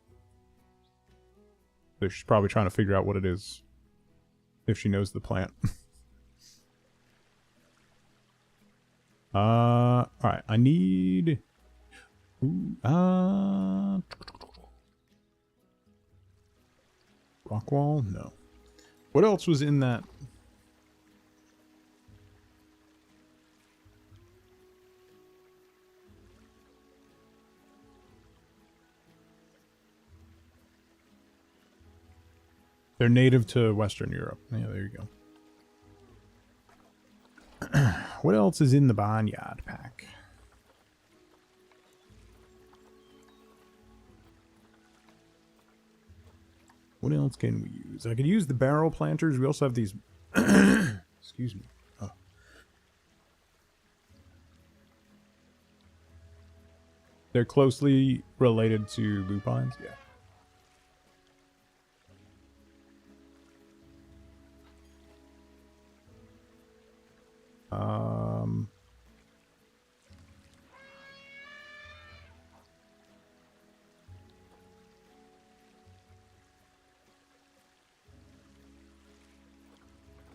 So she's probably trying to figure out what it is if she knows the plant. Alright, I need... rock wall? No. What else was in that? They're native to Western Europe. Yeah, there you go. What else is in the Barnyard pack? What else can we use? I could use the barrel planters. We also have these... Excuse me. Oh. They're closely related to lupines? Yeah.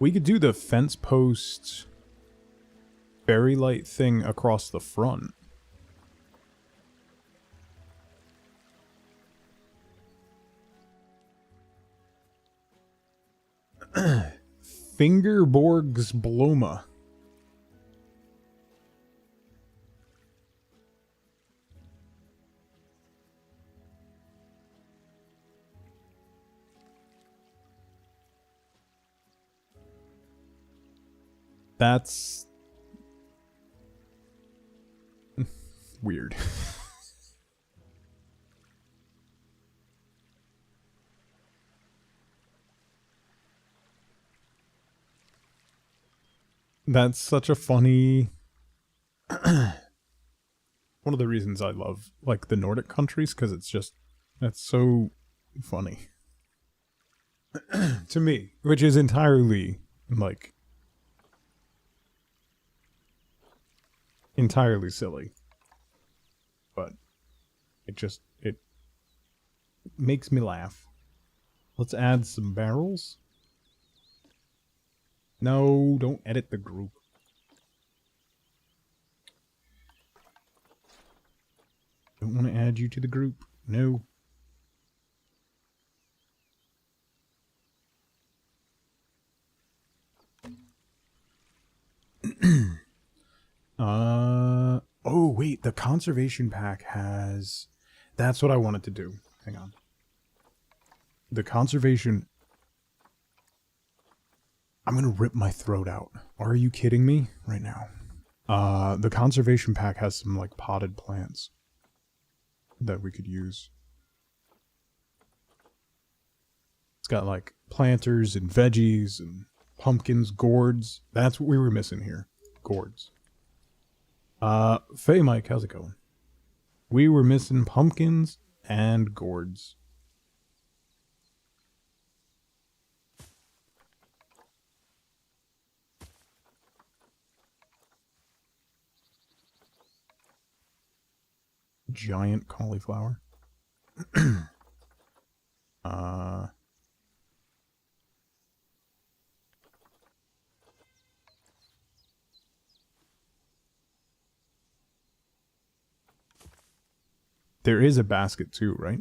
We could do the fence post fairy light thing across the front. Fingerborg's Bloma. That's weird. That's such a funny... One of the reasons I love, like, the Nordic countries, because it's just... That's so funny. To me. Which is entirely, like... entirely silly. But it makes me laugh. Let's add some barrels. No, don't edit the group. Don't want to add you to the group. No. Oh wait, the conservation pack has... That's what I wanted to do. Hang on. The conservation... I'm gonna rip my throat out. Are you kidding me? Right now. The conservation pack has some, like, potted plants that we could use. It's got, like, planters and veggies and pumpkins, gourds. That's what we were missing here. Gourds. Faye Mike, how's it going? We were missing pumpkins and gourds. Giant cauliflower. There is a basket too, right?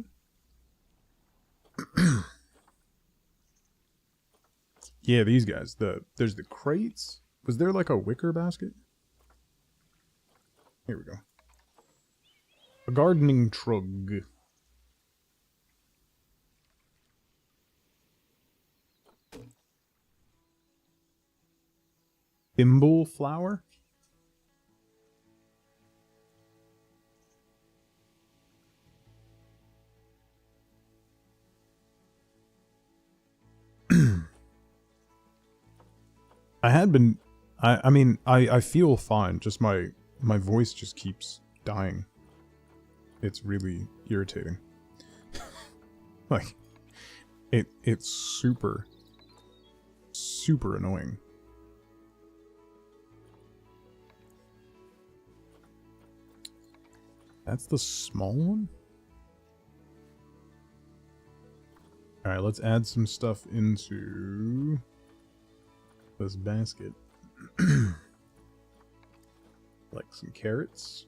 Yeah, these guys. There's the crates. Was there like a wicker basket? Here we go. A gardening trug. Thimble flower? I mean, I feel fine. Just my voice just keeps dying. It's really irritating. Like, it's super annoying. That's the small one? Alright, let's add some stuff into this basket. Like some carrots.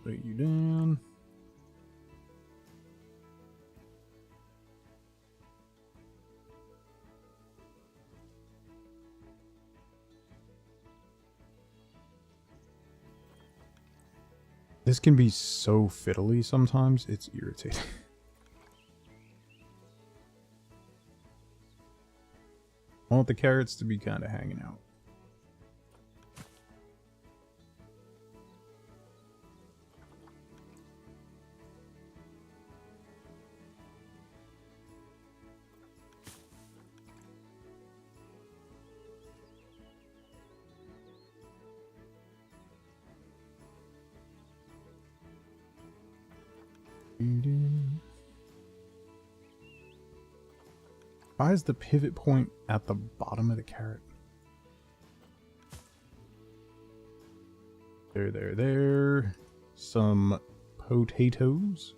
Lay you down. This can be so fiddly sometimes, it's irritating. I want the carrots to be kind of hanging out. Why is the pivot point at the bottom of the carrot? There. Some potatoes.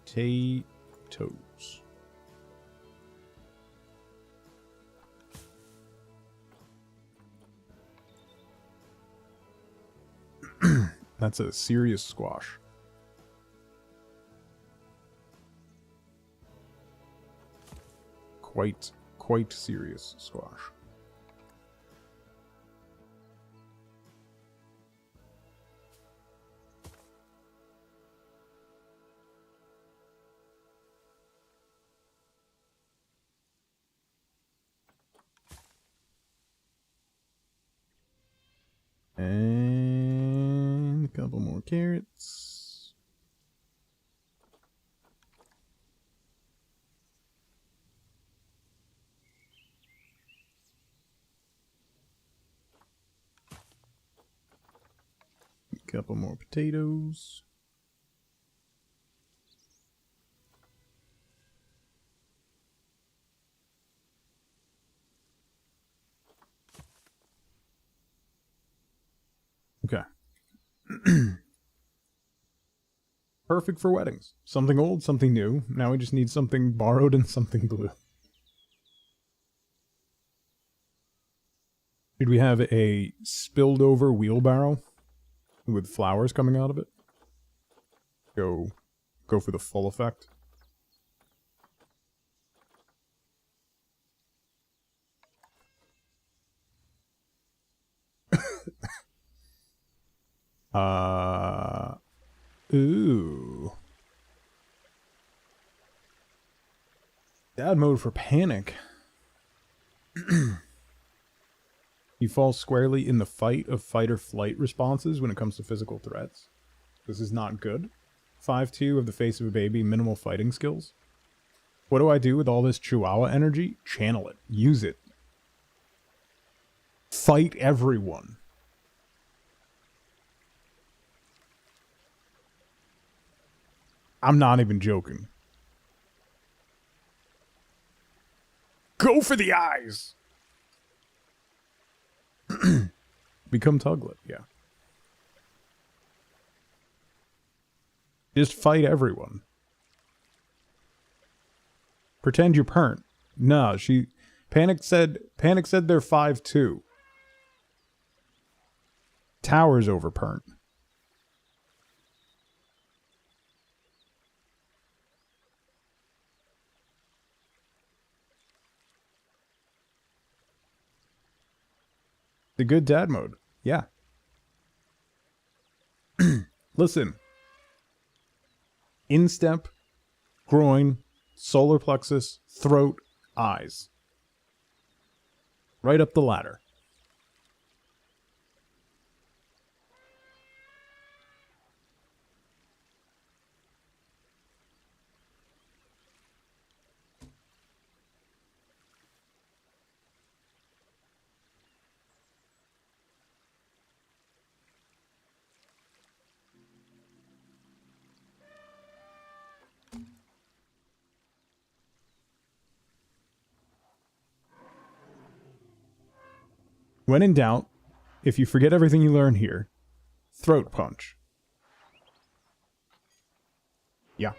Potatoes. That's a serious squash. Quite serious squash. And a couple more carrots. A couple more potatoes. Okay. Perfect for weddings. Something old, something new. Now we just need something borrowed and something blue. Should we have a spilled over wheelbarrow with flowers coming out of it? Go for the full effect. Ooh. Dad mode for panic. You fall squarely in the fight of fight or flight responses when it comes to physical threats. This is not good. 5-2 of the face of a baby, minimal fighting skills. What do I do with all this Chihuahua energy? Channel it. Use it. Fight everyone. I'm not even joking. Go for the eyes! Become Tuglet, yeah. Just fight everyone. Pretend you're Pernt. No, Panic said they're 5-2. Towers over Pernt. The good dad mode. Yeah. Listen. Instep, groin, solar plexus, throat, eyes. Right up the ladder. When in doubt, if you forget everything you learn here, throat punch. Yeah.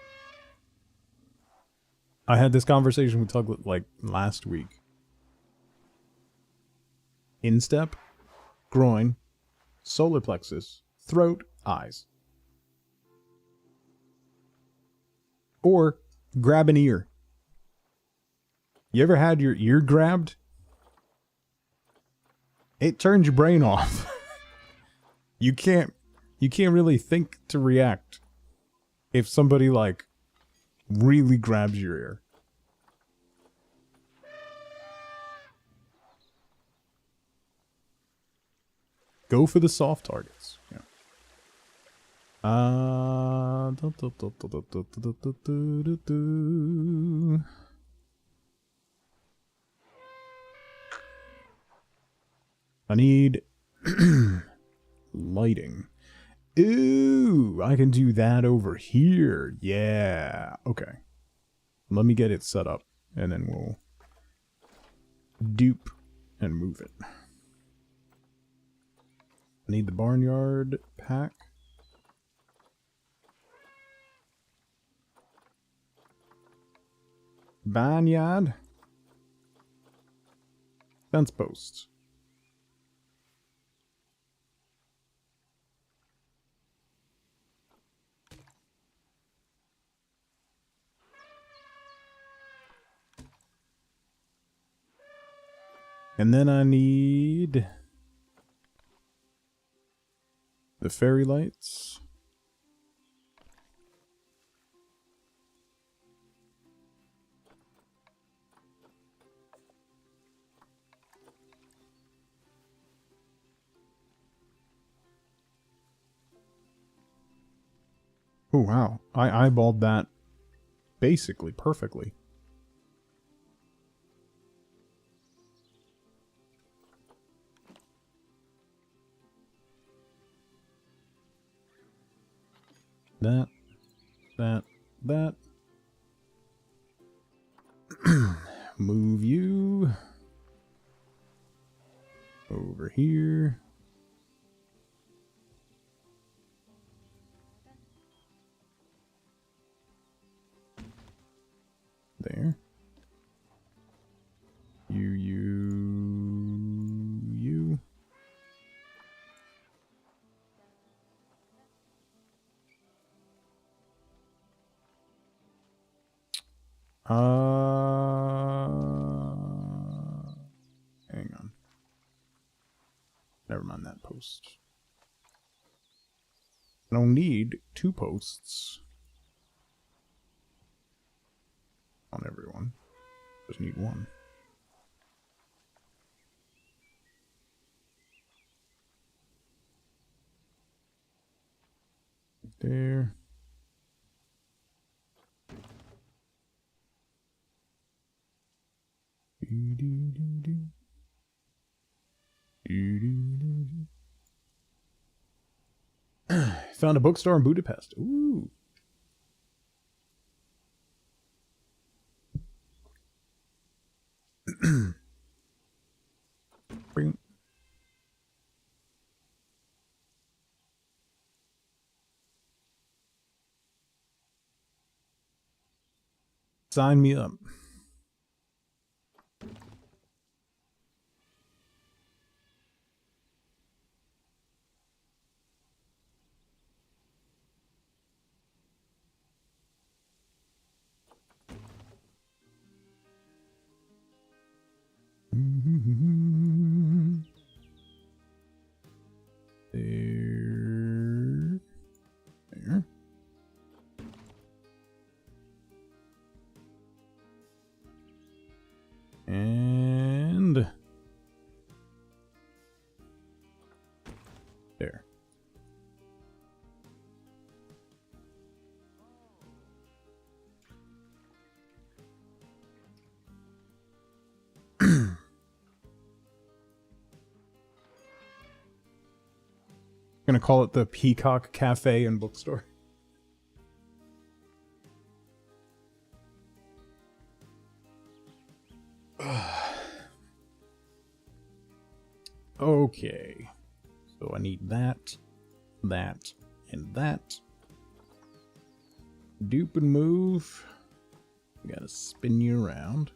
I had this conversation with Tuglet like last week. Instep, groin, solar plexus, throat, eyes. Or grab an ear. You ever had your ear grabbed? It turns your brain off. You can't really think to react if somebody like really grabs your ear. Go for the soft targets. Yeah. I need lighting. Ooh, I can do that over here. Yeah. Okay. Let me get it set up, and then we'll dupe and move it. I need the barnyard pack. Barnyard. Fence posts. And then I need the fairy lights. Oh, wow. I eyeballed that basically perfectly. That. Move you over here. There. You. Hang on. Never mind that post. I don't need 2 posts on everyone. Just need 1. There. Found a bookstore in Budapest. Ooh. Bring. Sign me up. There. There. And there. Gonna call it the Peacock Cafe and Bookstore. Okay. So I need that, and that. Dupe and move. Gotta spin you around.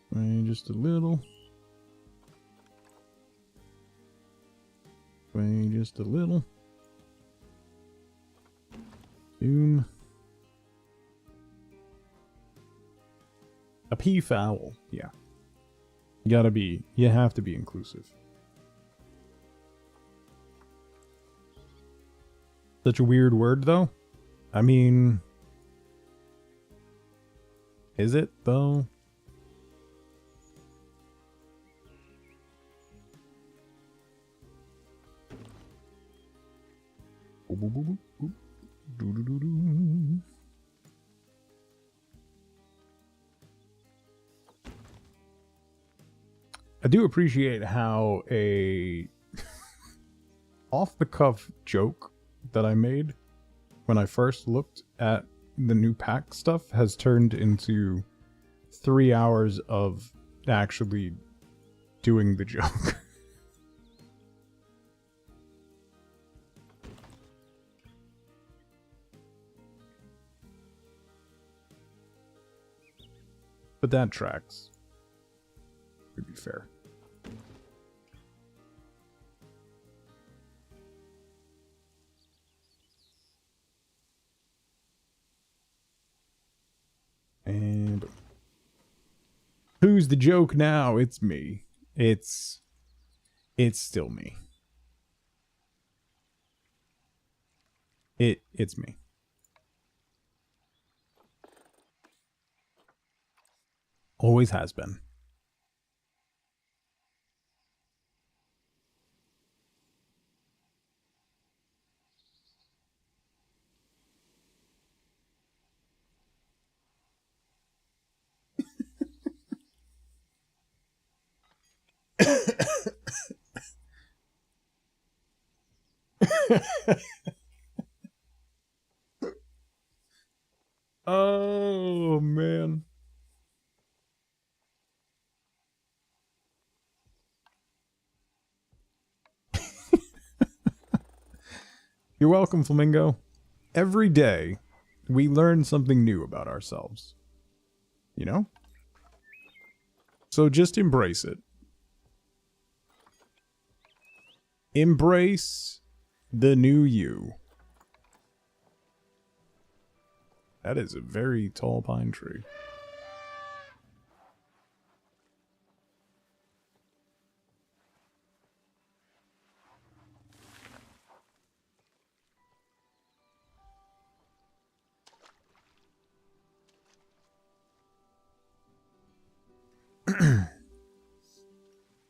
Sway just a little. Sway just a little. Boom. A peafowl. Yeah. You have to be inclusive. Such a weird word, though. I mean, is it, though? I do appreciate how a off-the-cuff joke that I made when I first looked at the new pack stuff has turned into 3 hours of actually doing the joke. But that tracks. To be fair. And who's the joke now? It's me. It's still me. It's me. Always has been. Oh, man. You're welcome, Flamingo. Every day, we learn something new about ourselves. You know? So just embrace it. Embrace the new you. That is a very tall pine tree.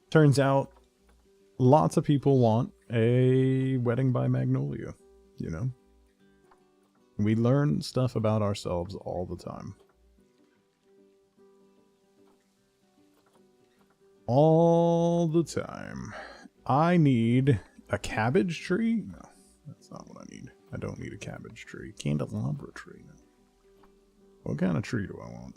Turns out, lots of people want a wedding by Magnolia, you know? We learn stuff about ourselves all the time. All the time. I need a cabbage tree? No, that's not what I need. I don't need a cabbage tree. Candelabra tree. No. What kind of tree do I want?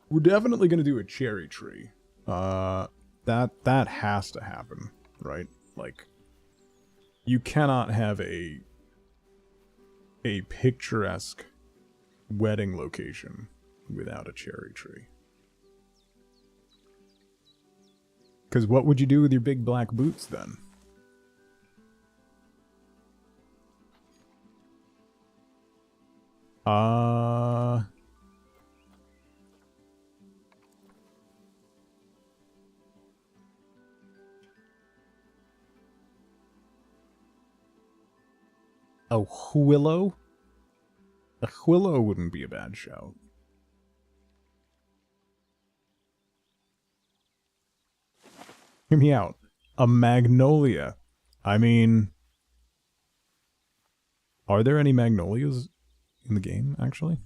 We're definitely going to do a cherry tree. That has to happen, right? Like, you cannot have a picturesque wedding location without a cherry tree. Because what would you do with your big black boots then? A willow? A willow wouldn't be a bad shout. Hear me out. A magnolia. I mean, are there any magnolias in the game, actually?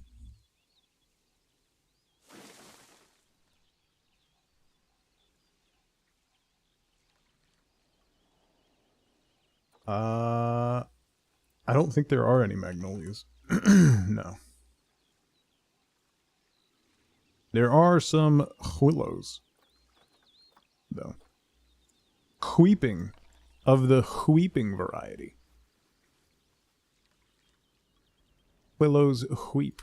I don't think there are any magnolias. No. There are some willows, though. Weeping, of the weeping variety. Willows weep.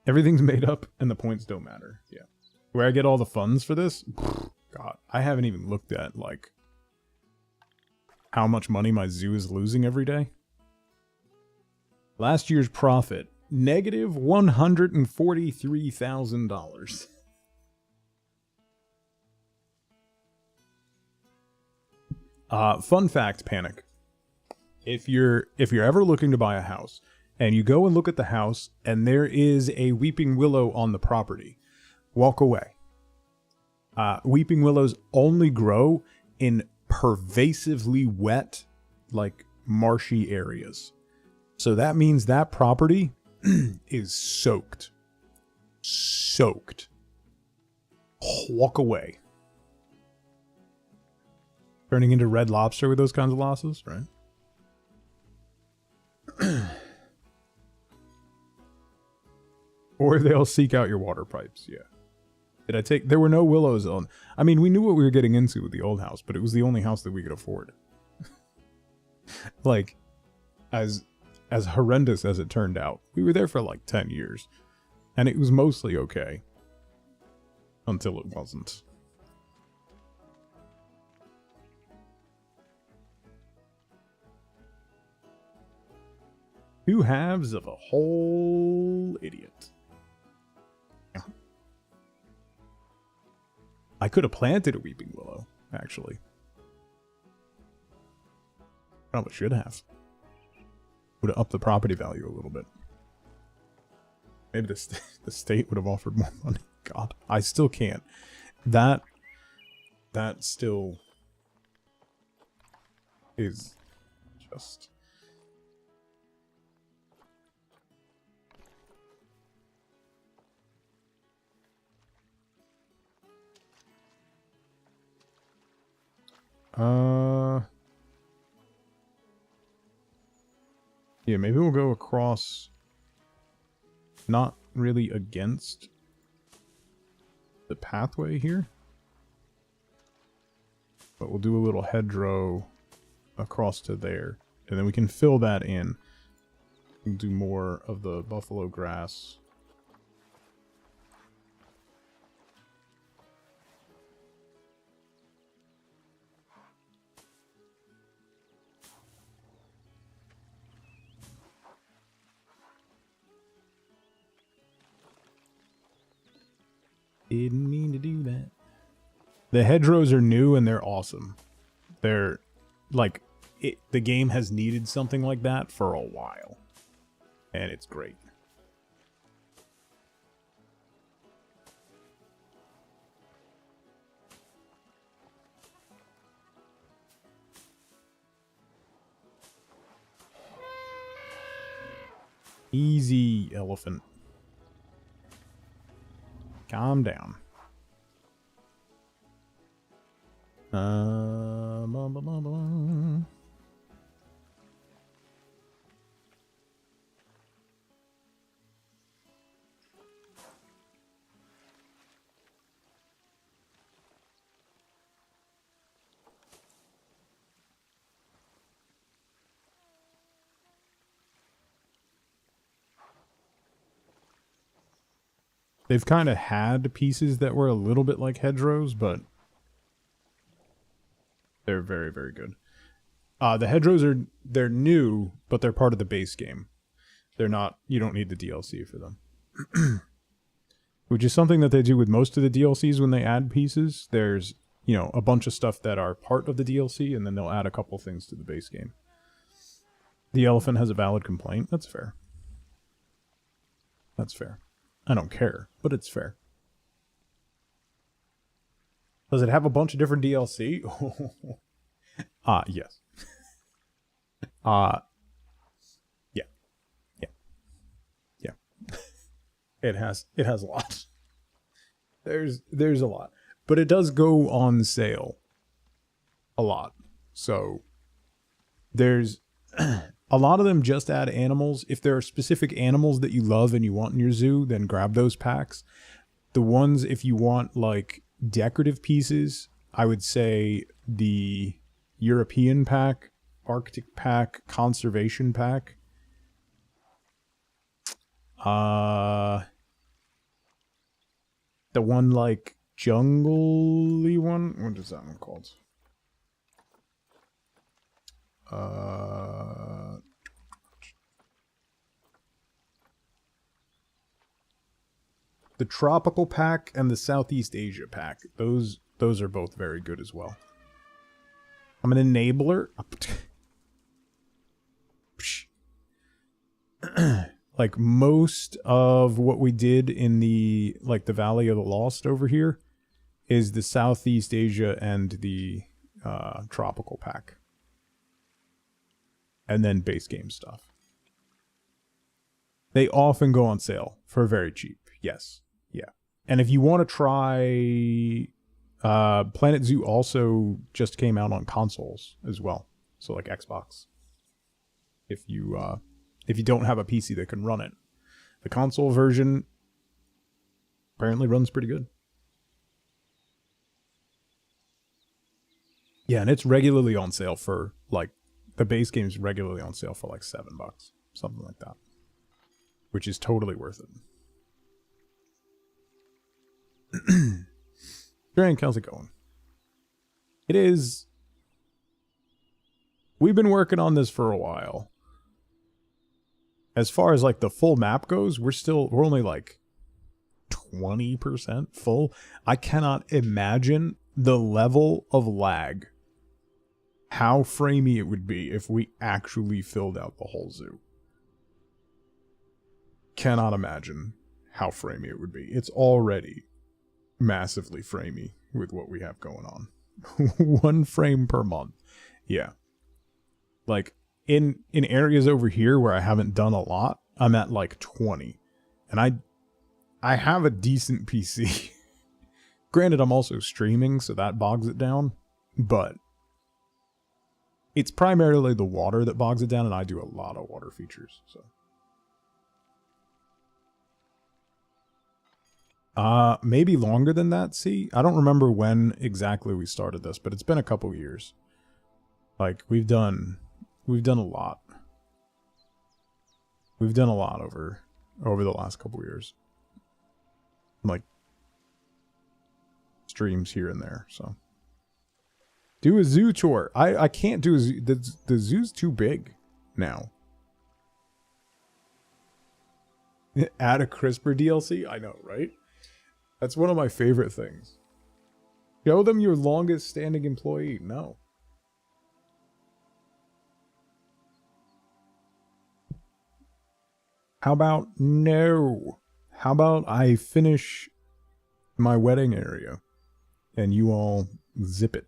Everything's made up and the points don't matter. Yeah. Where I get all the funds for this? God, I haven't even looked at, like, how much money my zoo is losing every day. Last year's profit, negative $143,000. Fun fact, Panic. If you're ever looking to buy a house and you go and look at the house and there is a weeping willow on the property, walk away. Weeping willows only grow in pervasively wet, like marshy areas. So that means that property is soaked. Soaked. Walk away. Turning into Red Lobster with those kinds of losses, right? Or they'll seek out your water pipes, yeah. There were no willows on. I mean, we knew what we were getting into with the old house, but it was the only house that we could afford. Like, as horrendous as it turned out, we were there for like 10 years. And it was mostly okay. Until it wasn't. Two halves of a whole idiot. I could have planted a weeping willow, actually. Probably should have. Would have upped the property value a little bit. Maybe the state would have offered more money. God, I still can't. That still is just... Yeah, maybe we'll go across, not really against the pathway here, but we'll do a little hedgerow across to there, and then we can fill that in. We'll do more of the buffalo grass. Didn't mean to do that. The hedgerows are new and they're awesome. They're like, the game has needed something like that for a while. And it's great. Easy, elephant. Calm down. They've kind of had pieces that were a little bit like hedgerows, but they're very, very good. The hedgerows they're new, but they're part of the base game. They're not, you don't need the DLC for them. Which is something that they do with most of the DLCs when they add pieces. There's, you know, a bunch of stuff that are part of the DLC, and then they'll add a couple things to the base game. The elephant has a valid complaint. That's fair. That's fair. I don't care, but it's fair. Does it have a bunch of different DLC? Yes. Yeah. Yeah. Yeah. It has a lot. There's a lot. But it does go on sale a lot. So there's a lot of them just add animals. If there are specific animals that you love and you want in your zoo, then grab those packs. The ones, if you want like decorative pieces, I would say the European pack, Arctic pack, Conservation pack. The one like jungle-y one, what is that one called? The tropical pack and the Southeast Asia pack. Those are both very good as well. I'm an enabler. Like most of what we did in the the Valley of the Lost over here is the Southeast Asia and the tropical pack. And then base game stuff. They often go on sale for very cheap. Yes. Yeah. And if you want to try Planet Zoo also just came out on consoles as well. So like Xbox. If you don't have a PC that can run it. The console version apparently runs pretty good. Yeah, and it's regularly on sale for the base game's regularly on sale for $7, something like that. Which is totally worth it. Frank, how's it going? It is. We've been working on this for a while. As far as the full map goes, we're only 20% full. I cannot imagine the level of lag. How framey it would be if we actually filled out the whole zoo. Cannot imagine how framey it would be. It's already massively framey with what we have going on. 1 frame per month. Yeah. In areas over here where I haven't done a lot, I'm at 20. And I have a decent PC. Granted, I'm also streaming, so that bogs it down. But it's primarily the water that bogs it down, and I do a lot of water features, so. Maybe longer than that, see? I don't remember when exactly we started this, but it's been a couple years. We've done a lot. We've done a lot over the last couple years. Streams here and there, so. Do a zoo tour. I can't do a zoo. The zoo's too big now. Add a CRISPR DLC? I know, right? That's one of my favorite things. Show them your longest standing employee. No. How about no? How about I finish my wedding area and you all zip it?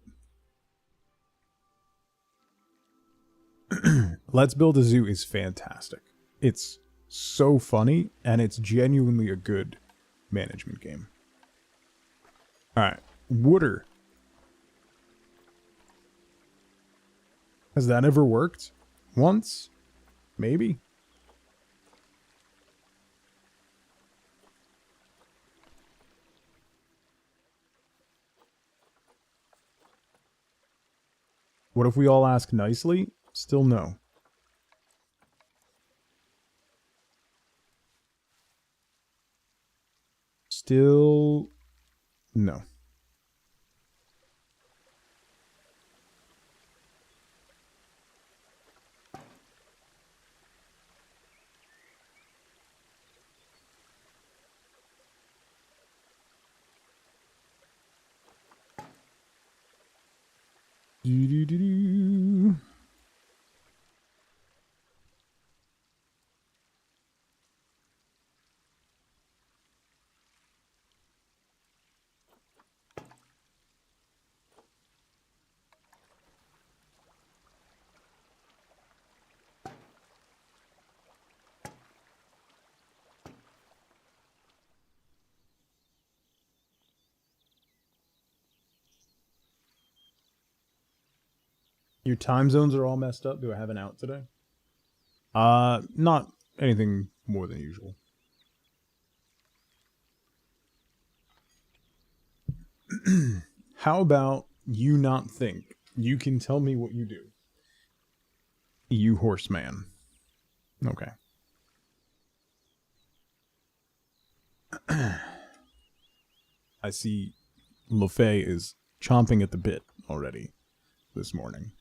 Let's Build a Zoo is fantastic. It's so funny, and it's genuinely a good management game. Alright, water. Has that ever worked? Once? Maybe? What if we all ask nicely? Still no. Still no. Do-do-do-do. Your time zones are all messed up. Do I have an out today? Not anything more than usual. How about you not think you can tell me what you do? You horseman. Okay. I see LaFay is chomping at the bit already this morning.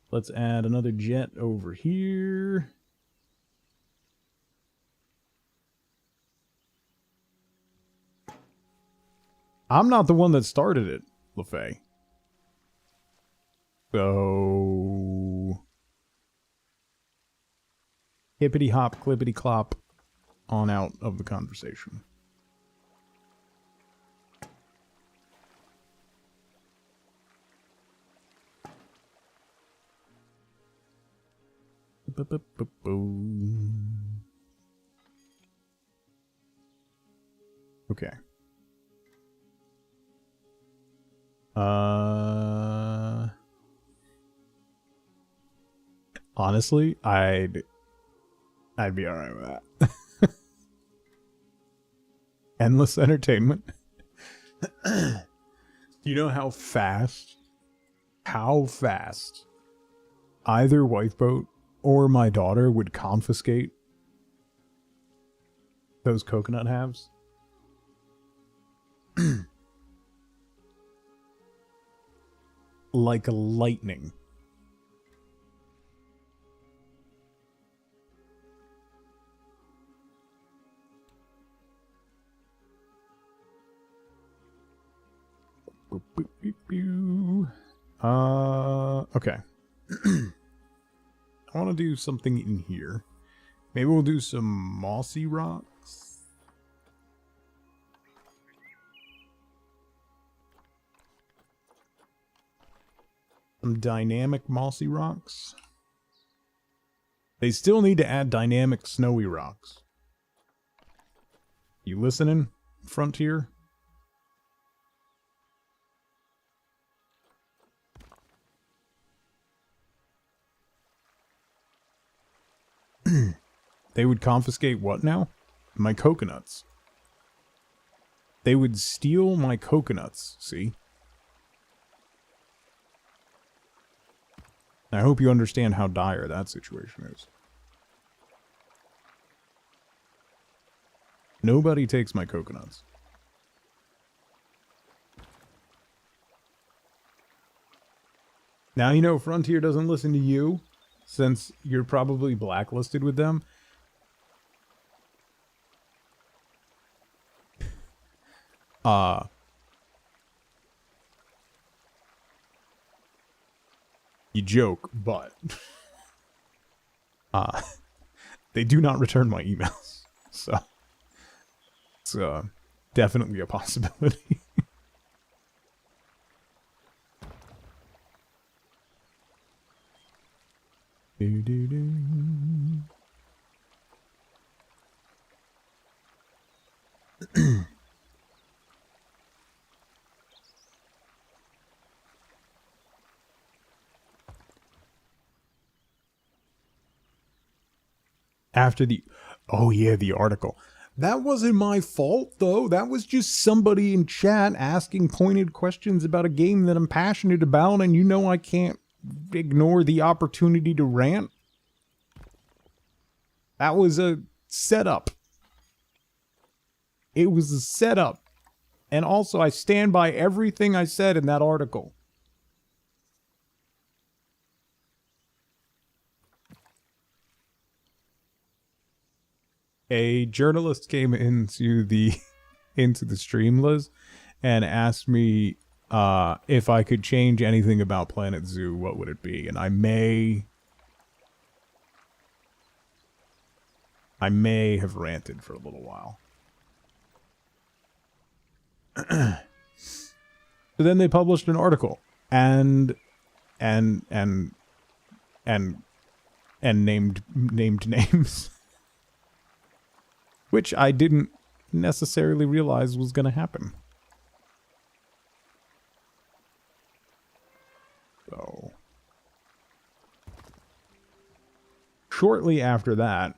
Let's add another jet over here. I'm not the one that started it, LaFay. So... hippity hop, clippity clop, on out of the conversation. Okay. Honestly, I'd be alright with that. Endless entertainment. You know how fast either Wifeboat or my daughter would confiscate those coconut halves? Like lightning. Okay. I want to do something in here. Maybe we'll do some mossy rocks. Some dynamic mossy rocks. They still need to add dynamic snowy rocks. You listening, Frontier? They would confiscate what now? My coconuts. They would steal my coconuts, see? I hope you understand how dire that situation is. Nobody takes my coconuts. Now you know Frontier doesn't listen to you, since you're probably blacklisted with them. You joke, but they do not return my emails, so it's definitely a possibility. After the... oh yeah, the article. That wasn't my fault, though. That was just somebody in chat asking pointed questions about a game that I'm passionate about, and you know I can't ignore the opportunity to rant. That was a setup. It was a setup. And also, I stand by everything I said in that article. A journalist came into the stream, Liz, and asked me if I could change anything about Planet Zoo, what would it be? And I may have ranted for a little while. So then they published an article and named names. Which I didn't necessarily realize was going to happen. So, shortly after that,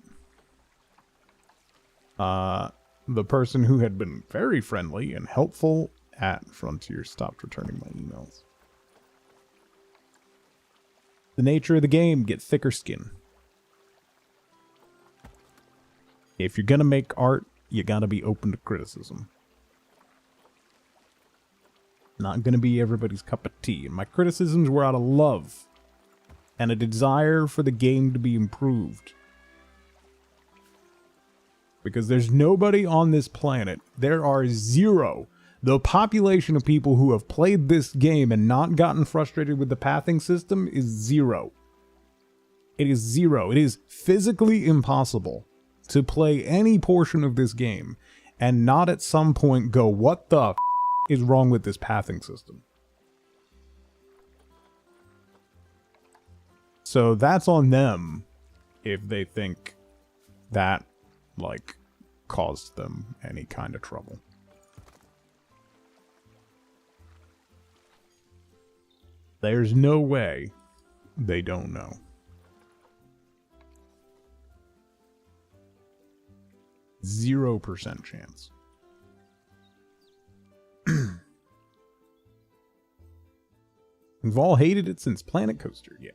the person who had been very friendly and helpful at Frontier stopped returning my emails. The nature of the game, get thicker skin. If you're gonna make art, you gotta be open to criticism. Not gonna be everybody's cup of tea. And my criticisms were out of love and a desire for the game to be improved. Because there's nobody on this planet. There are zero. The population of people who have played this game and not gotten frustrated with the pathing system is zero. It is zero. It is physically impossible to play any portion of this game and not at some point go, what the is wrong with this pathing system? So that's on them if they think that, like, caused them any kind of trouble. There's no way they don't know. %0 chance. We've all hated it since Planet Coaster, yeah.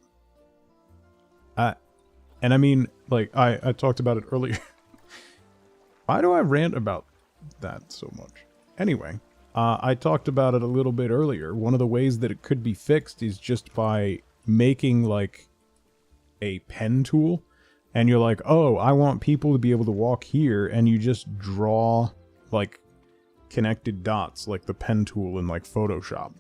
And I mean, like, I talked about it earlier. Why do I rant about that so much? Anyway, I talked about it a little bit earlier. One of the ways that it could be fixed is just by making, like, a pen tool. And you're like, oh, I want people to be able to walk here. And you just draw, like, connected dots, like the pen tool in, like, Photoshop.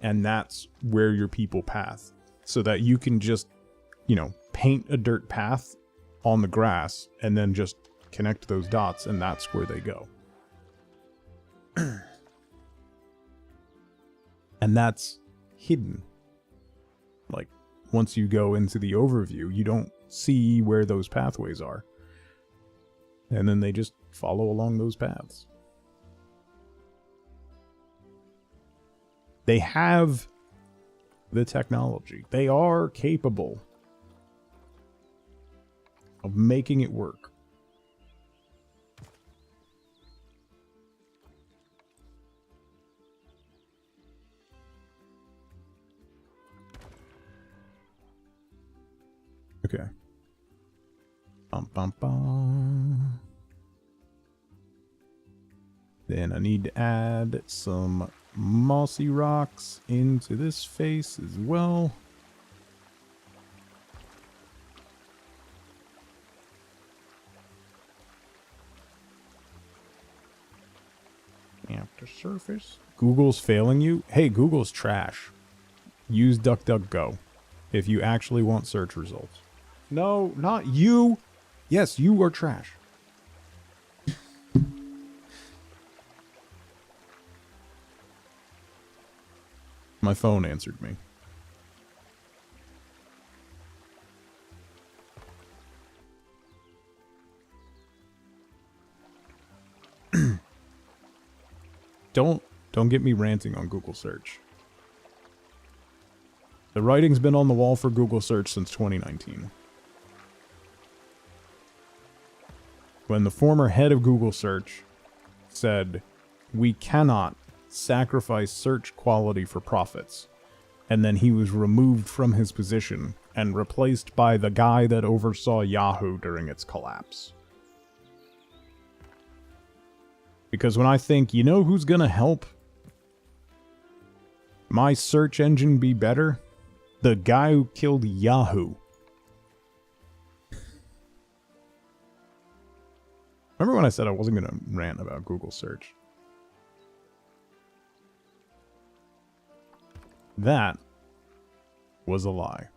And that's where your people path. So that you can just, you know, paint a dirt path on the grass and then just connect those dots, and that's where they go. And that's hidden. Like, once you go into the overview, you don't see where those pathways are. And then they just follow along those paths. They have the technology. They are capable of making it work. Okay. Bum, bum, bum. Then I need to add some mossy rocks into this face as well. After surface. Google's failing you? Hey, Google's trash. Use DuckDuckGo if you actually want search results. No, not you. Yes, you are trash. My phone answered me. Don't get me ranting on Google search. The writing's been on the wall for Google search since 2019. When the former head of Google search said, "We cannot sacrifice search quality for profits," and then he was removed from his position and replaced by the guy that oversaw Yahoo during its collapse. Because when I think, you know who's gonna help my search engine be better? The guy who killed Yahoo. Remember when I said I wasn't going to rant about Google search? That was a lie.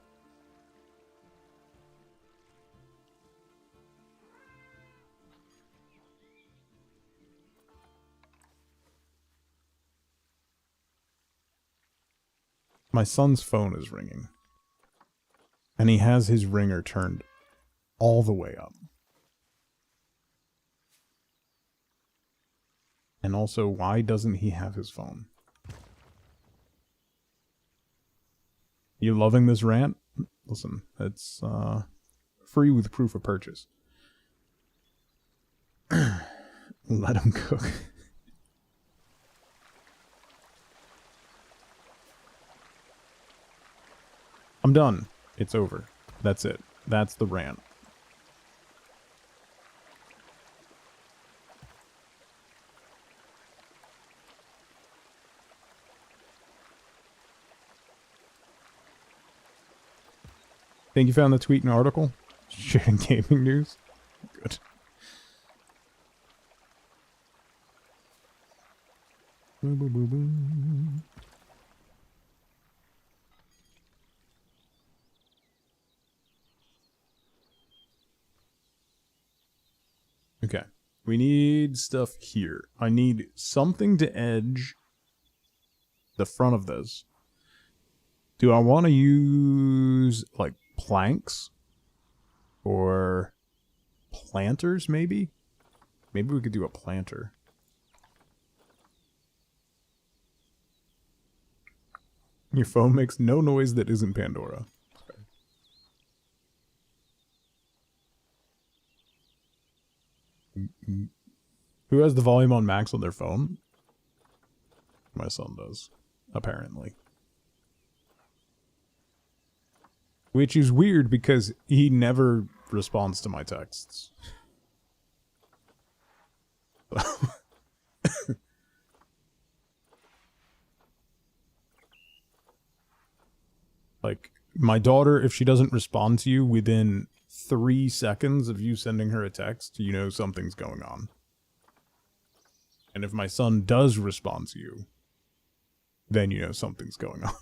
My son's phone is ringing. And he has his ringer turned all the way up. And also, why doesn't he have his phone? You loving this rant? Listen, it's free with proof of purchase. Let him cook. I'm done. It's over. That's it. That's the rant. Think you found the tweet and article? Sharing gaming news? Good. Boo, boo, boo, boo. Okay. We need stuff here. I need something to edge the front of this. Do I want to use, like, planks? Or planters, maybe? Maybe we could do a planter. Your phone makes no noise that isn't Pandora. Okay. Who has the volume on max on their phone? My son does, apparently. Which is weird because he never responds to my texts. Like, my daughter, if she doesn't respond to you within 3 seconds of you sending her a text, you know something's going on. And if my son does respond to you, then you know something's going on.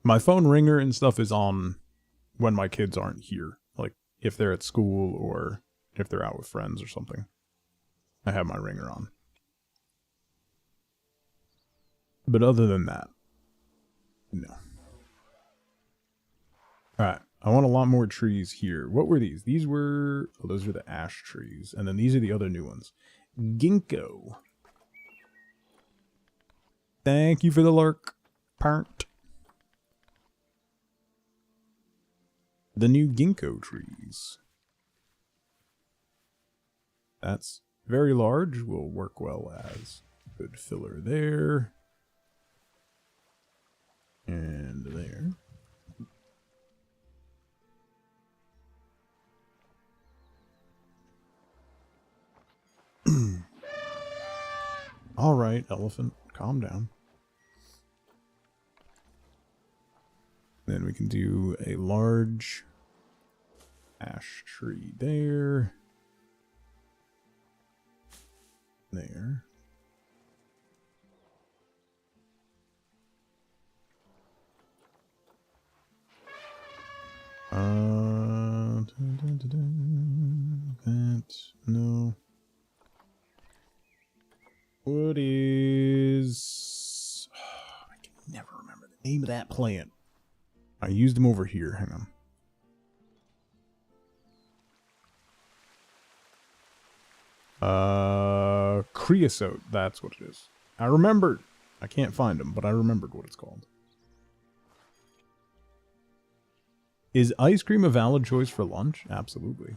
My phone ringer and stuff is on when my kids aren't here. Like, if they're at school or if they're out with friends or something. I have my ringer on. But other than that, no. Alright, I want a lot more trees here. What were these? These were... Oh, those are the ash trees. And then these are the other new ones. Ginkgo. Thank you for the lurk, parent. The new ginkgo trees. That's very large. Will work well as good filler there. And there. Alright, elephant, calm down. Then we can do a large ash tree there. There. That, no. What is... I can never remember the name of that plant. I used them over here. Hang on. Creosote. That's what it is. I remembered. I can't find them, but I remembered what it's called. Is ice cream a valid choice for lunch? Absolutely.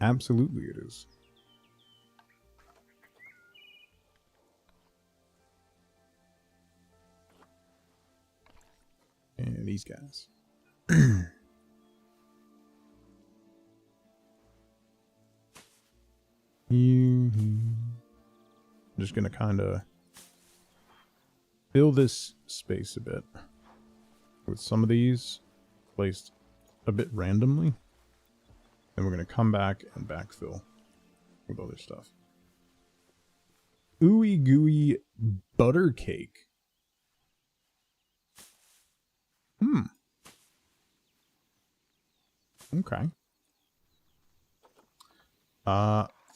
Absolutely it is. And these guys. I'm just gonna kind of fill this space a bit with some of these placed a bit randomly. Then we're gonna come back and backfill with other stuff. Ooey gooey butter cake. Okay.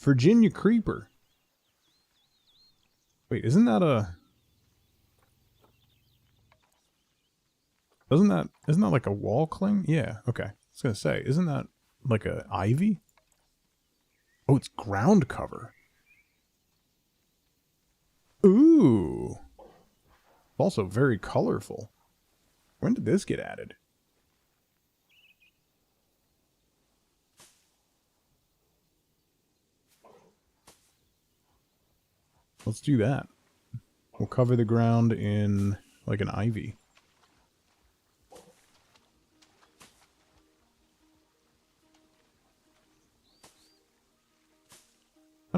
Virginia Creeper. Wait, isn't that isn't that like a wall cling? Yeah, okay. I was gonna say, isn't that like a ivy? Oh, it's ground cover. Ooh. Also very colorful. When did this get added? Let's do that. We'll cover the ground in like an ivy.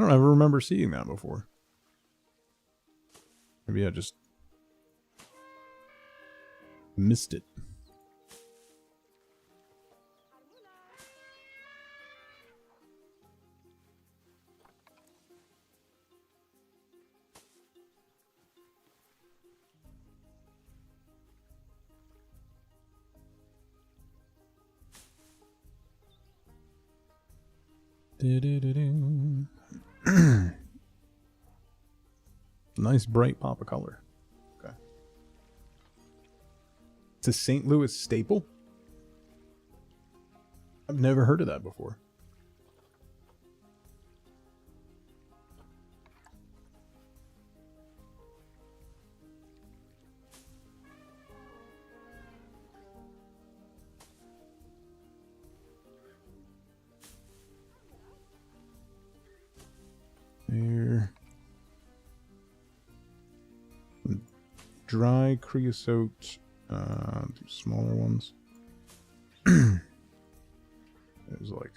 I don't ever remember seeing that before. Maybe I just missed it. Nice bright pop of color. Okay. It's a St. Louis staple? I've never heard of that before. There. Dry creosote, smaller ones. There's like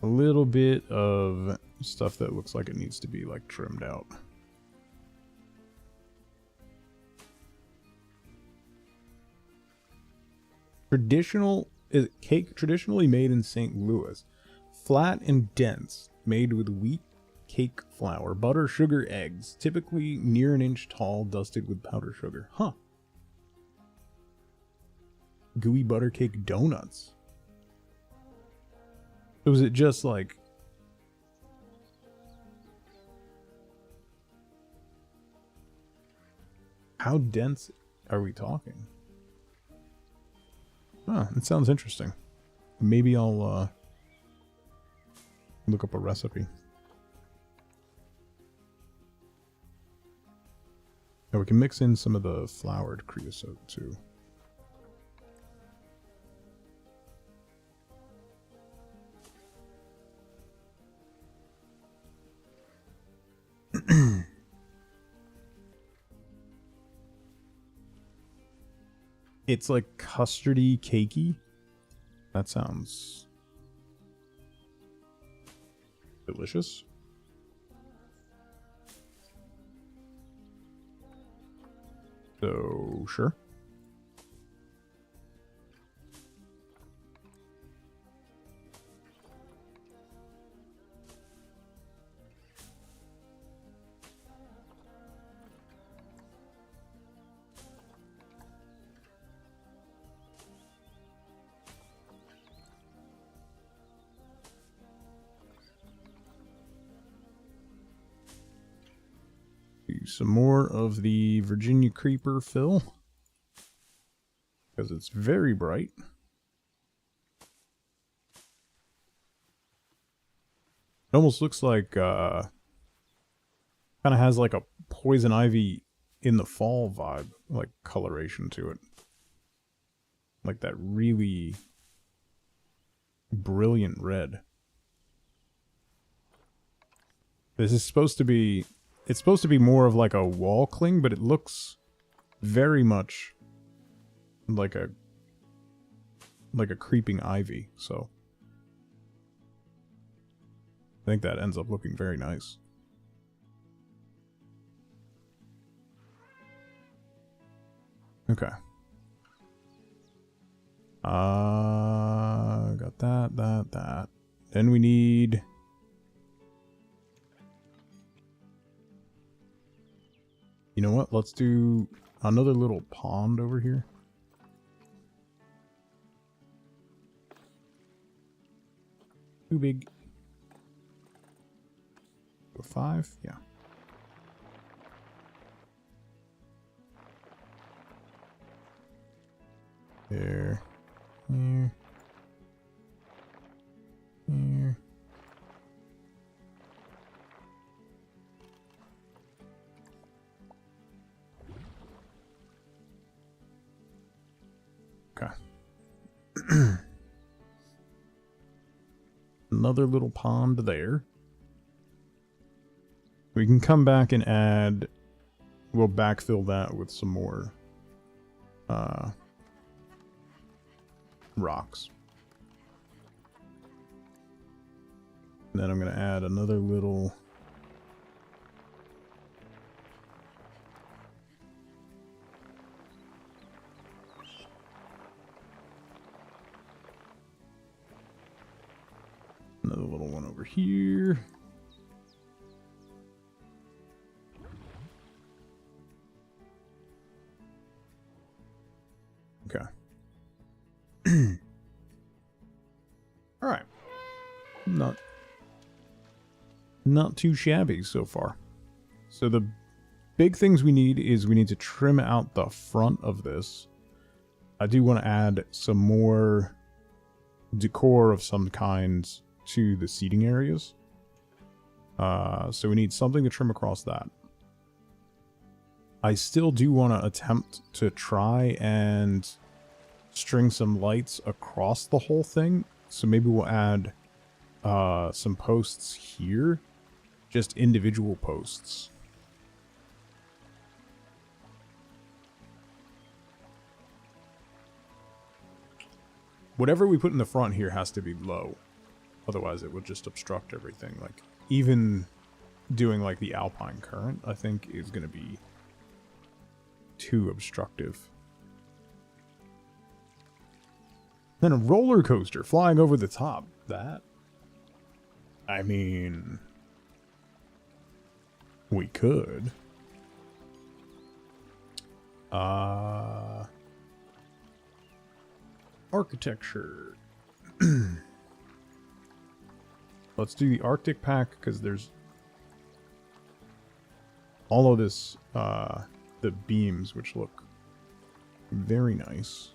a little bit of stuff that looks like it needs to be like trimmed out. Cake traditionally made in St. Louis, flat and dense, made with wheat cake flour, butter, sugar, eggs, typically near an inch tall, dusted with powdered sugar. Huh. Gooey butter cake donuts. So was it just like... How dense are we talking? Huh, it sounds interesting. Maybe I'll look up a recipe. Now we can mix in some of the floured creosote too. It's like custardy cakey. That sounds delicious. So, sure. Some more of the Virginia Creeper fill, because it's very bright. It almost looks like kind of has like a poison ivy in the fall vibe, like coloration to it, like that really brilliant red. This is supposed to be... It's supposed to be more of like a wall cling, but it looks very much like a creeping ivy, so I think that ends up looking very nice. Okay. Got that. Then we need... You know what? Let's do another little pond over here. Too big. Go 5? Yeah. There. Here. Here. Okay. Another little pond there. We can come back and add... We'll backfill that with some more rocks. And then I'm going to add another little... Another little one over here. Okay. All right. Not too shabby so far. So the big things we need is we need to trim out the front of this. I do want to add some more decor of some kind to the seating areas. So we need something to trim across that. I still do want to attempt to try and string some lights across the whole thing. So maybe we'll add some posts here. Just individual posts. Whatever we put in the front here has to be low. Otherwise it would just obstruct everything. Like, even doing like the Alpine Current, I think, is going to be too obstructive. Then a roller coaster flying over the top. That, I mean, we could. Architecture. Let's do the Arctic pack, because there's all of this, the beams, which look very nice.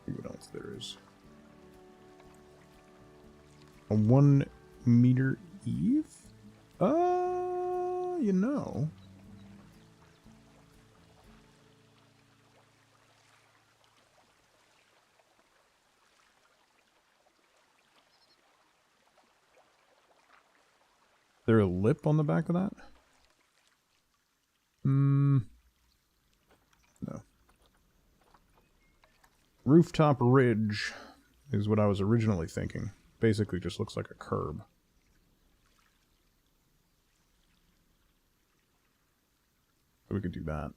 See what else there is. A 1 meter eve? You know. Is there a lip on the back of that? No. Rooftop ridge is what I was originally thinking. Basically just looks like a curb. So we could do that.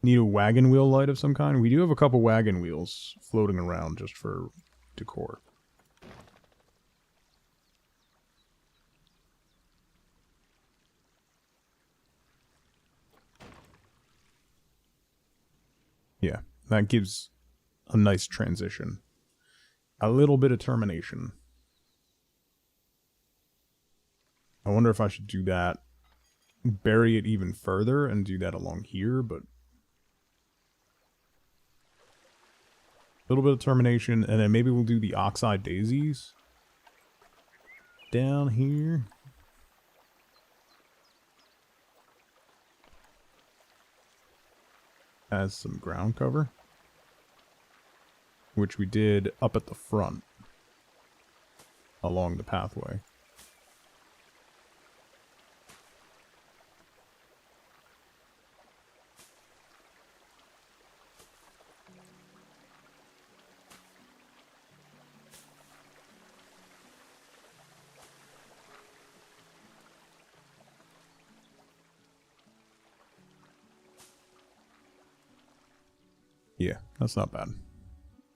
Need a wagon wheel light of some kind? We do have a couple wagon wheels floating around just for decor. Yeah, that gives a nice transition. A little bit of termination. I wonder if I should do that, bury it even further and do that along here, but a little bit of termination, and then maybe we'll do the oxeye daisies down here. As some ground cover, which we did up at the front along the pathway. Yeah, that's not bad.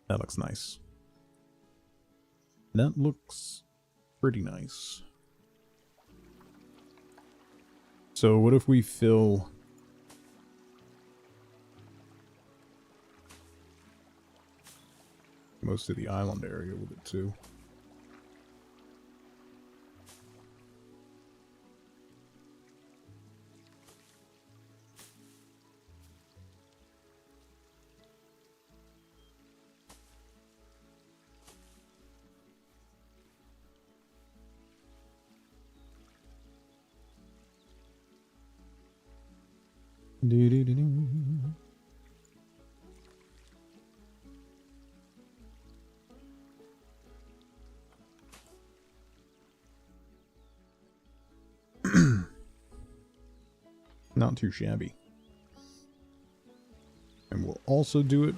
That looks nice. That looks pretty nice. So what if we fill most of the island area with it too? Not too shabby. And we'll also do it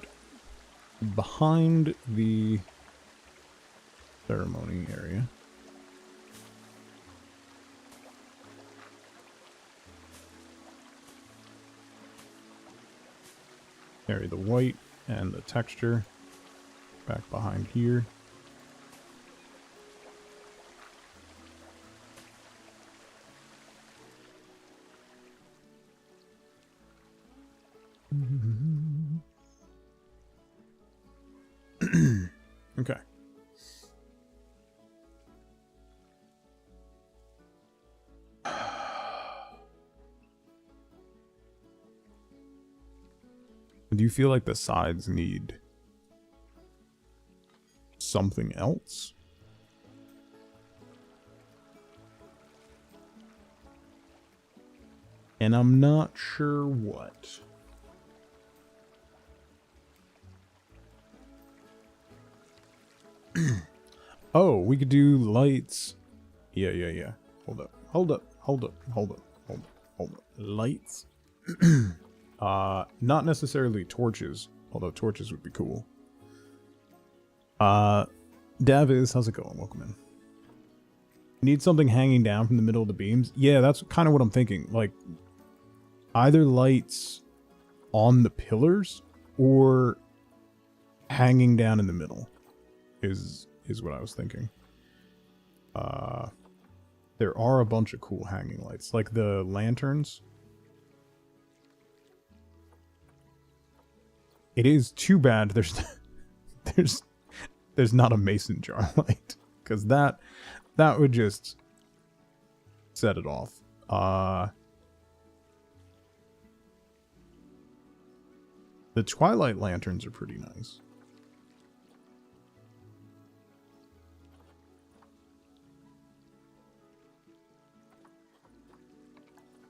behind the ceremony area. Carry the white and the texture back behind here. Okay. Do you feel like the sides need something else? And I'm not sure what. Oh, we could do lights. Yeah. Hold up. Lights. Not necessarily torches, although torches would be cool. Daviz, how's it going? Welcome in. Need something hanging down from the middle of the beams? Yeah, that's kind of what I'm thinking. Like, either lights on the pillars or hanging down in the middle is what I was thinking. There are a bunch of cool hanging lights, like the lanterns. It is too bad there's not a mason jar light, because that would just set it off. The twilight lanterns are pretty nice.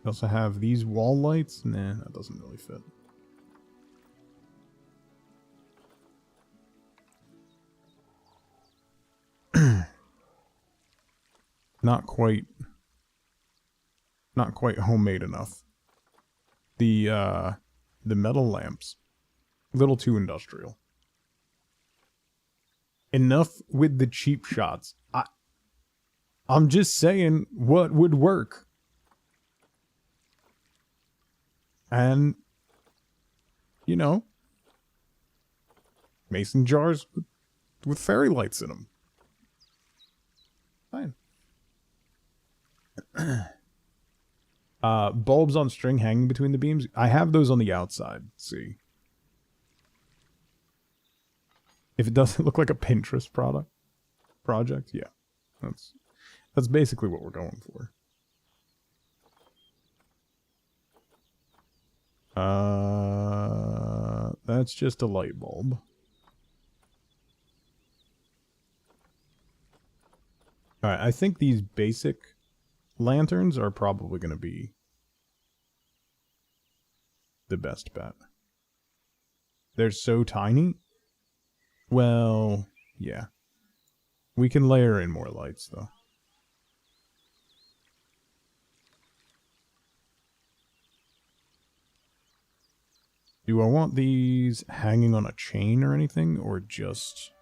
We also have these wall lights. Nah, that doesn't really fit. Not quite homemade enough. The metal lamps, a little too industrial. Enough with the cheap shots. I'm just saying what would work. And, you know, mason jars with fairy lights in them. Fine. Bulbs on string hanging between the beams. I have those on the outside. See. If it doesn't look like a Pinterest project, yeah. That's basically what we're going for. That's just a light bulb. Alright, I think these basic lanterns are probably going to be the best bet. They're so tiny. Well, yeah. We can layer in more lights, though. Do I want these hanging on a chain or anything, or just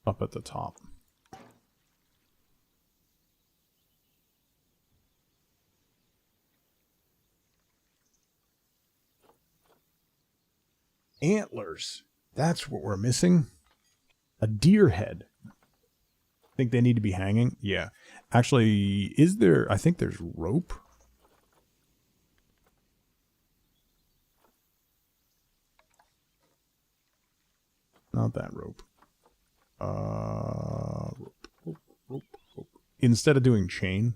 up at the top? Antlers. That's what we're missing. A deer head. Think they need to be hanging? Yeah. Actually, is there... I think there's rope. Not that rope. Rope. Instead of doing chain,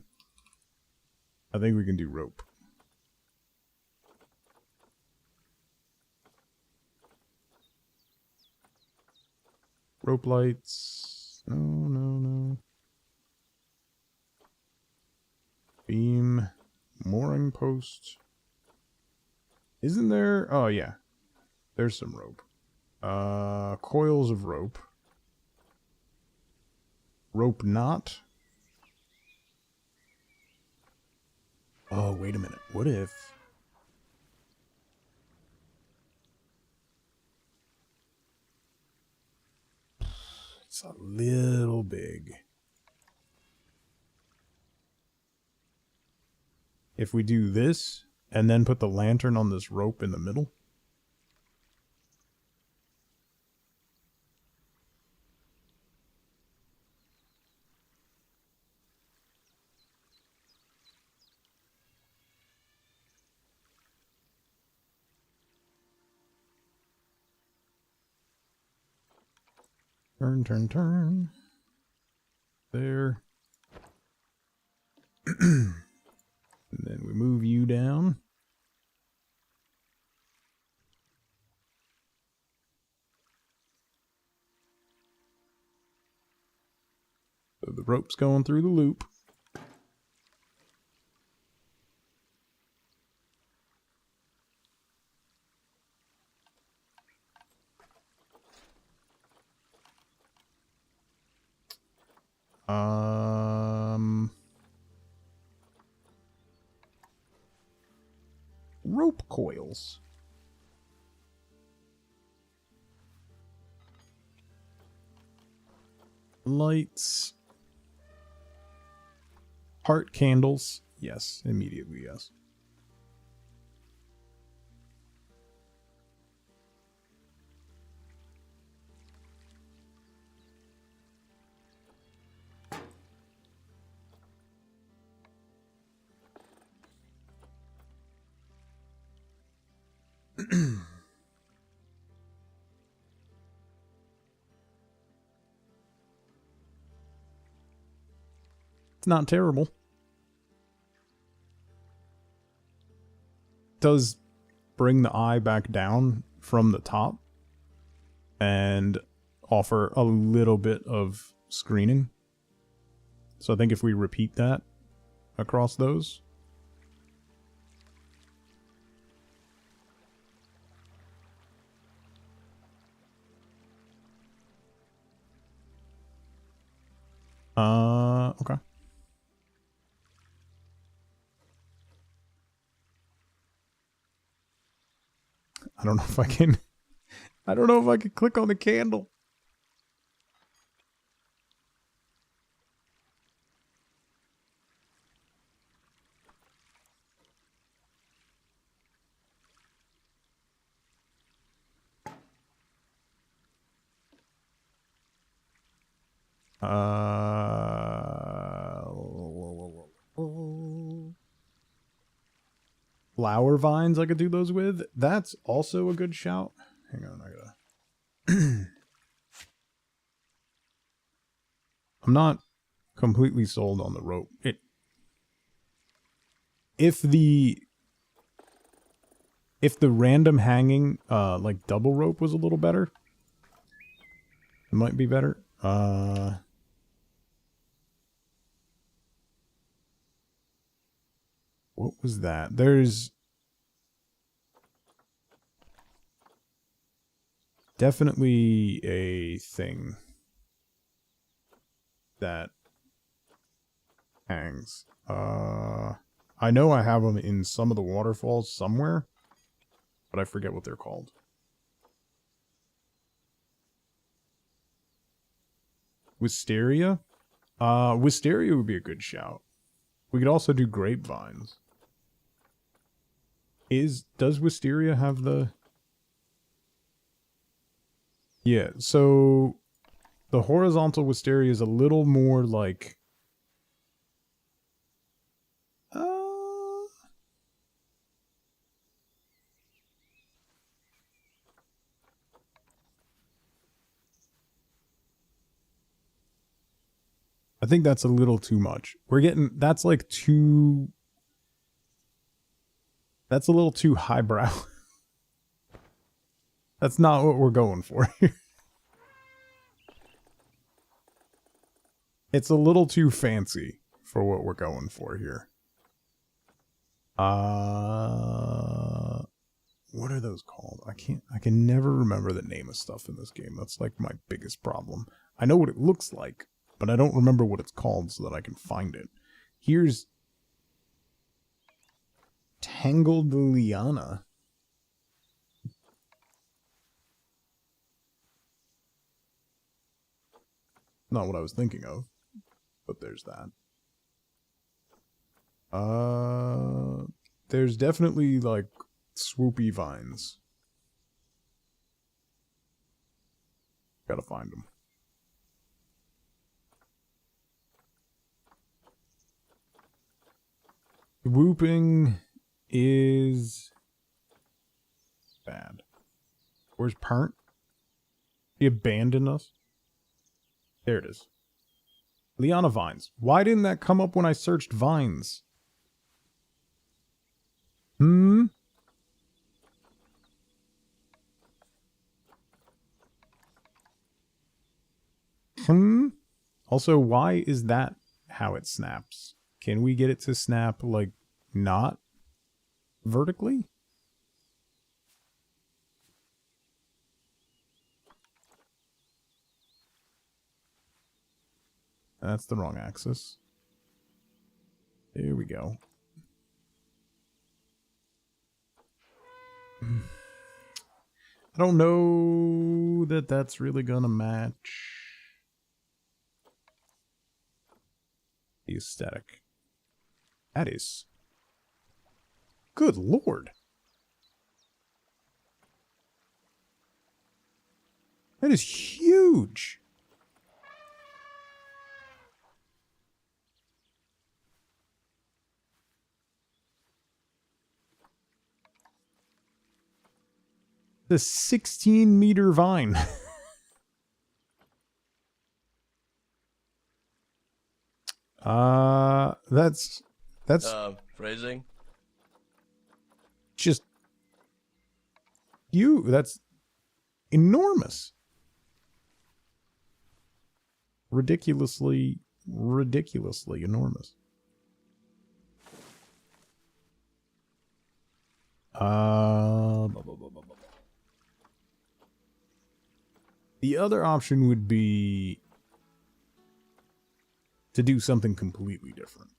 I think we can do rope. Rope lights. No. Beam. Mooring post. Isn't there... Oh, yeah. There's some rope. Coils of rope. Rope knot. Oh, wait a minute. What if... It's a little big. If we do this, and then put the lantern on this rope in the middle. Turn, turn, turn. There. And then we move you down. So the rope's going through the loop. Rope coils. Lights. Heart candles. Yes, immediately, yes. It's not terrible. Does bring the eye back down from the top and offer a little bit of screening. So I think if we repeat that across those. Okay. I don't know if I can. I don't know if I can click on the candle. Flower vines I could do those with. That's also a good shout. Hang on, I gotta... I'm not completely sold on the rope. If the random hanging like double rope was a little better, it might be better. What was that? There's definitely a thing that hangs. I know I have them in some of the waterfalls somewhere, but I forget what they're called. Wisteria? Wisteria would be a good shout. We could also do grapevines. Does Wisteria have the... Yeah, so the horizontal wisteria is a little more like... I think that's a little too much. We're getting... That's like too... That's a little too highbrow. That's not what we're going for here. It's a little too fancy for what we're going for here. What are those called? I can never remember the name of stuff in this game. That's like my biggest problem. I know what it looks like, but I don't remember what it's called so that I can find it. Here's Tangled liana. Not what I was thinking of, but there's that. There's definitely like swoopy vines. Gotta find them. Whooping is bad. Where's Parnt? He abandoned us? There it is. Liana vines. Why didn't that come up when I searched vines? Hmm? Also, why is that how it snaps? Can we get it to snap, like, not vertically? That's the wrong axis. There we go. I don't know that that's really gonna match the aesthetic. That is... Good lord. That is huge. The 16-meter vine. That's Phrasing? just that's enormous. Ridiculously enormous. The other option would be to do something completely different.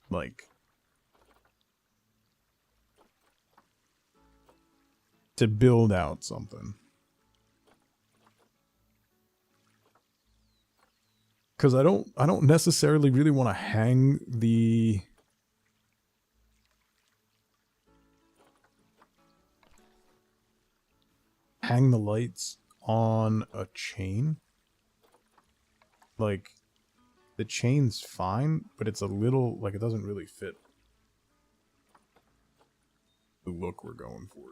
Like, to build out something. Because I don't necessarily really want to hang the lights on a chain. Like, the chain's fine, but it's a little, like, it doesn't really fit the look we're going for.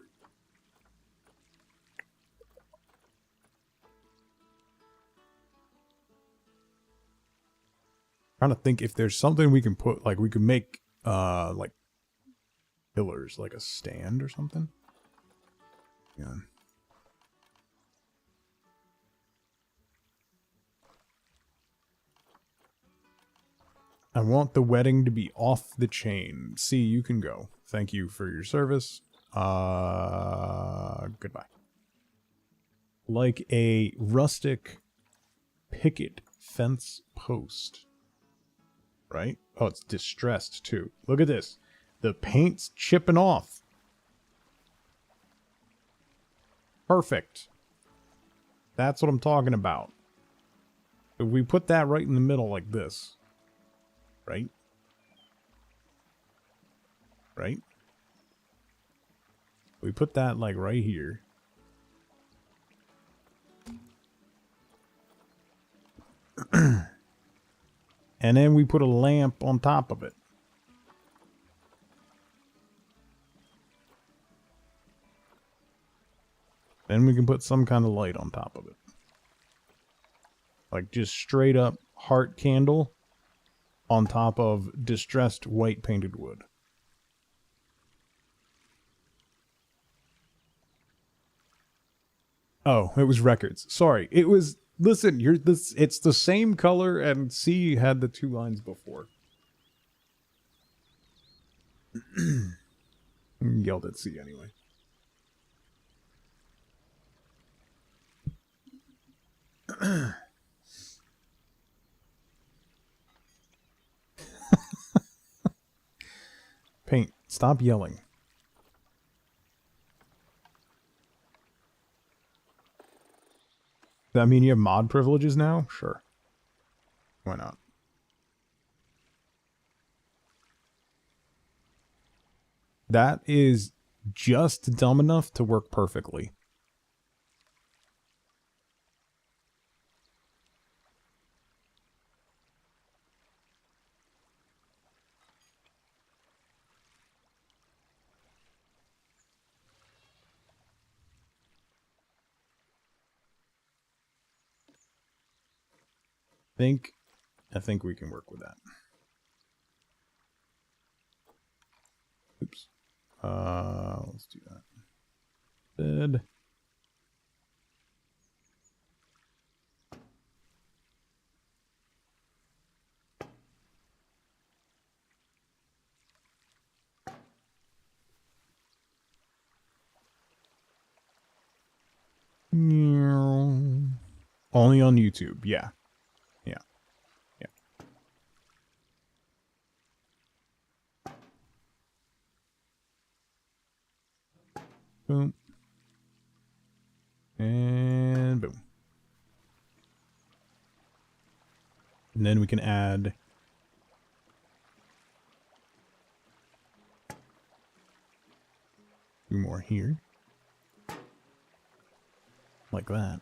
Trying to think if there's something we can put, like, we could make, like, pillars, like a stand or something. Yeah. I want the wedding to be off the chain. See, you can go. Thank you for your service. Goodbye. Like a rustic picket fence post. Right? Oh, it's distressed too. Look at this. The paint's chipping off. Perfect. That's what I'm talking about. If we put that right in the middle like this. Right? Right? We put that like right here. And then we put a lamp on top of it. Then we can put some kind of light on top of it. Like just straight up heart candle on top of distressed white painted wood. Oh, it was records. Sorry. It was, listen, you're this, it's the same color and C had the two lines before. Yelled at C anyway. Paint, stop yelling. Does that mean you have mod privileges now? Sure. Why not? That is just dumb enough to work perfectly. I think we can work with that. Oops. Let's do that. Bed. Only on YouTube, yeah. Yeah. Yeah. Boom. And boom. And then we can add two more here. Like that.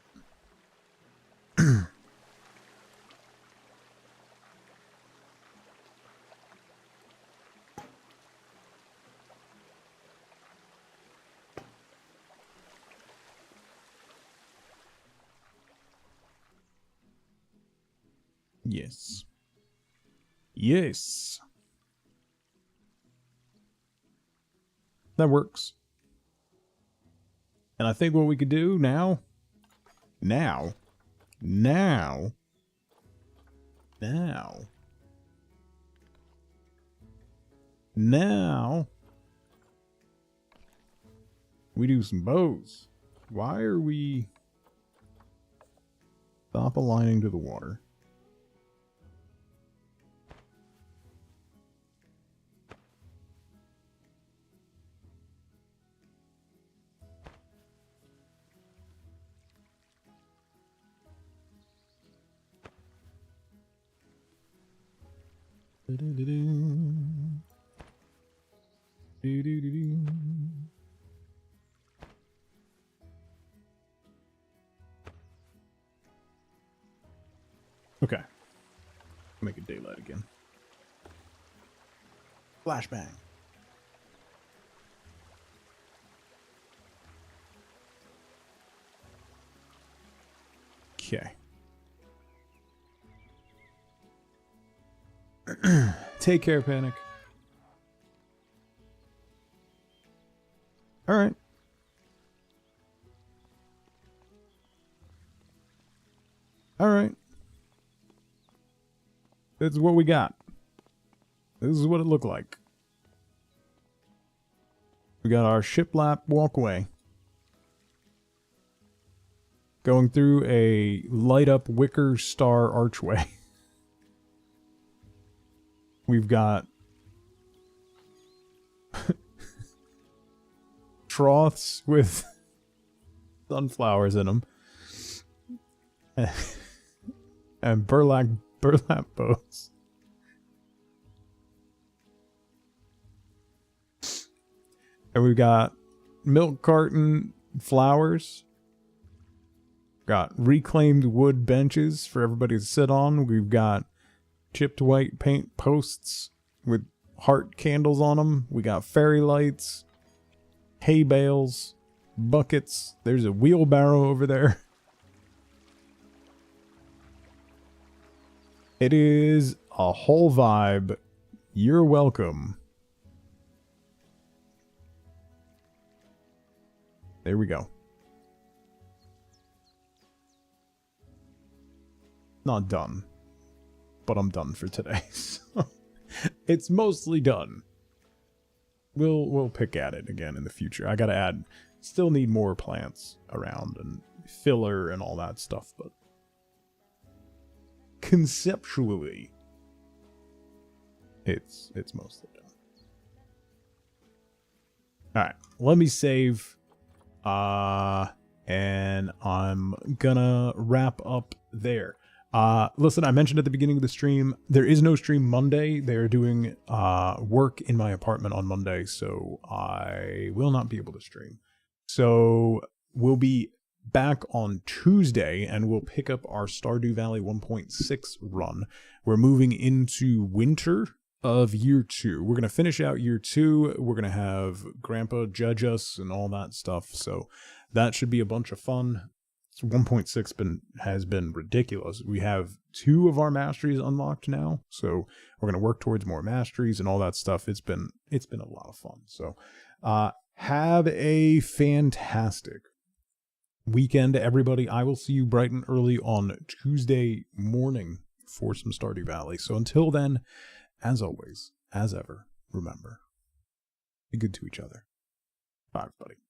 Yes. Yes. That works. And I think what we could do now, we do some bows. Why are we... Stop aligning to the water. Okay. Make it daylight again. Flashbang. Okay. Take care, Panic. All right. All right. This is what we got. This is what it looked like. We got our shiplap walkway. Going through a light up wicker star archway. We've got troughs with sunflowers in them. And burlap boats. And we've got milk carton flowers. Got reclaimed wood benches for everybody to sit on. We've got chipped white paint posts with heart candles on them. We got fairy lights, hay bales, buckets. There's a wheelbarrow over there. It is a whole vibe. You're welcome. There we go. Not done. But I'm done for today. So it's mostly done. We'll pick at it again in the future. I gotta add, still need more plants around and filler and all that stuff, but conceptually it's mostly done. right, let me save. And I'm gonna wrap up there. Listen, I mentioned at the beginning of the stream, there is no stream Monday. They're doing work in my apartment on Monday, so I will not be able to stream. So we'll be back on Tuesday, and we'll pick up our Stardew Valley 1.6 run. We're moving into winter of year 2. We're going to finish out year 2. We're going to have Grandpa judge us and all that stuff, so that should be a bunch of fun. 1.6 has been ridiculous. We have 2 of our masteries unlocked now, so we're going to work towards more masteries and all that stuff. It's been a lot of fun. So have a fantastic weekend, everybody. I will see you bright and early on Tuesday morning for some Stardew Valley. So until then, as always, as ever, remember, be good to each other. Bye, everybody.